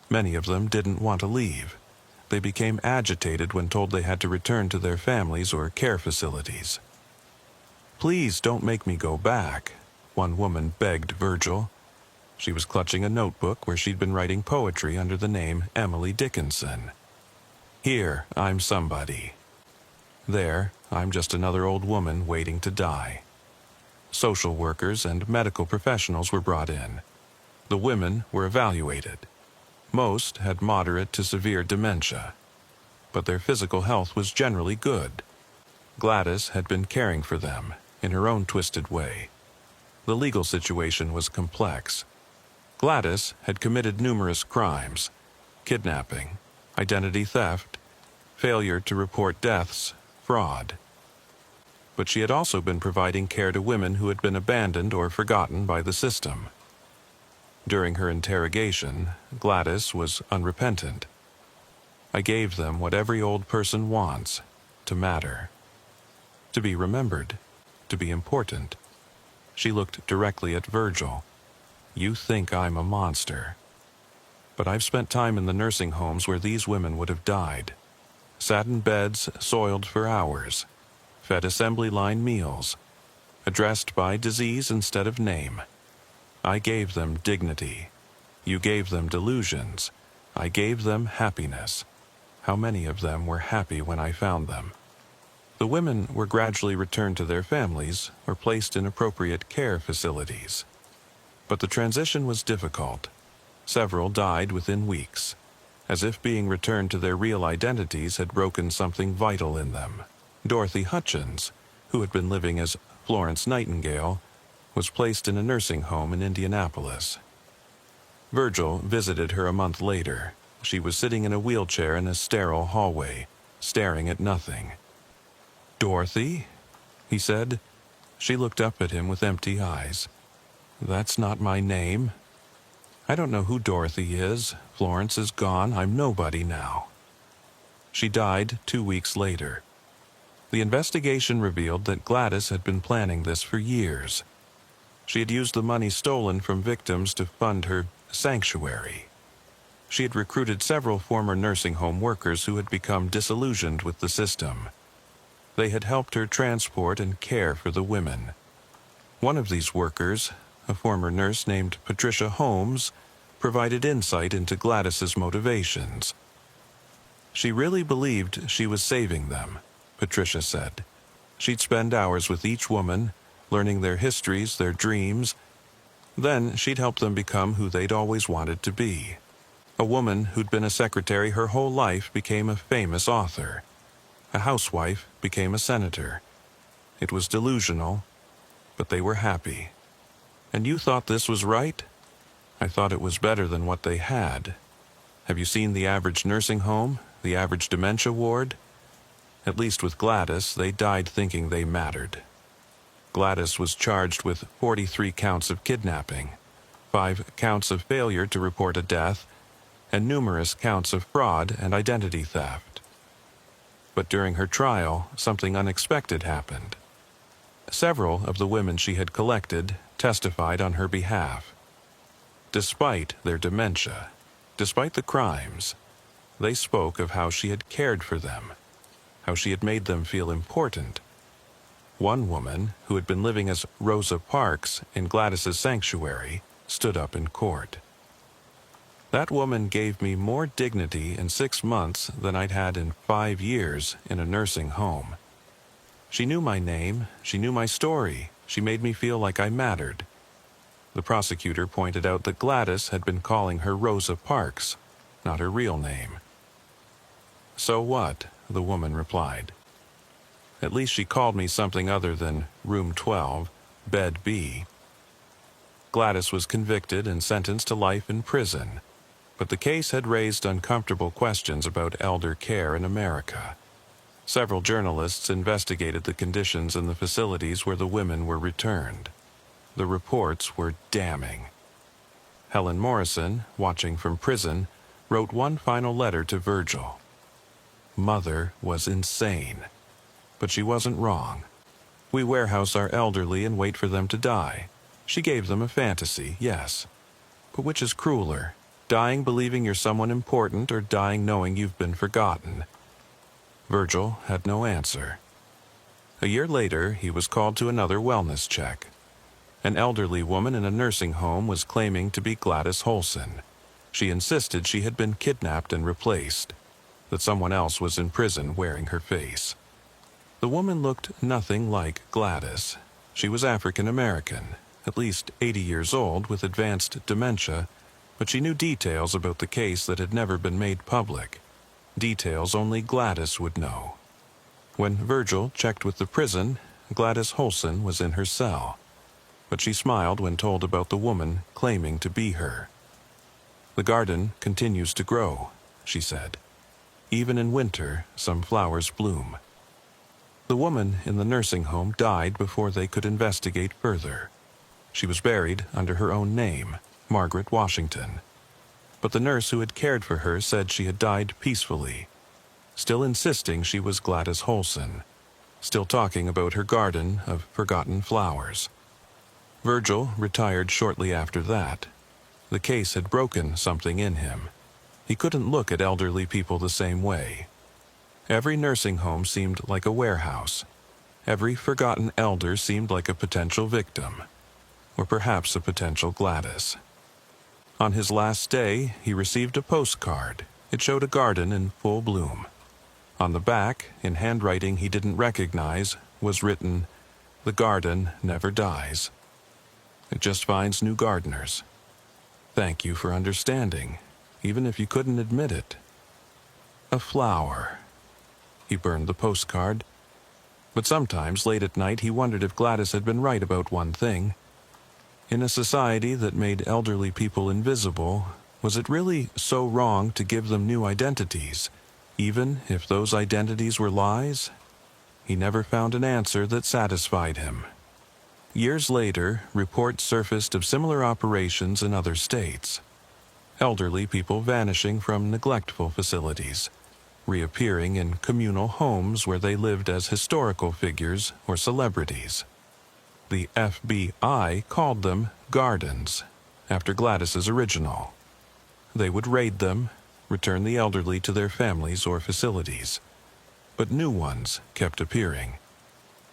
Many of them didn't want to leave. They became agitated when told they had to return to their families or care facilities. "Please don't make me go back," one woman begged Virgil. She was clutching a notebook where she'd been writing poetry under the name Emily Dickinson. "Here, I'm somebody. There, I'm just another old woman waiting to die." Social workers and medical professionals were brought in. The women were evaluated. Most had moderate to severe dementia, but their physical health was generally good. Gladys had been caring for them in her own twisted way. The legal situation was complex. Gladys had committed numerous crimes: kidnapping, identity theft, failure to report deaths, fraud. But she had also been providing care to women who had been abandoned or forgotten by the system. During her interrogation, Gladys was unrepentant. I gave them what every old person wants: to matter, to be remembered, to be important. She looked directly at Virgil. "You think I'm a monster. But I've spent time in the nursing homes where these women would have died. Sat in beds soiled for hours, fed assembly line meals, addressed by disease instead of name. I gave them dignity. You gave them delusions. I gave them happiness. How many of them were happy when I found them?" The women were gradually returned to their families or placed in appropriate care facilities. But the transition was difficult. Several died within weeks, as if being returned to their real identities had broken something vital in them. Dorothy Hutchins, who had been living as Florence Nightingale, was placed in a nursing home in Indianapolis. Virgil visited her a month later. She was sitting in a wheelchair in a sterile hallway, staring at nothing. "Dorothy?" he said. She looked up at him with empty eyes. "That's not my name. I don't know who Dorothy is. Florence is gone. I'm nobody now." She died 2 weeks later. The investigation revealed that Gladys had been planning this for years. She had used the money stolen from victims to fund her sanctuary. She had recruited several former nursing home workers who had become disillusioned with the system. They had helped her transport and care for the women. One of these workers, a former nurse named Patricia Holmes, provided insight into Gladys's motivations. She really believed she was saving them, Patricia said. She'd spend hours with each woman, learning their histories, their dreams. Then she'd help them become who they'd always wanted to be. A woman who'd been a secretary her whole life became a famous author. A housewife became a senator. It was delusional, but they were happy. And you thought this was right? I thought it was better than what they had. Have you seen the average nursing home, the average dementia ward? At least with Gladys, they died thinking they mattered. Gladys was charged with 43 counts of kidnapping, 5 counts of failure to report a death, and numerous counts of fraud and identity theft. But during her trial, something unexpected happened. Several of the women she had collected testified on her behalf. Despite their dementia, despite the crimes, they spoke of how she had cared for them, how she had made them feel important. One woman, who had been living as Rosa Parks in Gladys's sanctuary, stood up in court. That woman gave me more dignity in 6 months than I'd had in 5 years in a nursing home. She knew my name, she knew my story, she made me feel like I mattered. The prosecutor pointed out that Gladys had been calling her Rosa Parks, not her real name. "So what?" the woman replied. "At least she called me something other than Room 12, Bed B." Gladys was convicted and sentenced to life in prison, but the case had raised uncomfortable questions about elder care in America. Several journalists investigated the conditions in the facilities where the women were returned. The reports were damning. Helen Morrison, watching from prison, wrote one final letter to Virgil. Mother was insane, but she wasn't wrong. We warehouse our elderly and wait for them to die. She gave them a fantasy, yes. But which is crueler, dying believing you're someone important or dying knowing you've been forgotten? Virgil had no answer. A year later, he was called to another wellness check. An elderly woman in a nursing home was claiming to be Gladys Holson. She insisted she had been kidnapped and replaced, that someone else was in prison wearing her face. The woman looked nothing like Gladys. She was African American, at least 80 years old with advanced dementia, but she knew details about the case that had never been made public. Details only Gladys would know. When Virgil checked with the prison, Gladys Holson was in her cell, but she smiled when told about the woman claiming to be her. "The garden continues to grow," she said. "Even in winter, some flowers bloom." The woman in the nursing home died before they could investigate further. She was buried under her own name, Margaret Washington. But the nurse who had cared for her said she had died peacefully, still insisting she was Gladys Holson, still talking about her garden of forgotten flowers. Virgil retired shortly after that. The case had broken something in him. He couldn't look at elderly people the same way. Every nursing home seemed like a warehouse. Every forgotten elder seemed like a potential victim, or perhaps a potential Gladys. On his last day, he received a postcard. It showed a garden in full bloom. On the back, in handwriting he didn't recognize, was written, "The garden never dies. It just finds new gardeners. Thank you for understanding, even if you couldn't admit it." A flower. He burned the postcard. But sometimes, late at night, he wondered if Gladys had been right about one thing. In a society that made elderly people invisible, was it really so wrong to give them new identities, even if those identities were lies? He never found an answer that satisfied him. Years later, reports surfaced of similar operations in other states. Elderly people vanishing from neglectful facilities, reappearing in communal homes where they lived as historical figures or celebrities. The FBI called them gardens, after Gladys's original. They would raid them, return the elderly to their families or facilities. But new ones kept appearing,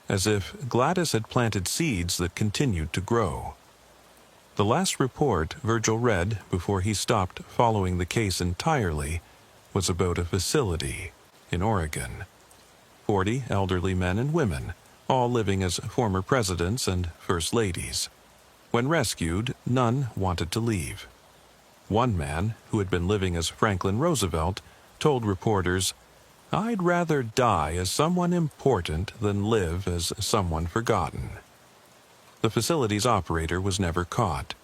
as if Gladys had planted seeds that continued to grow. The last report Virgil read before he stopped following the case entirely was about a facility in Oregon. 40 elderly men and women, all living as former presidents and first ladies. When rescued, none wanted to leave. One man, who had been living as Franklin Roosevelt, told reporters, "I'd rather die as someone important than live as someone forgotten." The facility's operator was never caught,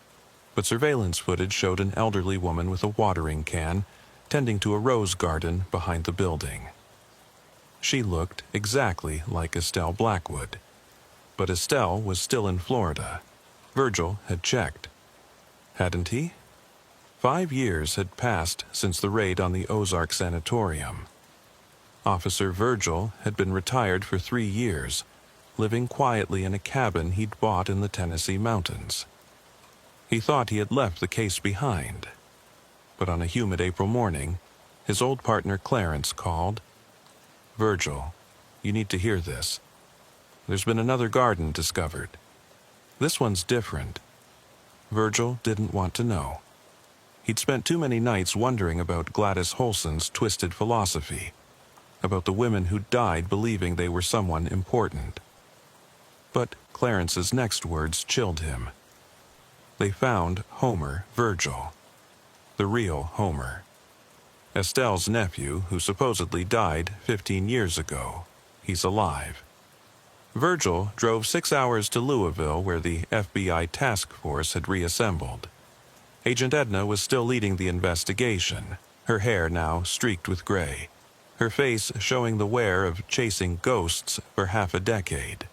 but surveillance footage showed an elderly woman with a watering can tending to a rose garden behind the building. She looked exactly like Estelle Blackwood, but Estelle was still in Florida. Virgil had checked. Hadn't he? 5 years had passed since the raid on the Ozark Sanatorium. Officer Virgil had been retired for 3 years, living quietly in a cabin he'd bought in the Tennessee mountains. He thought he had left the case behind. But on a humid April morning, his old partner Clarence called. "Virgil, you need to hear this. There's been another garden discovered. This one's different." Virgil didn't want to know. He'd spent too many nights wondering about Gladys Holson's twisted philosophy, about the women who'd died believing they were someone important. But Clarence's next words chilled him. They found Homer Virgil, the real Homer, Estelle's nephew who supposedly died 15 years ago. He's alive. Virgil drove 6 hours to Louisville where the FBI task force had reassembled. Agent Edna was still leading the investigation, her hair now streaked with gray, her face showing the wear of chasing ghosts for half a decade.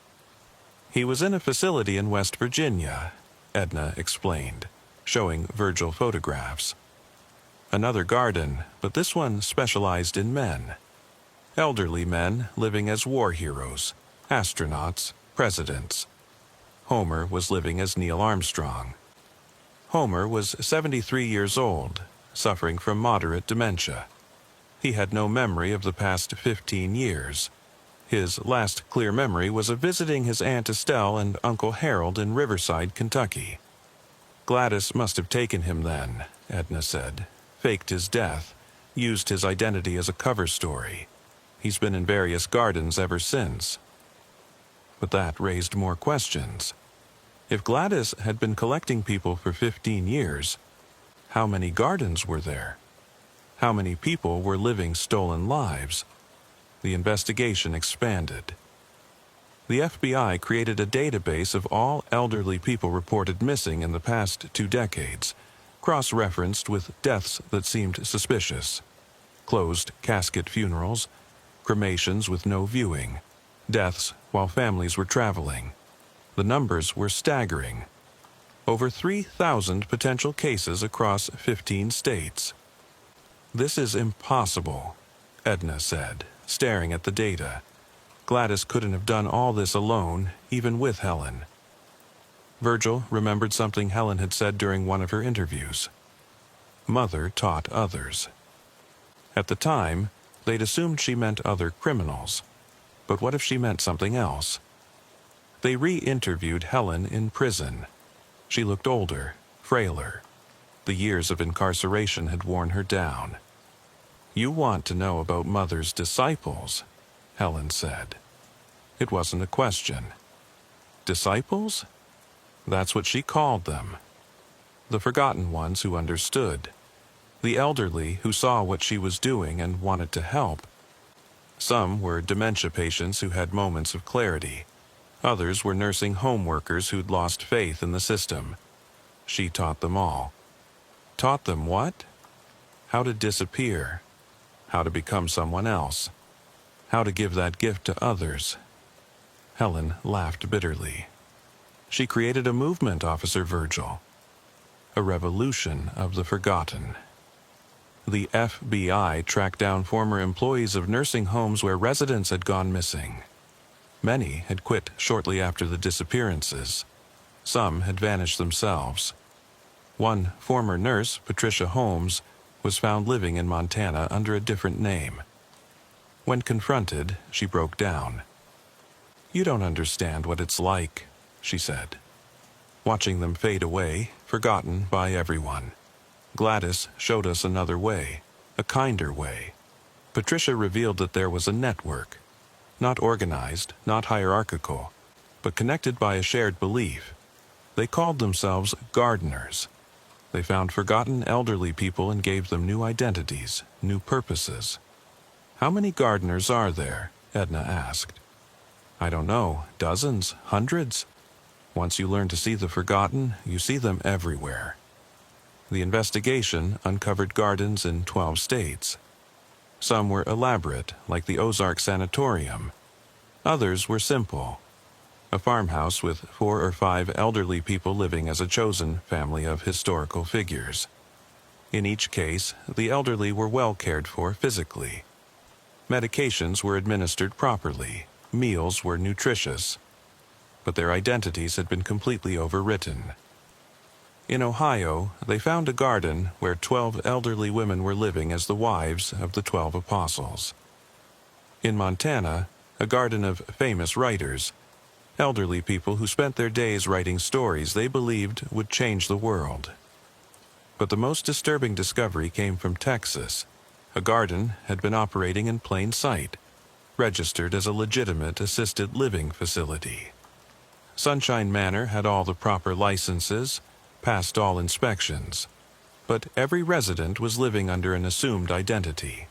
"He was in a facility in West Virginia," Edna explained, showing Virgil photographs. "Another garden, but this one specialized in men. Elderly men living as war heroes, astronauts, presidents. Homer was living as Neil Armstrong. Homer was 73 years old, suffering from moderate dementia. He had no memory of the past 15 years. His last clear memory was of visiting his Aunt Estelle and Uncle Harold in Riverside, Kentucky. Gladys must have taken him then," Edna said, "faked his death, used his identity as a cover story. He's been in various gardens ever since." But that raised more questions. If Gladys had been collecting people for 15 years, how many gardens were there? How many people were living stolen lives? The investigation expanded. The FBI created a database of all elderly people reported missing in the past 2 decades, cross-referenced with deaths that seemed suspicious. Closed casket funerals, cremations with no viewing, deaths while families were traveling. The numbers were staggering. Over 3,000 potential cases across 15 states. "This is impossible," Edna said, staring at the data. Gladys couldn't have done all this alone, even with Helen. Virgil remembered something Helen had said during one of her interviews. Mother taught others. At the time, they'd assumed she meant other criminals. But what if she meant something else? They re-interviewed Helen in prison. She looked older, frailer. The years of incarceration had worn her down. "You want to know about Mother's disciples," Helen said. It wasn't a question. Disciples? That's what she called them. The forgotten ones who understood. The elderly who saw what she was doing and wanted to help. Some were dementia patients who had moments of clarity. Others were nursing home workers who'd lost faith in the system. She taught them all. Taught them what? How to disappear. How to become someone else. How to give that gift to others. Helen laughed bitterly. She created a movement, Officer Virgil. A revolution of the forgotten. The FBI tracked down former employees of nursing homes where residents had gone missing. Many had quit shortly after the disappearances. Some had vanished themselves. One former nurse, Patricia Holmes, was found living in Montana under a different name. When confronted, she broke down. "You don't understand what it's like," she said. Watching them fade away, forgotten by everyone. Gladys showed us another way, a kinder way. Patricia revealed that there was a network. Not organized, not hierarchical, but connected by a shared belief. They called themselves gardeners. They found forgotten elderly people and gave them new identities, new purposes. "How many gardeners are there?" Edna asked. "I don't know, dozens, hundreds. Once you learn to see the forgotten, you see them everywhere." The investigation uncovered gardens in 12 states. Some were elaborate, like the Ozark Sanatorium. Others were simple. A farmhouse with 4 or 5 elderly people living as a chosen family of historical figures. In each case, the elderly were well cared for physically. Medications were administered properly, meals were nutritious, but their identities had been completely overwritten. In Ohio, they found a garden where 12 elderly women were living as the wives of the 12 apostles. In Montana, a garden of famous writers, elderly people who spent their days writing stories they believed would change the world. But the most disturbing discovery came from Texas. A garden had been operating in plain sight, registered as a legitimate assisted living facility. Sunshine Manor had all the proper licenses, passed all inspections, but every resident was living under an assumed identity.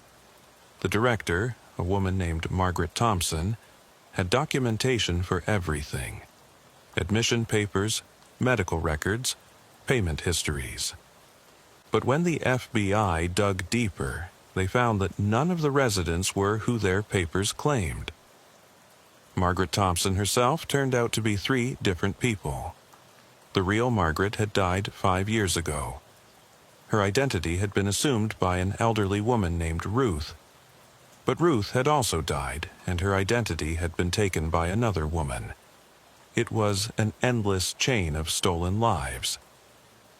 The director, a woman named Margaret Thompson, had documentation for everything: admission papers, medical records, payment histories. But when the FBI dug deeper, they found that none of the residents were who their papers claimed. Margaret Thompson herself turned out to be 3 different people. The real Margaret had died 5 years ago. Her identity had been assumed by an elderly woman named Ruth. But Ruth had also died, and her identity had been taken by another woman. It was an endless chain of stolen lives.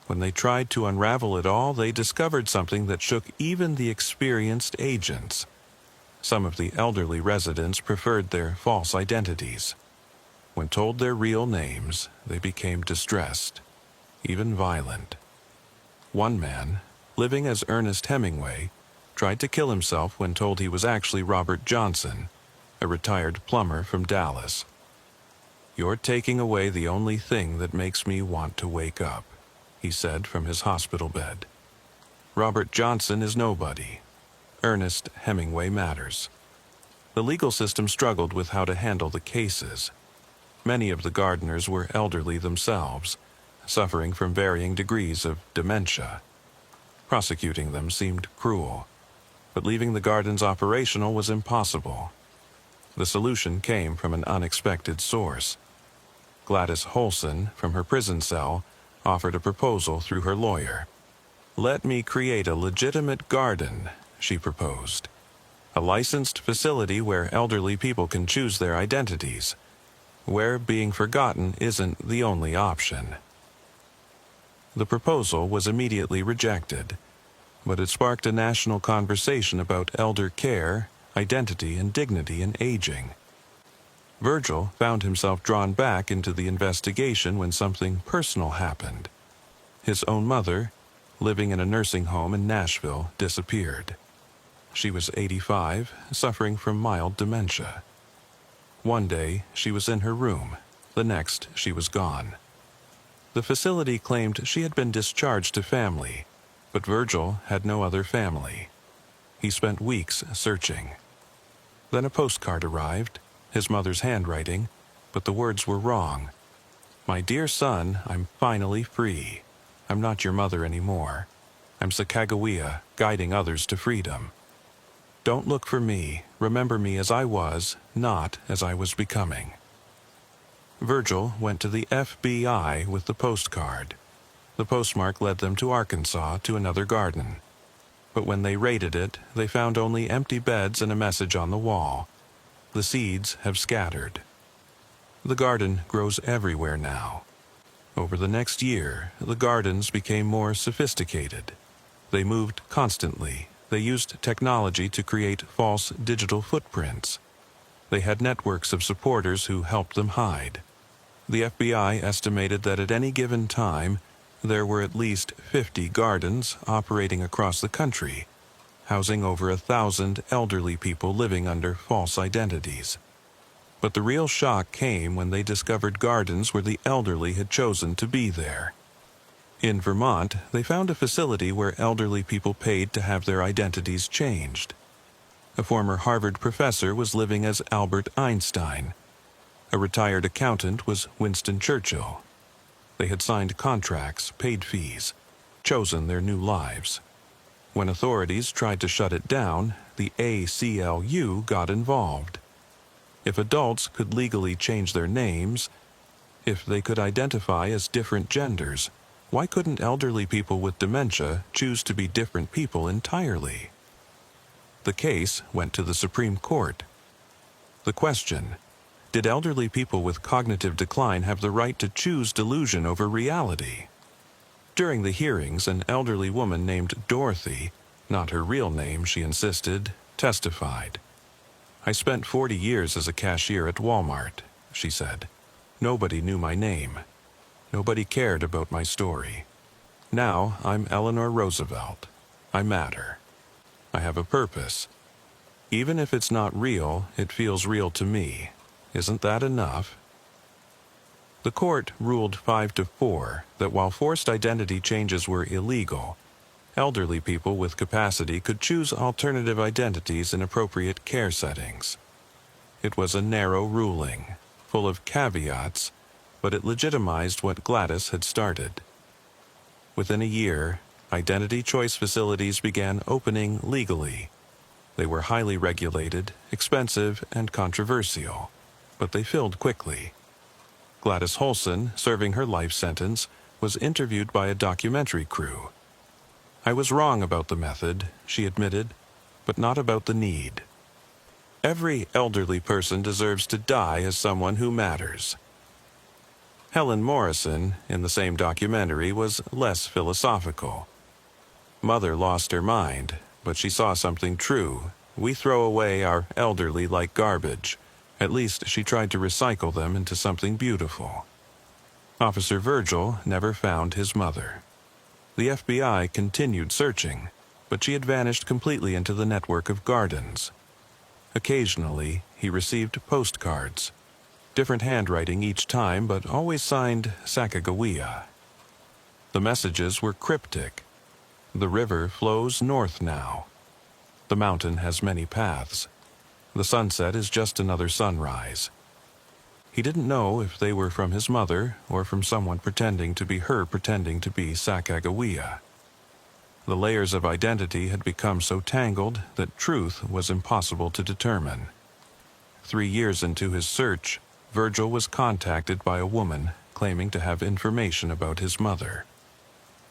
When they tried to unravel it all, they discovered something that shook even the experienced agents. Some of the elderly residents preferred their false identities. When told their real names, they became distressed, even violent. One man, living as Ernest Hemingway, tried to kill himself when told he was actually Robert Johnson, a retired plumber from Dallas. "You're taking away the only thing that makes me want to wake up," he said from his hospital bed. Robert Johnson is nobody. Ernest Hemingway matters. The legal system struggled with how to handle the cases. Many of the gardeners were elderly themselves, suffering from varying degrees of dementia. Prosecuting them seemed cruel, but leaving the gardens operational was impossible. The solution came from an unexpected source. Gladys Holson, from her prison cell, offered a proposal through her lawyer. "Let me create a legitimate garden," she proposed. "A licensed facility where elderly people can choose their identities, where being forgotten isn't the only option." The proposal was immediately rejected, but it sparked a national conversation about elder care, identity, and dignity in aging. Virgil found himself drawn back into the investigation when something personal happened. His own mother, living in a nursing home in Nashville, disappeared. She was 85, suffering from mild dementia. One day, she was in her room. The next, she was gone. The facility claimed she had been discharged to family, but Virgil had no other family. He spent weeks searching. Then a postcard arrived, his mother's handwriting, but the words were wrong. "My dear son, I'm finally free. I'm not your mother anymore. I'm Sacagawea, guiding others to freedom. Don't look for me. Remember me as I was, not as I was becoming." Virgil went to the FBI with the postcard. The postmark led them to Arkansas to another garden. But when they raided it, they found only empty beds and a message on the wall. "The seeds have scattered." The garden grows everywhere now. Over the next year, the gardens became more sophisticated. They moved constantly. They used technology to create false digital footprints. They had networks of supporters who helped them hide. The FBI estimated that at any given time, there were at least 50 gardens operating across the country, housing over 1,000 elderly people living under false identities. But the real shock came when they discovered gardens where the elderly had chosen to be there. In Vermont, they found a facility where elderly people paid to have their identities changed. A former Harvard professor was living as Albert Einstein. A retired accountant was Winston Churchill. They had signed contracts, paid fees, chosen their new lives. When authorities tried to shut it down, the ACLU got involved. If adults could legally change their names, if they could identify as different genders, Why couldn't elderly people with dementia choose to be different people entirely? The case went to the Supreme Court. The question: did elderly people with cognitive decline have the right to choose delusion over reality? During the hearings, an elderly woman named Dorothy, not her real name, she insisted, testified. "I spent 40 years as a cashier at Walmart," she said. "Nobody knew my name. Nobody cared about my story. Now I'm Eleanor Roosevelt. I matter. I have a purpose. Even if it's not real, it feels real to me. Isn't that enough?" The court ruled 5-4 that while forced identity changes were illegal, elderly people with capacity could choose alternative identities in appropriate care settings. It was a narrow ruling, full of caveats, but it legitimized what Gladys had started. Within a year, identity choice facilities began opening legally. They were highly regulated, expensive, and controversial, but they filled quickly. Gladys Holson, serving her life sentence, was interviewed by a documentary crew. "I was wrong about the method," she admitted, "but not about the need. Every elderly person deserves to die as someone who matters." Helen Morrison, in the same documentary, was less philosophical. "Mother lost her mind, but she saw something true. We throw away our elderly like garbage. At least she tried to recycle them into something beautiful." Officer Virgil never found his mother. The FBI continued searching, but she had vanished completely into the network of gardens. Occasionally, he received postcards. Different handwriting each time, but always signed Sacagawea. The messages were cryptic. "The river flows north now. The mountain has many paths. The sunset is just another sunrise." He didn't know if they were from his mother or from someone pretending to be her pretending to be Sacagawea. The layers of identity had become so tangled that truth was impossible to determine. 3 years into his search, Virgil was contacted by a woman claiming to have information about his mother.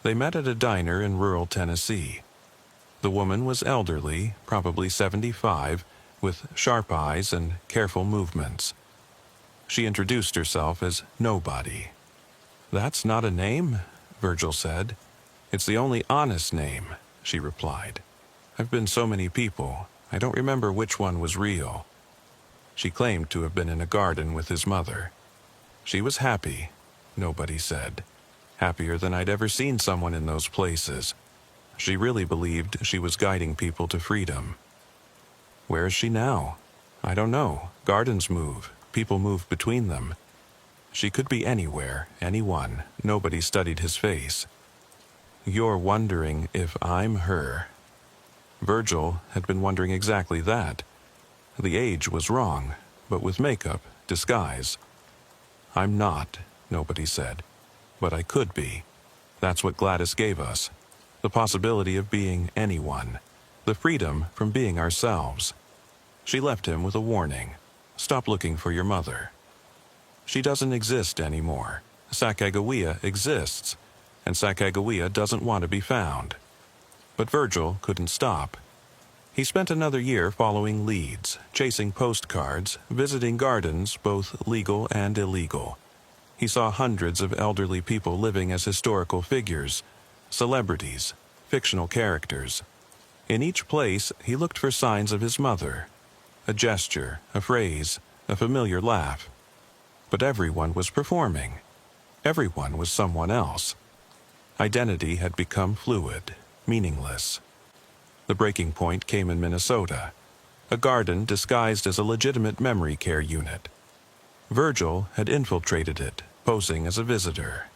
They met at a diner in rural Tennessee. The woman was elderly, probably 75, with sharp eyes and careful movements. She introduced herself as Nobody. "That's not a name," Virgil said. "It's the only honest name," she replied. "I've been so many people, I don't remember which one was real." She claimed to have been in a garden with his mother. "She was happy," Nobody said. "Happier than I'd ever seen someone in those places. She really believed she was guiding people to freedom." "Where is she now?" "I don't know. Gardens move. People move between them." "She could be anywhere, anyone." Nobody studied his face. "You're wondering if I'm her." Virgil had been wondering exactly that. The age was wrong, but with makeup, disguise. "I'm not," Nobody said. "But I could be. That's what Gladys gave us. The possibility of being anyone. The freedom from being ourselves." She left him with a warning. "Stop looking for your mother. She doesn't exist anymore. Sacagawea exists, and Sacagawea doesn't want to be found." But Virgil couldn't stop. He spent another year following leads, chasing postcards, visiting gardens, both legal and illegal. He saw hundreds of elderly people living as historical figures, celebrities, fictional characters. In each place, he looked for signs of his mother. A gesture, a phrase, a familiar laugh. But everyone was performing. Everyone was someone else. Identity had become fluid, meaningless. The breaking point came in Minnesota, a garden disguised as a legitimate memory care unit. Virgil had infiltrated it, posing as a visitor.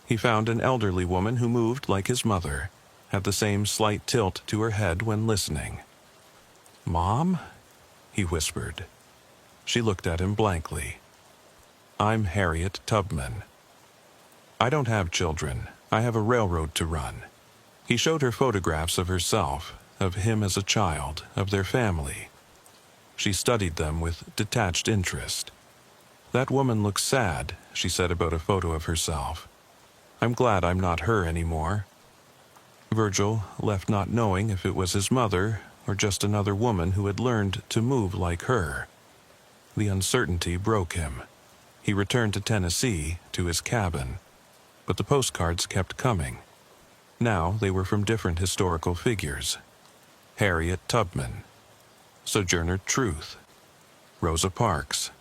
He found an elderly woman who moved like his mother, had the same slight tilt to her head when listening. "Mom?" he whispered. She looked at him blankly. "I'm Harriet Tubman. I don't have children. I have a railroad to run." He showed her photographs of herself, of him as a child, of their family. She studied them with detached interest. "That woman looks sad," she said about a photo of herself. I'm glad I'm not her anymore. Virgil left not knowing if it was his mother or just another woman who had learned to move like her. The uncertainty broke him. He returned to Tennessee, to his cabin. But the postcards kept coming. Now they were from different historical figures. Harriet Tubman, Sojourner Truth, Rosa Parks,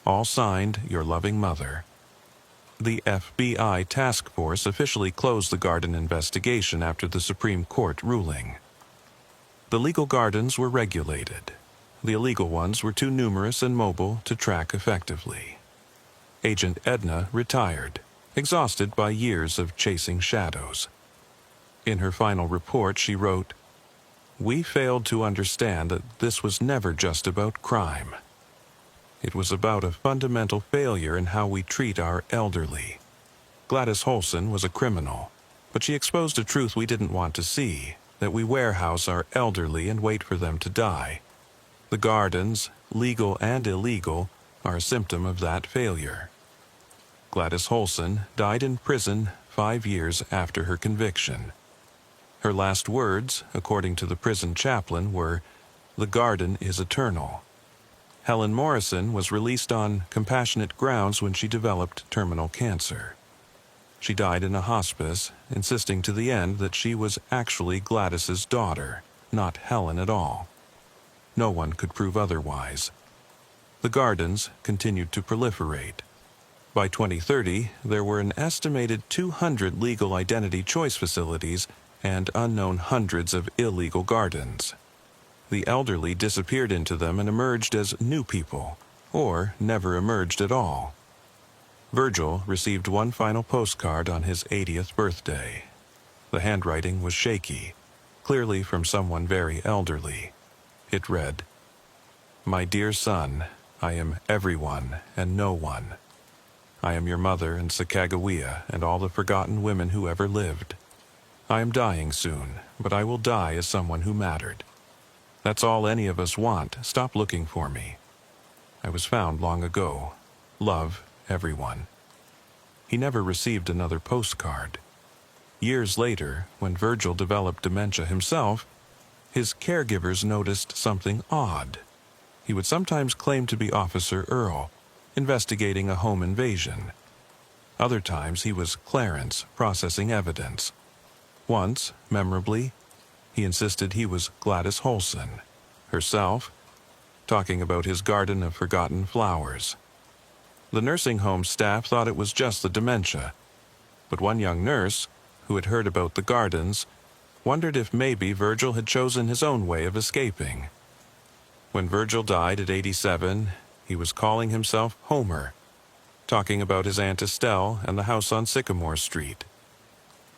all signed Your Loving Mother. The FBI task force officially closed the garden investigation after the Supreme Court ruling. The legal gardens were regulated. The illegal ones were too numerous and mobile to track effectively. Agent Edna retired, exhausted by years of chasing shadows. In her final report, she wrote, "We failed to understand that this was never just about crime. It was about a fundamental failure in how we treat our elderly. Gladys Holson was a criminal, but she exposed a truth we didn't want to see, that we warehouse our elderly and wait for them to die. The gardens, legal and illegal, are a symptom of that failure." Gladys Holson died in prison 5 years after her conviction. Her last words, according to the prison chaplain, were, "The garden is eternal." Helen Morrison was released on compassionate grounds when she developed terminal cancer. She died in a hospice, insisting to the end that she was actually Gladys's daughter, not Helen at all. No one could prove otherwise. The gardens continued to proliferate. By 2030, there were an estimated 200 legal identity choice facilities and unknown hundreds of illegal gardens. The elderly disappeared into them and emerged as new people, or never emerged at all. Virgil received one final postcard on his 80th birthday. The handwriting was shaky, clearly from someone very elderly. It read, "My dear son, I am everyone and no one. I am your mother and Sacagawea and all the forgotten women who ever lived. I am dying soon, but I will die as someone who mattered. That's all any of us want. Stop looking for me. I was found long ago. Love, everyone." He never received another postcard. Years later, when Virgil developed dementia himself, his caregivers noticed something odd. He would sometimes claim to be Officer Earl, investigating a home invasion. Other times he was Clarence, processing evidence. Once, memorably, he insisted he was Gladys Holson, herself, talking about his garden of forgotten flowers. The nursing home staff thought it was just the dementia, but one young nurse, who had heard about the gardens, wondered if maybe Virgil had chosen his own way of escaping. When Virgil died at 87, he was calling himself Homer, talking about his Aunt Estelle and the house on Sycamore Street.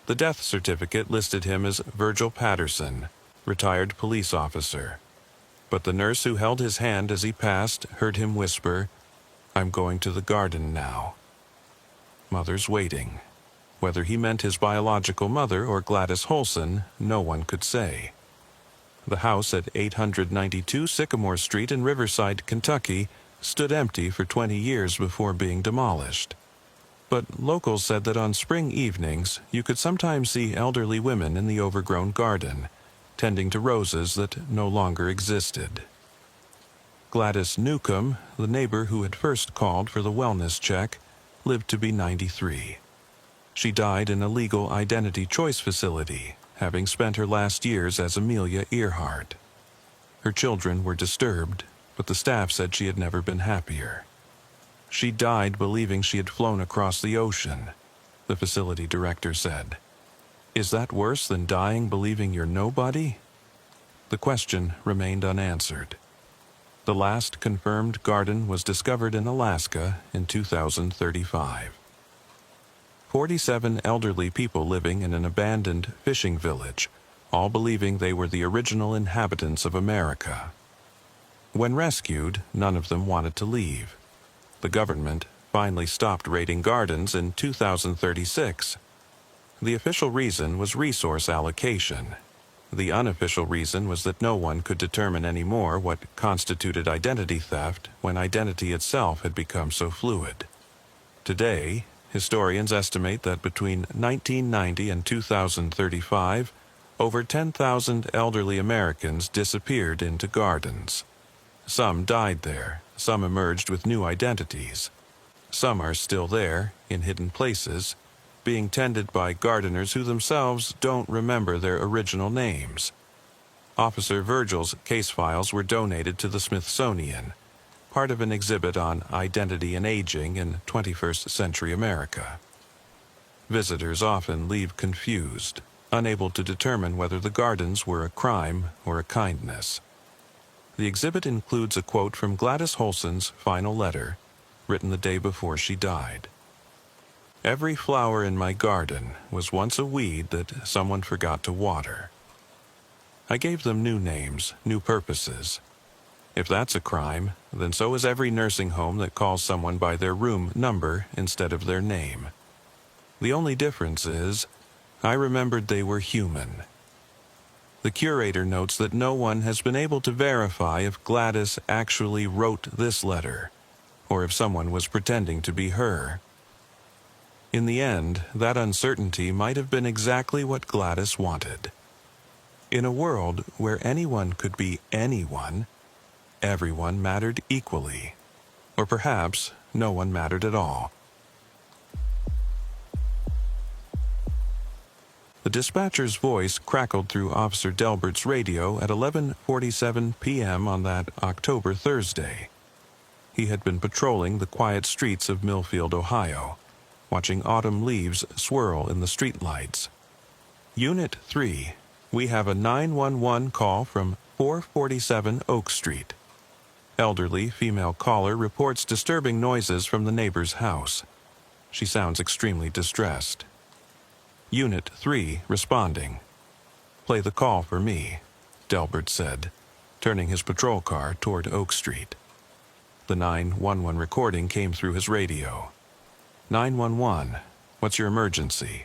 The death certificate listed him as Virgil Patterson, retired police officer. But the nurse who held his hand as he passed heard him whisper, "I'm going to the garden now." Mother's waiting. Whether he meant his biological mother or Gladys Holson, no one could say. The house at 892 Sycamore Street in Riverside, Kentucky, stood empty for 20 years before being demolished. But locals said that on spring evenings, you could sometimes see elderly women in the overgrown garden, tending to roses that no longer existed. Gladys Newcomb, the neighbor who had first called for the wellness check, lived to be 93. She died in a legal identity choice facility, having spent her last years as Amelia Earhart. Her children were disturbed, but the staff said she had never been happier. She died believing she had flown across the ocean, the facility director said. Is that worse than dying believing you're nobody? The question remained unanswered. The last confirmed garden was discovered in Alaska in 2035. 47 elderly people living in an abandoned fishing village, all believing they were the original inhabitants of America. When rescued, none of them wanted to leave. The government finally stopped raiding gardens in 2036. The official reason was resource allocation. The unofficial reason was that no one could determine anymore what constituted identity theft when identity itself had become so fluid. Today, historians estimate that between 1990 and 2035, over 10,000 elderly Americans disappeared into gardens. Some died there, some emerged with new identities. Some are still there, in hidden places, being tended by gardeners who themselves don't remember their original names. Officer Virgil's case files were donated to the Smithsonian, part of an exhibit on identity and aging in 21st century America. Visitors often leave confused, unable to determine whether the gardens were a crime or a kindness. The exhibit includes a quote from Gladys Holson's final letter, written the day before she died. "Every flower in my garden was once a weed that someone forgot to water. I gave them new names, new purposes. If that's a crime, then so is every nursing home that calls someone by their room number instead of their name. The only difference is, I remembered they were human." The curator notes that no one has been able to verify if Gladys actually wrote this letter, or if someone was pretending to be her. In the end, that uncertainty might have been exactly what Gladys wanted. In a world where anyone could be anyone, everyone mattered equally. Or perhaps no one mattered at all. The dispatcher's voice crackled through Officer Delbert's radio at 11:47 p.m. on that October Thursday. He had been patrolling the quiet streets of Millfield, Ohio, watching autumn leaves swirl in the streetlights. "Unit 3, we have a 911 call from 447 Oak Street. Elderly female caller reports disturbing noises from the neighbor's house. She sounds extremely distressed." Unit 3 responding. "Play the call for me," Delbert said, turning his patrol car toward Oak Street. The 911 recording came through his radio. 911, what's your emergency?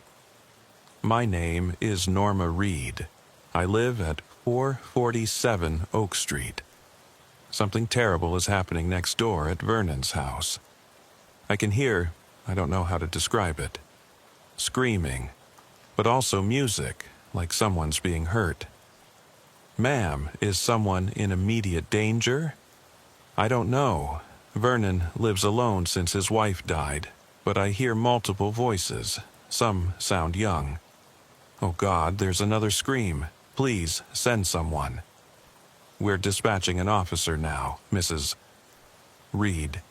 "My name is Norma Reed. I live at 447 Oak Street. Something terrible is happening next door at Vernon's house. I can hear, I don't know how to describe it, screaming, but also music, like someone's being hurt. Ma'am, is someone in immediate danger? I don't know. Vernon lives alone since his wife died, but I hear multiple voices. Some sound young. Oh God, there's another scream. Please send someone. We're dispatching an officer now, Mrs. Reed.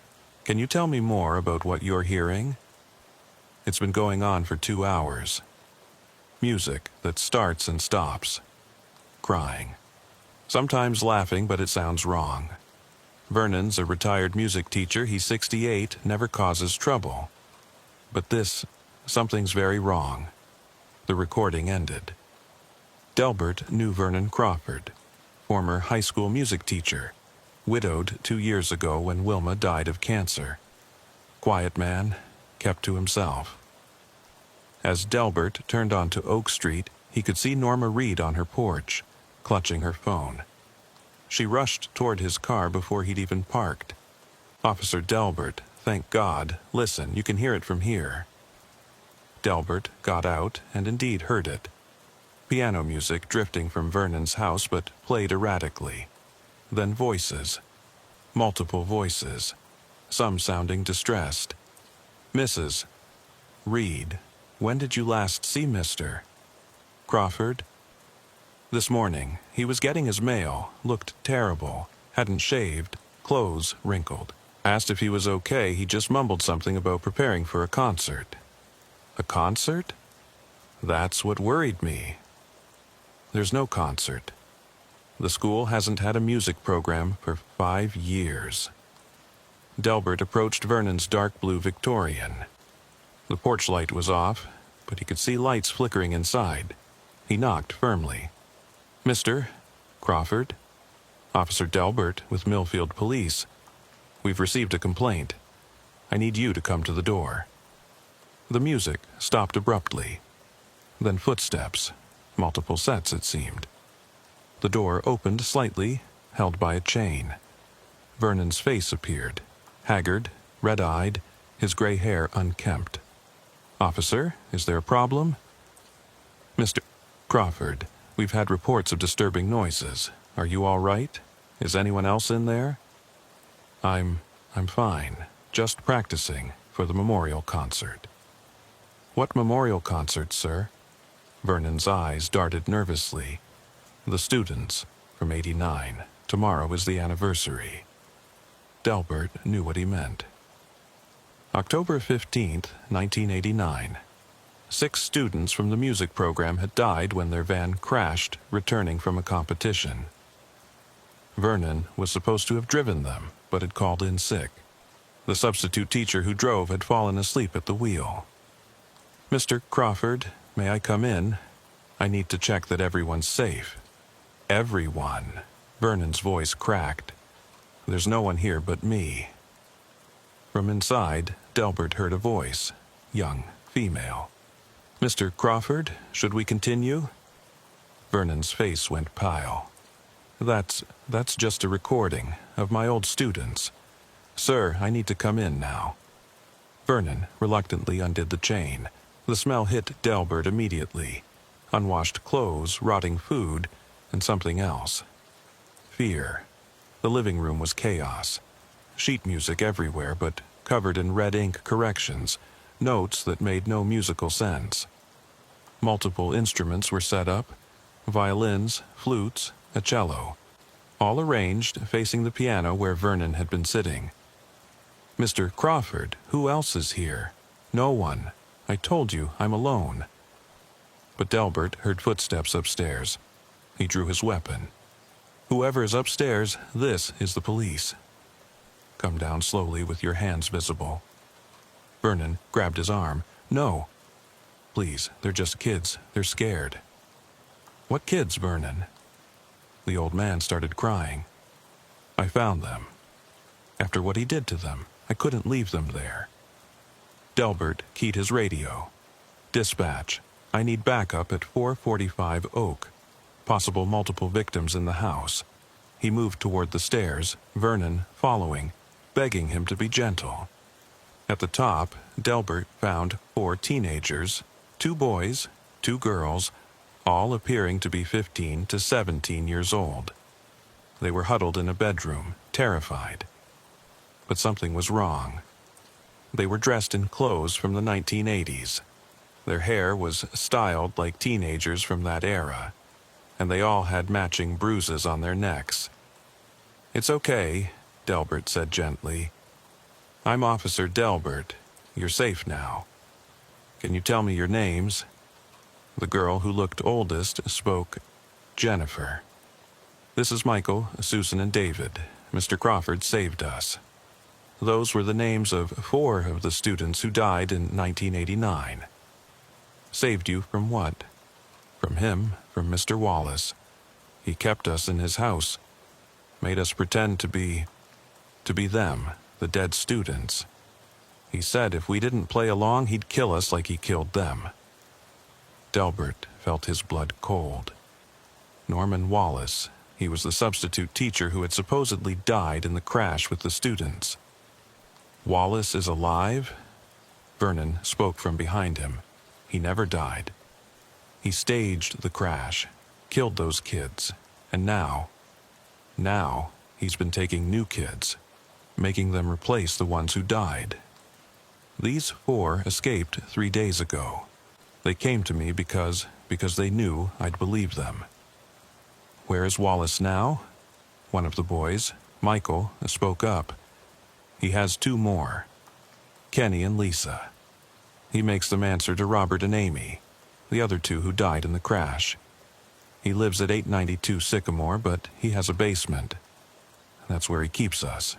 Can you tell me more about what you're hearing? It's been going on for 2 hours. Music that starts and stops. Crying. Sometimes laughing, but it sounds wrong. Vernon's a retired music teacher. He's 68, never causes trouble. But something's very wrong." The recording ended. Delbert knew Vernon Crawford, former high school music teacher, widowed 2 years ago when Wilma died of cancer. Quiet man, kept to himself. As Delbert turned onto Oak Street, he could see Norma Reed on her porch, clutching her phone. She rushed toward his car before he'd even parked. "Officer Delbert, thank God. Listen, you can hear it from here." Delbert got out and indeed heard it. Piano music drifting from Vernon's house but played erratically. Then voices. Multiple voices. Some sounding distressed. "Mrs. Reed, when did you last see Mr. Crawford?" "This morning. He was getting his mail. Looked terrible. Hadn't shaved. Clothes wrinkled. Asked if he was okay. He just mumbled something about preparing for a concert." "A concert?" "That's what worried me." "There's no concert. The school hasn't had a music program for 5 years." Delbert approached Vernon's dark blue Victorian. The porch light was off, but he could see lights flickering inside. He knocked firmly. "Mr. Crawford? Officer Delbert with Millfield Police. We've received a complaint. I need you to come to the door." The music stopped abruptly. Then footsteps, multiple sets it seemed. The door opened slightly, held by a chain. Vernon's face appeared, haggard, red-eyed, his gray hair unkempt. Officer, is there a problem? Mr. Crawford, we've had reports of disturbing noises. Are you all right? Is anyone else in there? I'm fine. Just practicing for the memorial concert. What memorial concert, sir? Vernon's eyes darted nervously. The students, from '89. Tomorrow is the anniversary. Delbert knew what he meant. October 15th, 1989. 6 students from the music program had died when their van crashed returning from a competition. Vernon was supposed to have driven them, but had called in sick. The substitute teacher who drove had fallen asleep at the wheel. Mr. Crawford, may I come in? I need to check that everyone's safe. Everyone. Vernon's voice cracked. There's no one here but me. From inside, Delbert heard a voice, young, female. Mr. Crawford, should we continue? Vernon's face went pale. That's just a recording of my old students. Sir, I need to come in now. Vernon reluctantly undid the chain. The smell hit Delbert immediately. Unwashed clothes, rotting food, and something else. Fear. The living room was chaos. Sheet music everywhere, but covered in red ink corrections, notes that made no musical sense. Multiple instruments were set up, violins, flutes, a cello, all arranged facing the piano where Vernon had been sitting. Mr. Crawford, who else is here? No one. I told you, I'm alone. But Delbert heard footsteps upstairs. He drew his weapon. Whoever is upstairs, this is the police. Come down slowly with your hands visible. Vernon grabbed his arm. No. Please, they're just kids. They're scared. What kids, Vernon? The old man started crying. I found them. After what he did to them, I couldn't leave them there. Delbert keyed his radio. Dispatch. I need backup at 445 Oak. Possible multiple victims in the house. He moved toward the stairs, Vernon following, begging him to be gentle. At the top, Delbert found 4 teenagers, 2 boys, 2 girls, all appearing to be 15 to 17 years old. They were huddled in a bedroom, terrified. But something was wrong. They were dressed in clothes from the 1980s. Their hair was styled like teenagers from that era, and they all had matching bruises on their necks. It's okay, Delbert said gently. I'm Officer Delbert. You're safe now. Can you tell me your names? The girl who looked oldest spoke. Jennifer. This is Michael, Susan, and David. Mr. Crawford saved us. Those were the names of 4 of the students who died in 1989. Saved you from what? From him, from Mr. Wallace. He kept us in his house, made us pretend to be them, the dead students. He said if we didn't play along, he'd kill us like he killed them. Delbert felt his blood cold. Norman Wallace, he was the substitute teacher who had supposedly died in the crash with the students. Wallace is alive? Vernon spoke from behind him. He never died. He staged the crash, killed those kids, and now he's been taking new kids, making them replace the ones who died. These 4 escaped 3 days ago. They came to me because they knew I'd believe them. Where is Wallace now? One of the boys, Michael, spoke up. He has 2 more, Kenny and Lisa. He makes them answer to Robert and Amy, the other 2 who died in the crash. He lives at 892 Sycamore, but he has a basement. That's where he keeps us.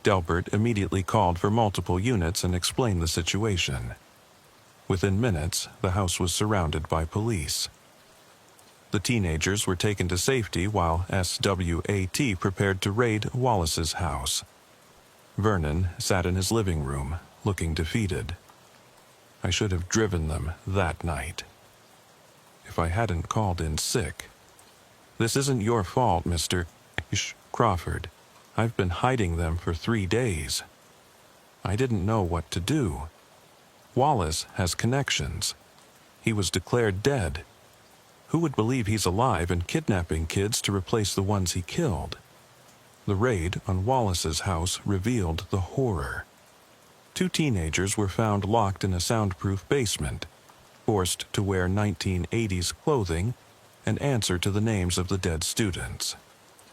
Delbert immediately called for multiple units and explained the situation. Within minutes, the house was surrounded by police. The teenagers were taken to safety while SWAT prepared to raid Wallace's house. Vernon sat in his living room, looking defeated. I should have driven them that night. If I hadn't called in sick. This isn't your fault, Mr. Crawford. I've been hiding them for 3 days. I didn't know what to do. Wallace has connections. He was declared dead. Who would believe he's alive and kidnapping kids to replace the ones he killed? The raid on Wallace's house revealed the horror. 2 teenagers were found locked in a soundproof basement, forced to wear 1980s clothing and answer to the names of the dead students.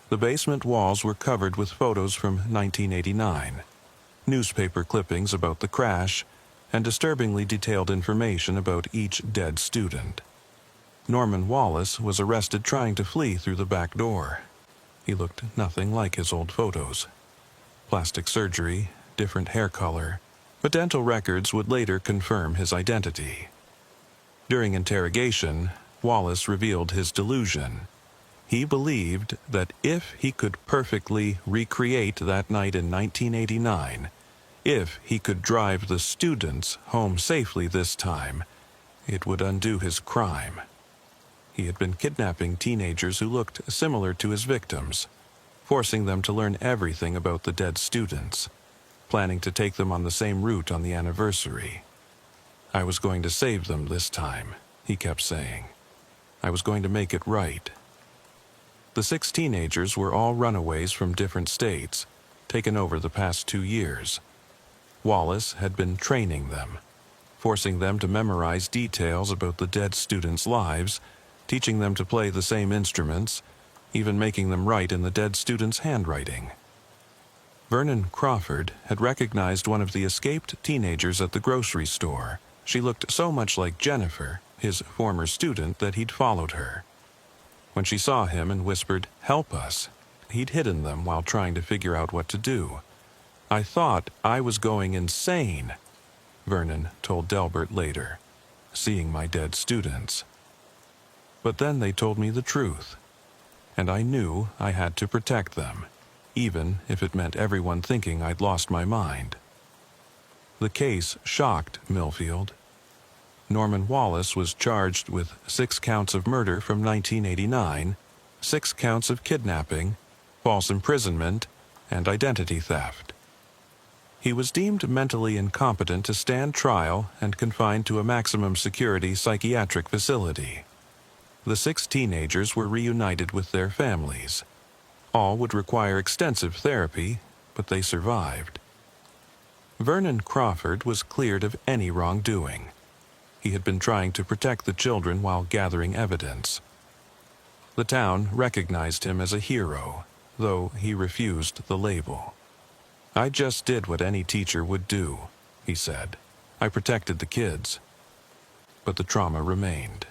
The basement walls were covered with photos from 1989, newspaper clippings about the crash, and disturbingly detailed information about each dead student. Norman Wallace was arrested trying to flee through the back door. He looked nothing like his old photos. Plastic surgery, different hair color, but dental records would later confirm his identity. During interrogation, Wallace revealed his delusion. He believed that if he could perfectly recreate that night in 1989, if he could drive the students home safely this time, it would undo his crime. He had been kidnapping teenagers who looked similar to his victims, forcing them to learn everything about the dead students, planning to take them on the same route on the anniversary. I was going to save them this time, he kept saying. I was going to make it right. The 6 teenagers were all runaways from different states, taken over the past 2 years. Wallace had been training them, forcing them to memorize details about the dead students' lives, teaching them to play the same instruments, even making them write in the dead students' handwriting. Vernon Crawford had recognized one of the escaped teenagers at the grocery store. She looked so much like Jennifer, his former student, that he'd followed her. When she saw him and whispered, "Help us," he'd hidden them while trying to figure out what to do. "I thought I was going insane," Vernon told Delbert later, "seeing my dead students. But then they told me the truth, and I knew I had to protect them, even if it meant everyone thinking I'd lost my mind." The case shocked Millfield. Norman Wallace was charged with 6 counts of murder from 1989, 6 counts of kidnapping, false imprisonment, and identity theft. He was deemed mentally incompetent to stand trial and confined to a maximum security psychiatric facility. The 6 teenagers were reunited with their families. All would require extensive therapy, but they survived. Vernon Crawford was cleared of any wrongdoing. He had been trying to protect the children while gathering evidence. The town recognized him as a hero, though he refused the label. "I just did what any teacher would do," he said. "I protected the kids." But the trauma remained.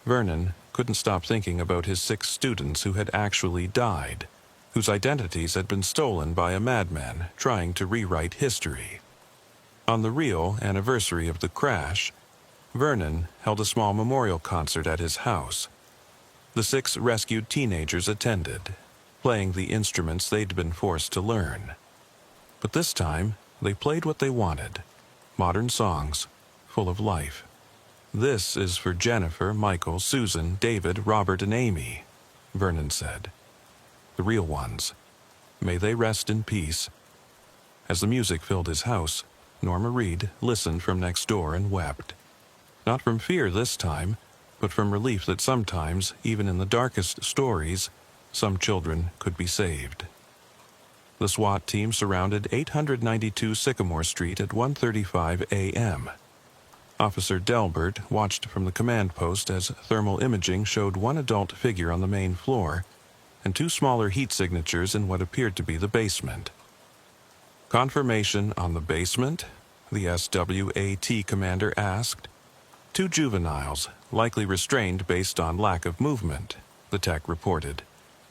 Vernon couldn't stop thinking about his 6 students who had actually died, whose identities had been stolen by a madman trying to rewrite history. On the real anniversary of the crash, Vernon held a small memorial concert at his house. The 6 rescued teenagers attended, playing the instruments they'd been forced to learn. But this time, they played what they wanted, modern songs, full of life. "This is for Jennifer, Michael, Susan, David, Robert, and Amy," Vernon said. "The real ones. May they rest in peace." As the music filled his house, Norma Reed listened from next door and wept. Not from fear this time, but from relief that sometimes, even in the darkest stories, some children could be saved. The SWAT team surrounded 892 Sycamore Street at 1:35 a.m. Officer Delbert watched from the command post as thermal imaging showed 1 adult figure on the main floor and 2 smaller heat signatures in what appeared to be the basement. "Confirmation on the basement?" the SWAT commander asked. "2 juveniles, likely restrained based on lack of movement," the tech reported.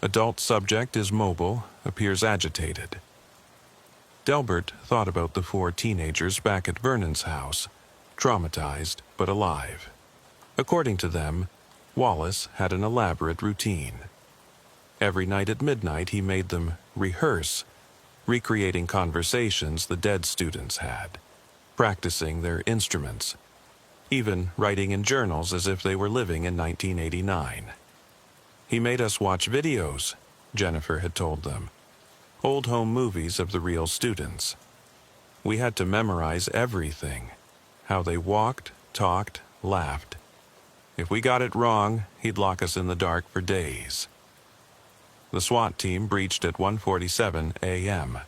"Adult subject is mobile, appears agitated." Delbert thought about the 4 teenagers back at Vernon's house, traumatized but alive. According to them, Wallace had an elaborate routine. Every night at midnight he made them rehearse, recreating conversations the dead students had, practicing their instruments, even writing in journals as if they were living in 1989. "He made us watch videos," Jennifer had told them, "old home movies of the real students. We had to memorize everything. How they walked, talked, laughed. If we got it wrong, he'd lock us in the dark for days. The SWAT team breached at 1:47 a.m.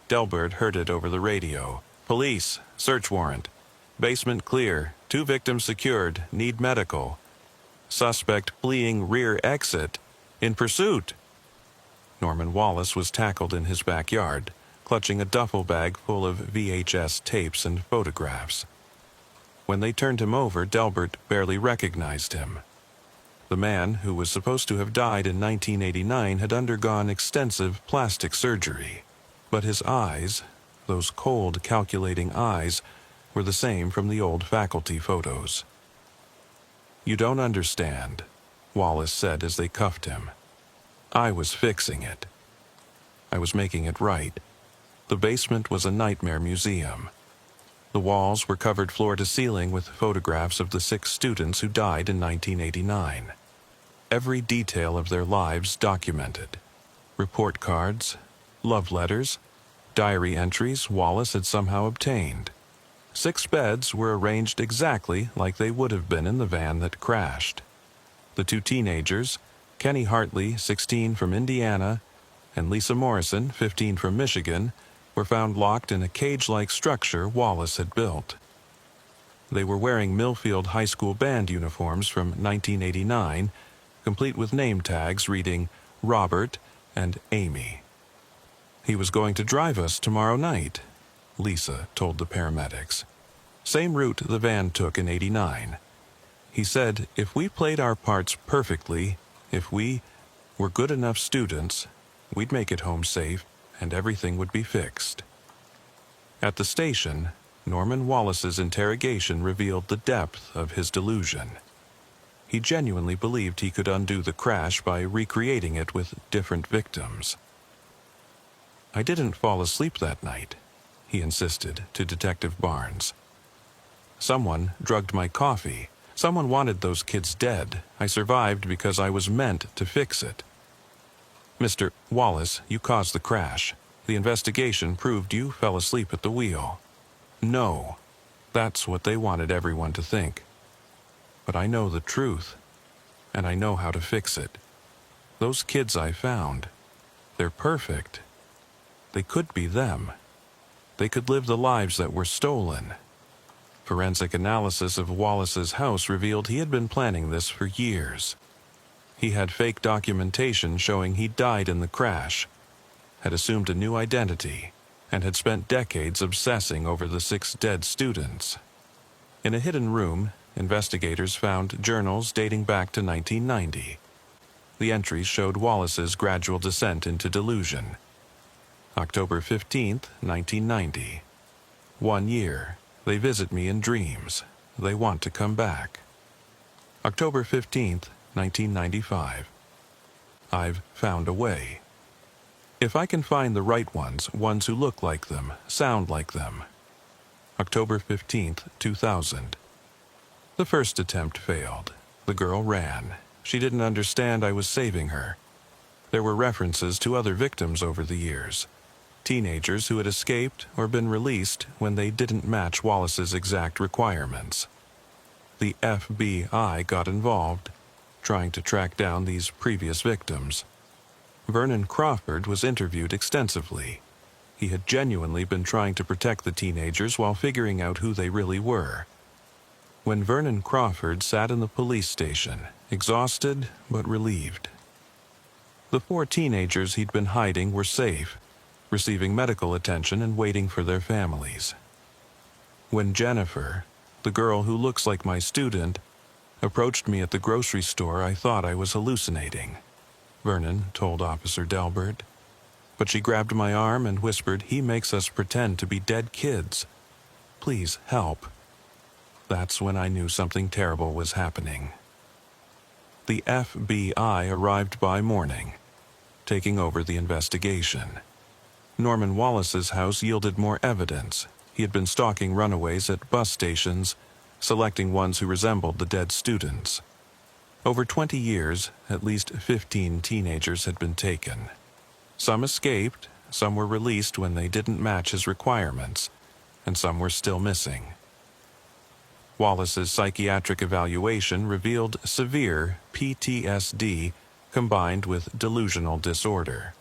Delbert heard it over the radio. Police, search warrant. Basement clear, 2 victims secured, need medical. Suspect fleeing rear exit, in pursuit. Norman Wallace was tackled in his backyard, clutching a duffel bag full of VHS tapes and photographs. When they turned him over, Delbert barely recognized him. The man, who was supposed to have died in 1989, had undergone extensive plastic surgery. But his eyes, those cold, calculating eyes, were the same from the old faculty photos. "You don't understand," Wallace said as they cuffed him. "I was fixing it. I was making it right." The basement was a nightmare museum. The walls were covered floor to ceiling with photographs of the 6 students who died in 1989. Every detail of their lives documented. Report cards, love letters, diary entries Wallace had somehow obtained. 6 beds were arranged exactly like they would have been in the van that crashed. The 2 teenagers, Kenny Hartley, 16 from Indiana, and Lisa Morrison, 15 from Michigan, were found locked in a cage-like structure Wallace had built. They were wearing Millfield High School band uniforms from 1989, complete with name tags reading Robert and Amy. "He was going to drive us tomorrow night," Lisa told the paramedics. "Same route the van took in '89. He said if we played our parts perfectly, if we were good enough students, we'd make it home safe and everything would be fixed." At the station, Norman Wallace's interrogation revealed the depth of his delusion. He genuinely believed he could undo the crash by recreating it with different victims. "I didn't fall asleep that night," he insisted to Detective Barnes. "Someone drugged my coffee. Someone wanted those kids dead. I survived because I was meant to fix it." "Mr. Wallace, you caused the crash. The investigation proved you fell asleep at the wheel." "No, that's what they wanted everyone to think. But I know the truth, and I know how to fix it. Those kids I found, they're perfect. They could be them. They could live the lives that were stolen." Forensic analysis of Wallace's house revealed he had been planning this for years. He had fake documentation showing he died in the crash, had assumed a new identity, and had spent decades obsessing over the 6 dead students. In a hidden room, investigators found journals dating back to 1990. The entries showed Wallace's gradual descent into delusion. October 15th, 1990. 1 year. They visit me in dreams. They want to come back. October 15th, 1995. I've found a way. If I can find the right ones, ones who look like them, sound like them. October 15th, 2000. The first attempt failed. The girl ran. She didn't understand I was saving her. There were references to other victims over the years. Teenagers who had escaped or been released when they didn't match Wallace's exact requirements. The FBI got involved, trying to track down these previous victims. Vernon Crawford was interviewed extensively. He had genuinely been trying to protect the teenagers while figuring out who they really were. When Vernon Crawford sat in the police station, exhausted but relieved. The 4 teenagers he'd been hiding were safe, receiving medical attention and waiting for their families. When Jennifer, the girl who looks like my student, approached me at the grocery store, I thought I was hallucinating, Vernon told Officer Delbert. But she grabbed my arm and whispered, "He makes us pretend to be dead kids. Please help." That's when I knew something terrible was happening. The FBI arrived by morning, taking over the investigation. Norman Wallace's house yielded more evidence. He had been stalking runaways at bus stations, selecting ones who resembled the dead students. Over 20 years, at least 15 teenagers had been taken. Some escaped, some were released when they didn't match his requirements, and some were still missing. Wallace's psychiatric evaluation revealed severe PTSD combined with delusional disorder.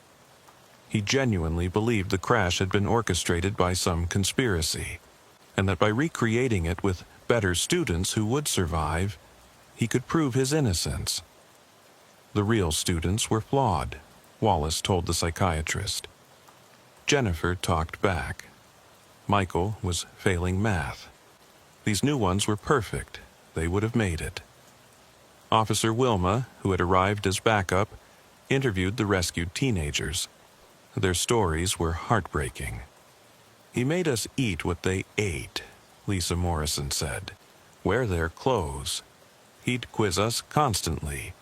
He genuinely believed the crash had been orchestrated by some conspiracy, and that by recreating it with better students who would survive, he could prove his innocence. The real students were flawed, Wallace told the psychiatrist. Jennifer talked back. Michael was failing math. These new ones were perfect. They would have made it. Officer Wilma, who had arrived as backup, interviewed the rescued teenagers. Their stories were heartbreaking. "He made us eat what they ate," Lisa Morrison said. "Wear their clothes. He'd quiz us constantly.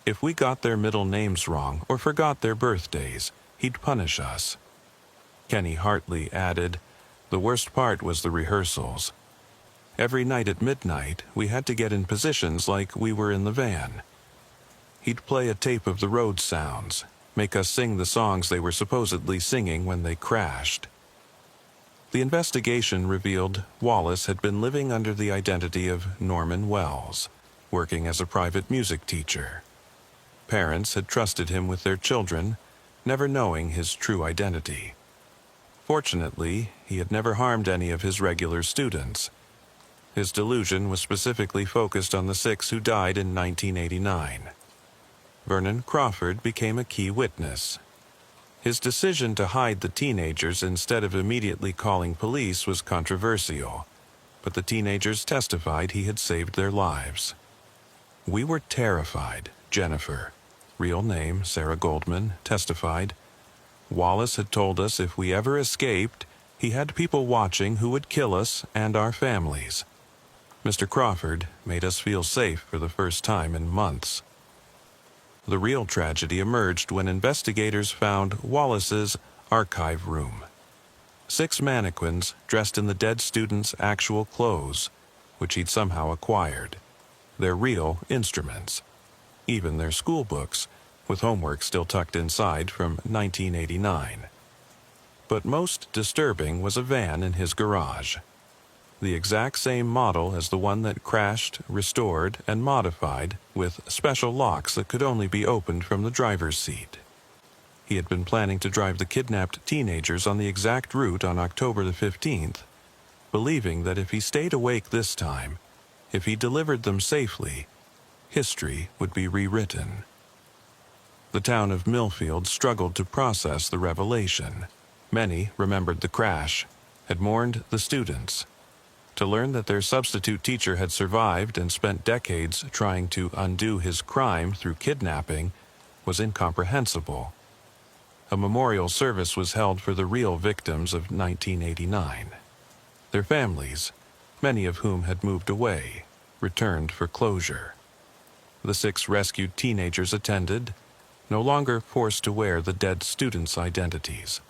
If we got their middle names wrong or forgot their birthdays, he'd punish us." Kenny Hartley added, "The worst part was the rehearsals. Every night at midnight, we had to get in positions like we were in the van. He'd play a tape of the road sounds, make us sing the songs they were supposedly singing when they crashed." The investigation revealed Wallace had been living under the identity of Norman Wells, working as a private music teacher. Parents had trusted him with their children, never knowing his true identity. Fortunately, he had never harmed any of his regular students. His delusion was specifically focused on the 6 who died in 1989. Vernon Crawford became a key witness. His decision to hide the teenagers instead of immediately calling police was controversial, but the teenagers testified he had saved their lives. "We were terrified," Jennifer, real name Sarah Goldman, testified. "Wallace had told us if we ever escaped, he had people watching who would kill us and our families. Mr. Crawford made us feel safe for the first time in months." The real tragedy emerged when investigators found Wallace's archive room. 6 mannequins dressed in the dead students' actual clothes, which he'd somehow acquired. Their real instruments. Even their school books, with homework still tucked inside from 1989. But most disturbing was a van in his garage. The exact same model as the one that crashed, restored, and modified with special locks that could only be opened from the driver's seat. He had been planning to drive the kidnapped teenagers on the exact route on October the 15th, believing that if he stayed awake this time, if he delivered them safely, history would be rewritten. The town of Millfield struggled to process the revelation. Many remembered the crash, had mourned the students. To learn that their substitute teacher had survived and spent decades trying to undo his crime through kidnapping was incomprehensible. A memorial service was held for the real victims of 1989. Their families, many of whom had moved away, returned for closure. The 6 rescued teenagers attended, no longer forced to wear the dead students' identities.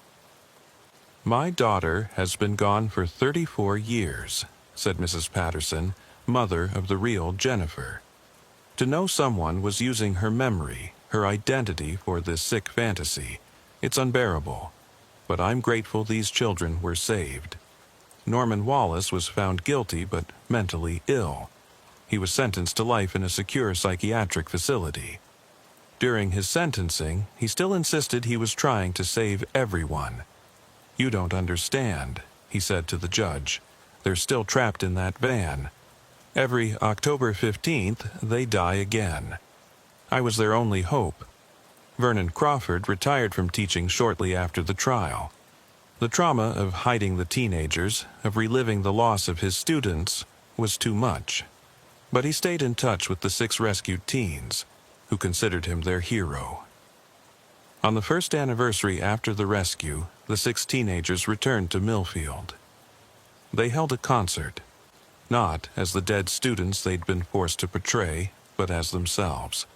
"My daughter has been gone for 34 years, said Mrs. Patterson, mother of the real Jennifer. To know someone was using her memory, her identity for this sick fantasy, it's unbearable. But I'm grateful these children were saved. Norman Wallace was found guilty but mentally ill. He was sentenced to life in a secure psychiatric facility. During his sentencing, he still insisted he was trying to save everyone. 'You don't understand,' he said to the judge. 'They're still trapped in that van. Every October 15th, they die again. I was their only hope.' Vernon Crawford retired from teaching shortly after the trial. The trauma of hiding the teenagers, of reliving the loss of his students, was too much. But he stayed in touch with the 6 rescued teens, who considered him their hero. On the first anniversary after the rescue, the 6 teenagers returned to Millfield. They held a concert, not as the dead students they'd been forced to portray, but as themselves.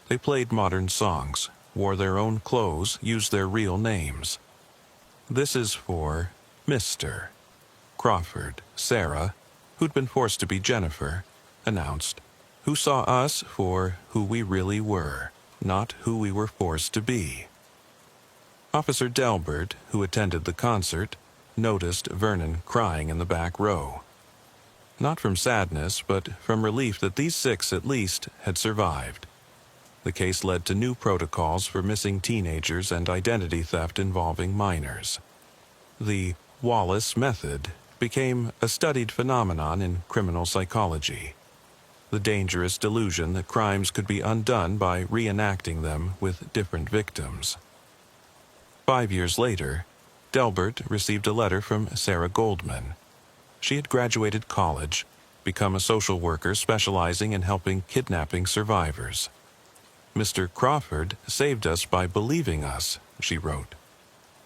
They played modern songs, wore their own clothes, used their real names. This is for Mr. Crawford, Sarah, who'd been forced to be Jennifer, announced, who saw us for who we really were, not who we were forced to be. Officer Delbert, who attended the concert, noticed Vernon crying in the back row. not from sadness, but from relief that these 6 at least had survived. The case led to new protocols for missing teenagers and identity theft involving minors. The Wallace method became a studied phenomenon in criminal psychology. The dangerous delusion that crimes could be undone by reenacting them with different victims. 5 years later, Delbert received a letter from Sarah Goldman. She had graduated college, become a social worker specializing in helping kidnapping survivors. "Mr. Crawford saved us by believing us," she wrote.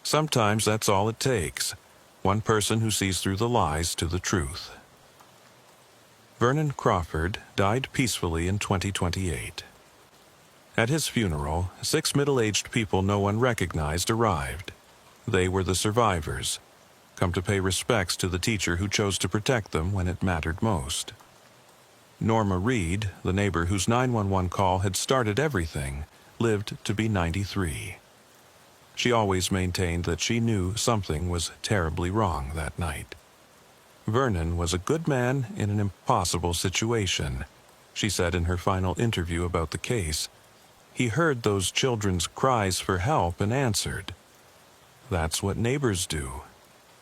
"Sometimes that's all it takes, one person who sees through the lies to the truth." Vernon Crawford died peacefully in 2028. At his funeral, 6 middle-aged people no one recognized arrived. They were the survivors, come to pay respects to the teacher who chose to protect them when it mattered most. Norma Reed, the neighbor whose 911 call had started everything, lived to be 93. She always maintained that she knew something was terribly wrong that night. Vernon was a good man in an impossible situation, she said in her final interview about the case. He heard those children's cries for help and answered. That's what neighbors do.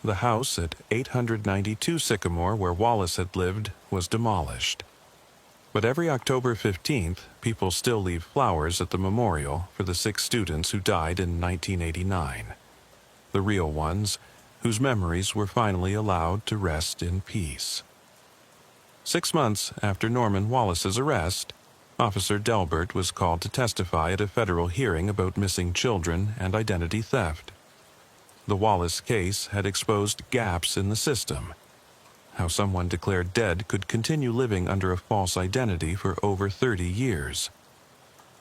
The house at 892 Sycamore, where Wallace had lived, was demolished. But every October 15th, people still leave flowers at the memorial for the 6 students who died in 1989. The real ones, whose memories were finally allowed to rest in peace. 6 months after Norman Wallace's arrest, Officer Delbert was called to testify at a federal hearing about missing children and identity theft. The Wallace case had exposed gaps in the system. How someone declared dead could continue living under a false identity for over 30 years.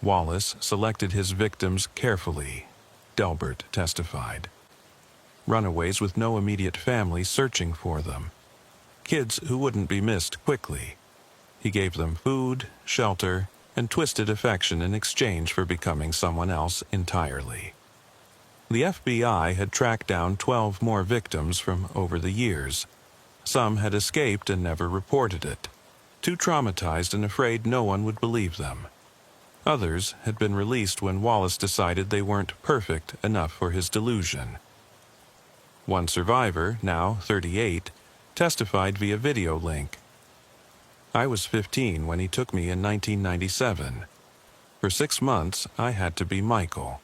Wallace selected his victims carefully, Delbert testified. Runaways with no immediate family searching for them. Kids who wouldn't be missed quickly. He gave them food, shelter, and twisted affection in exchange for becoming someone else entirely. The FBI had tracked down 12 more victims from over the years. Some had escaped and never reported it, too traumatized and afraid no one would believe them. Others had been released when Wallace decided they weren't perfect enough for his delusion. One survivor, now 38, testified via video link. "I was 15 when he took me in 1997. For 6 months, I had to be Michael.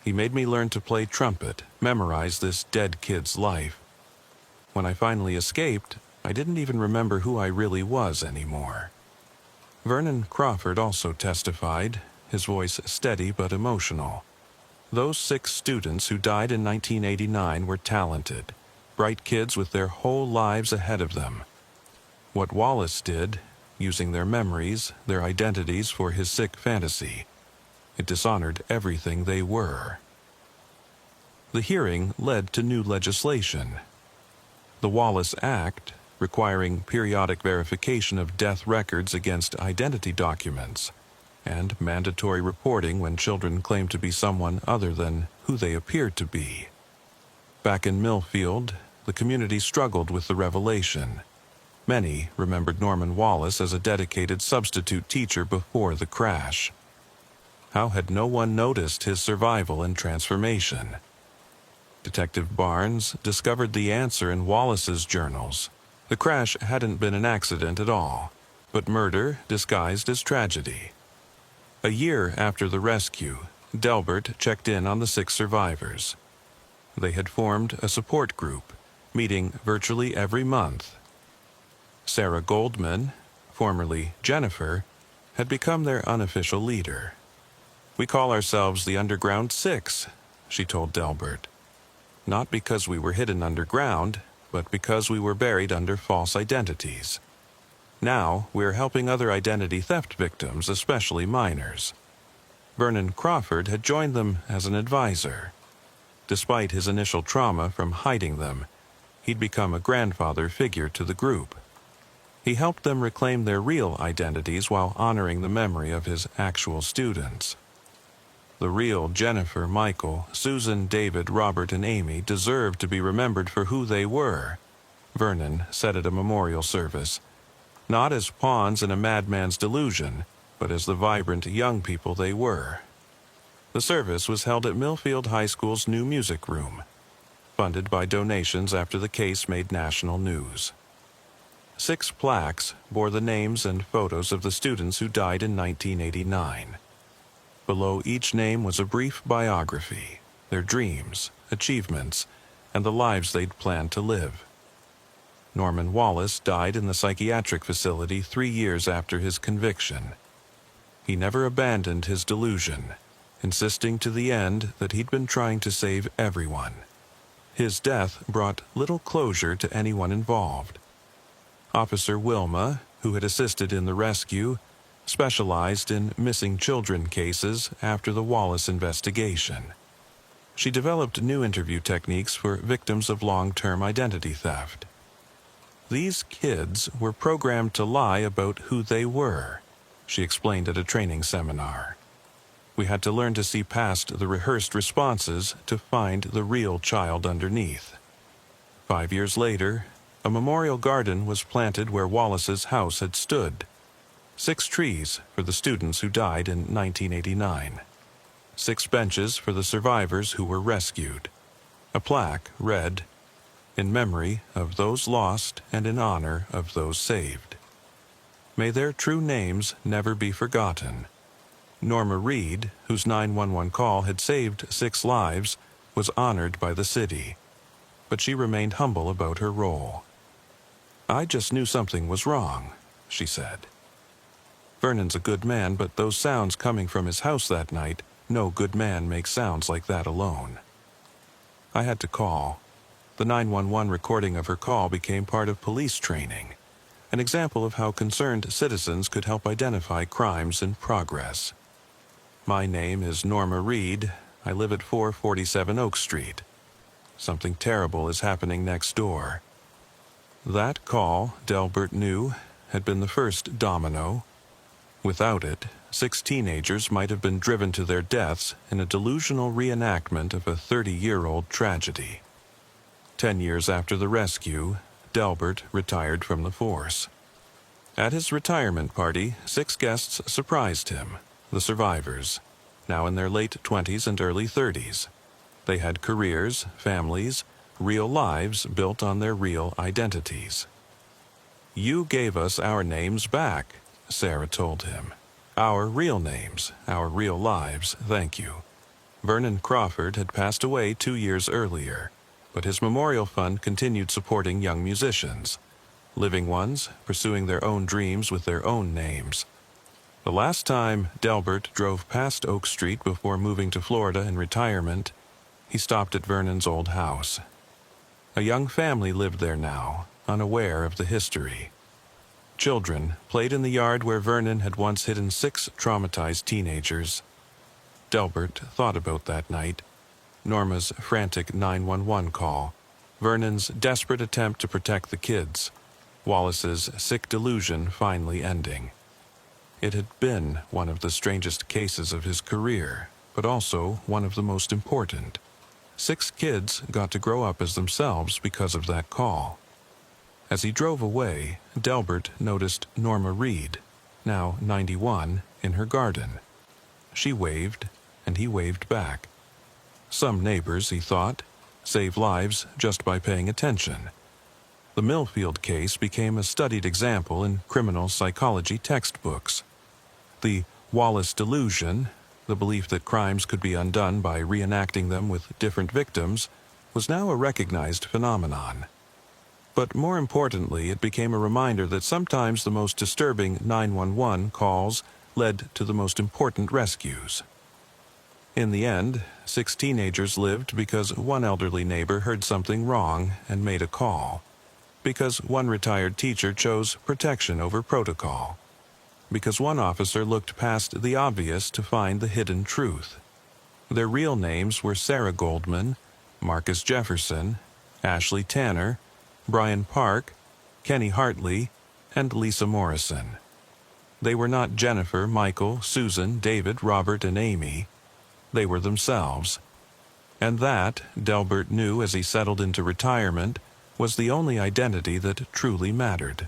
He made me learn to play trumpet, memorize this dead kid's life. When I finally escaped, I didn't even remember who I really was anymore." Vernon Crawford also testified, his voice steady but emotional. Those 6 students who died in 1989 were talented, bright kids with their whole lives ahead of them. What Wallace did, using their memories, their identities for his sick fantasy, it dishonored everything they were. The hearing led to new legislation. The Wallace Act, requiring periodic verification of death records against identity documents, and mandatory reporting when children claim to be someone other than who they appeared to be. Back in Millfield, the community struggled with the revelation. Many remembered Norman Wallace as a dedicated substitute teacher before the crash. How had no one noticed his survival and transformation? Detective Barnes discovered the answer in Wallace's journals. The crash hadn't been an accident at all, but murder disguised as tragedy. A year after the rescue, Delbert checked in on the 6 survivors. They had formed a support group, meeting virtually every month. Sarah Goldman, formerly Jennifer, had become their unofficial leader. "We call ourselves the Underground 6, she told Delbert. "Not because we were hidden underground, but because we were buried under false identities. Now, we're helping other identity theft victims, especially minors." Vernon Crawford had joined them as an advisor. Despite his initial trauma from hiding them, he'd become a grandfather figure to the group. He helped them reclaim their real identities while honoring the memory of his actual students. The real Jennifer, Michael, Susan, David, Robert, and Amy deserved to be remembered for who they were. Vernon said at a memorial service, not as pawns in a madman's delusion, but as the vibrant young people they were. The service was held at Millfield High School's new music room, funded by donations after the case made national news. 6 plaques bore the names and photos of the students who died in 1989. Below each name was a brief biography, their dreams, achievements, and the lives they'd planned to live. Norman Wallace died in the psychiatric facility 3 years after his conviction. He never abandoned his delusion, insisting to the end that he'd been trying to save everyone. His death brought little closure to anyone involved. Officer Wilma, who had assisted in the rescue, specialized in missing children cases after the Wallace investigation. She developed new interview techniques for victims of long-term identity theft. These kids were programmed to lie about who they were, she explained at a training seminar. We had to learn to see past the rehearsed responses to find the real child underneath. 5 years later, a memorial garden was planted where Wallace's house had stood. 6 trees for the students who died in 1989. 6 benches for the survivors who were rescued. A plaque read, "In memory of those lost and in honor of those saved." May their true names never be forgotten. Norma Reed, whose 911 call had saved 6 lives, was honored by the city, but she remained humble about her role. "I just knew something was wrong," she said. "Vernon's a good man, but those sounds coming from his house that night, no good man makes sounds like that alone." I had to call. The 911 recording of her call became part of police training, an example of how concerned citizens could help identify crimes in progress. "My name is Norma Reed. I live at 447 Oak Street. Something terrible is happening next door." That call, Delbert knew, had been the first domino. Without it, 6 teenagers might have been driven to their deaths in a delusional reenactment of a 30-year-old tragedy. 10 years after the rescue, Delbert retired from the force. At his retirement party, 6 guests surprised him, the survivors, now in their late 20s and early 30s. They had careers, families, real lives built on their real identities. "You gave us our names back," Sarah told him. "Our real names, our real lives, thank you." Vernon Crawford had passed away 2 years earlier, but his memorial fund continued supporting young musicians, living ones pursuing their own dreams with their own names. The last time Delbert drove past Oak Street before moving to Florida in retirement, he stopped at Vernon's old house. A young family lived there now, unaware of the history. Children played in the yard where Vernon had once hidden 6 traumatized teenagers. Delbert thought about that night, Norma's frantic 911 call, Vernon's desperate attempt to protect the kids, Wallace's sick delusion finally ending. It had been one of the strangest cases of his career, but also one of the most important. 6 kids got to grow up as themselves because of that call. As he drove away, Delbert noticed Norma Reed, now 91, in her garden. She waved, and he waved back. Some neighbors, he thought, save lives just by paying attention. The Millfield case became a studied example in criminal psychology textbooks. The Wallace delusion, the belief that crimes could be undone by reenacting them with different victims, was now a recognized phenomenon. But more importantly, it became a reminder that sometimes the most disturbing 911 calls led to the most important rescues. In the end, 6 teenagers lived because one elderly neighbor heard something wrong and made a call. Because one retired teacher chose protection over protocol. Because one officer looked past the obvious to find the hidden truth. Their real names were Sarah Goldman, Marcus Jefferson, Ashley Tanner, Brian Park, Kenny Hartley, and Lisa Morrison. They were not Jennifer, Michael, Susan, David, Robert, and Amy. They were themselves. And that, Delbert knew as he settled into retirement, was the only identity that truly mattered.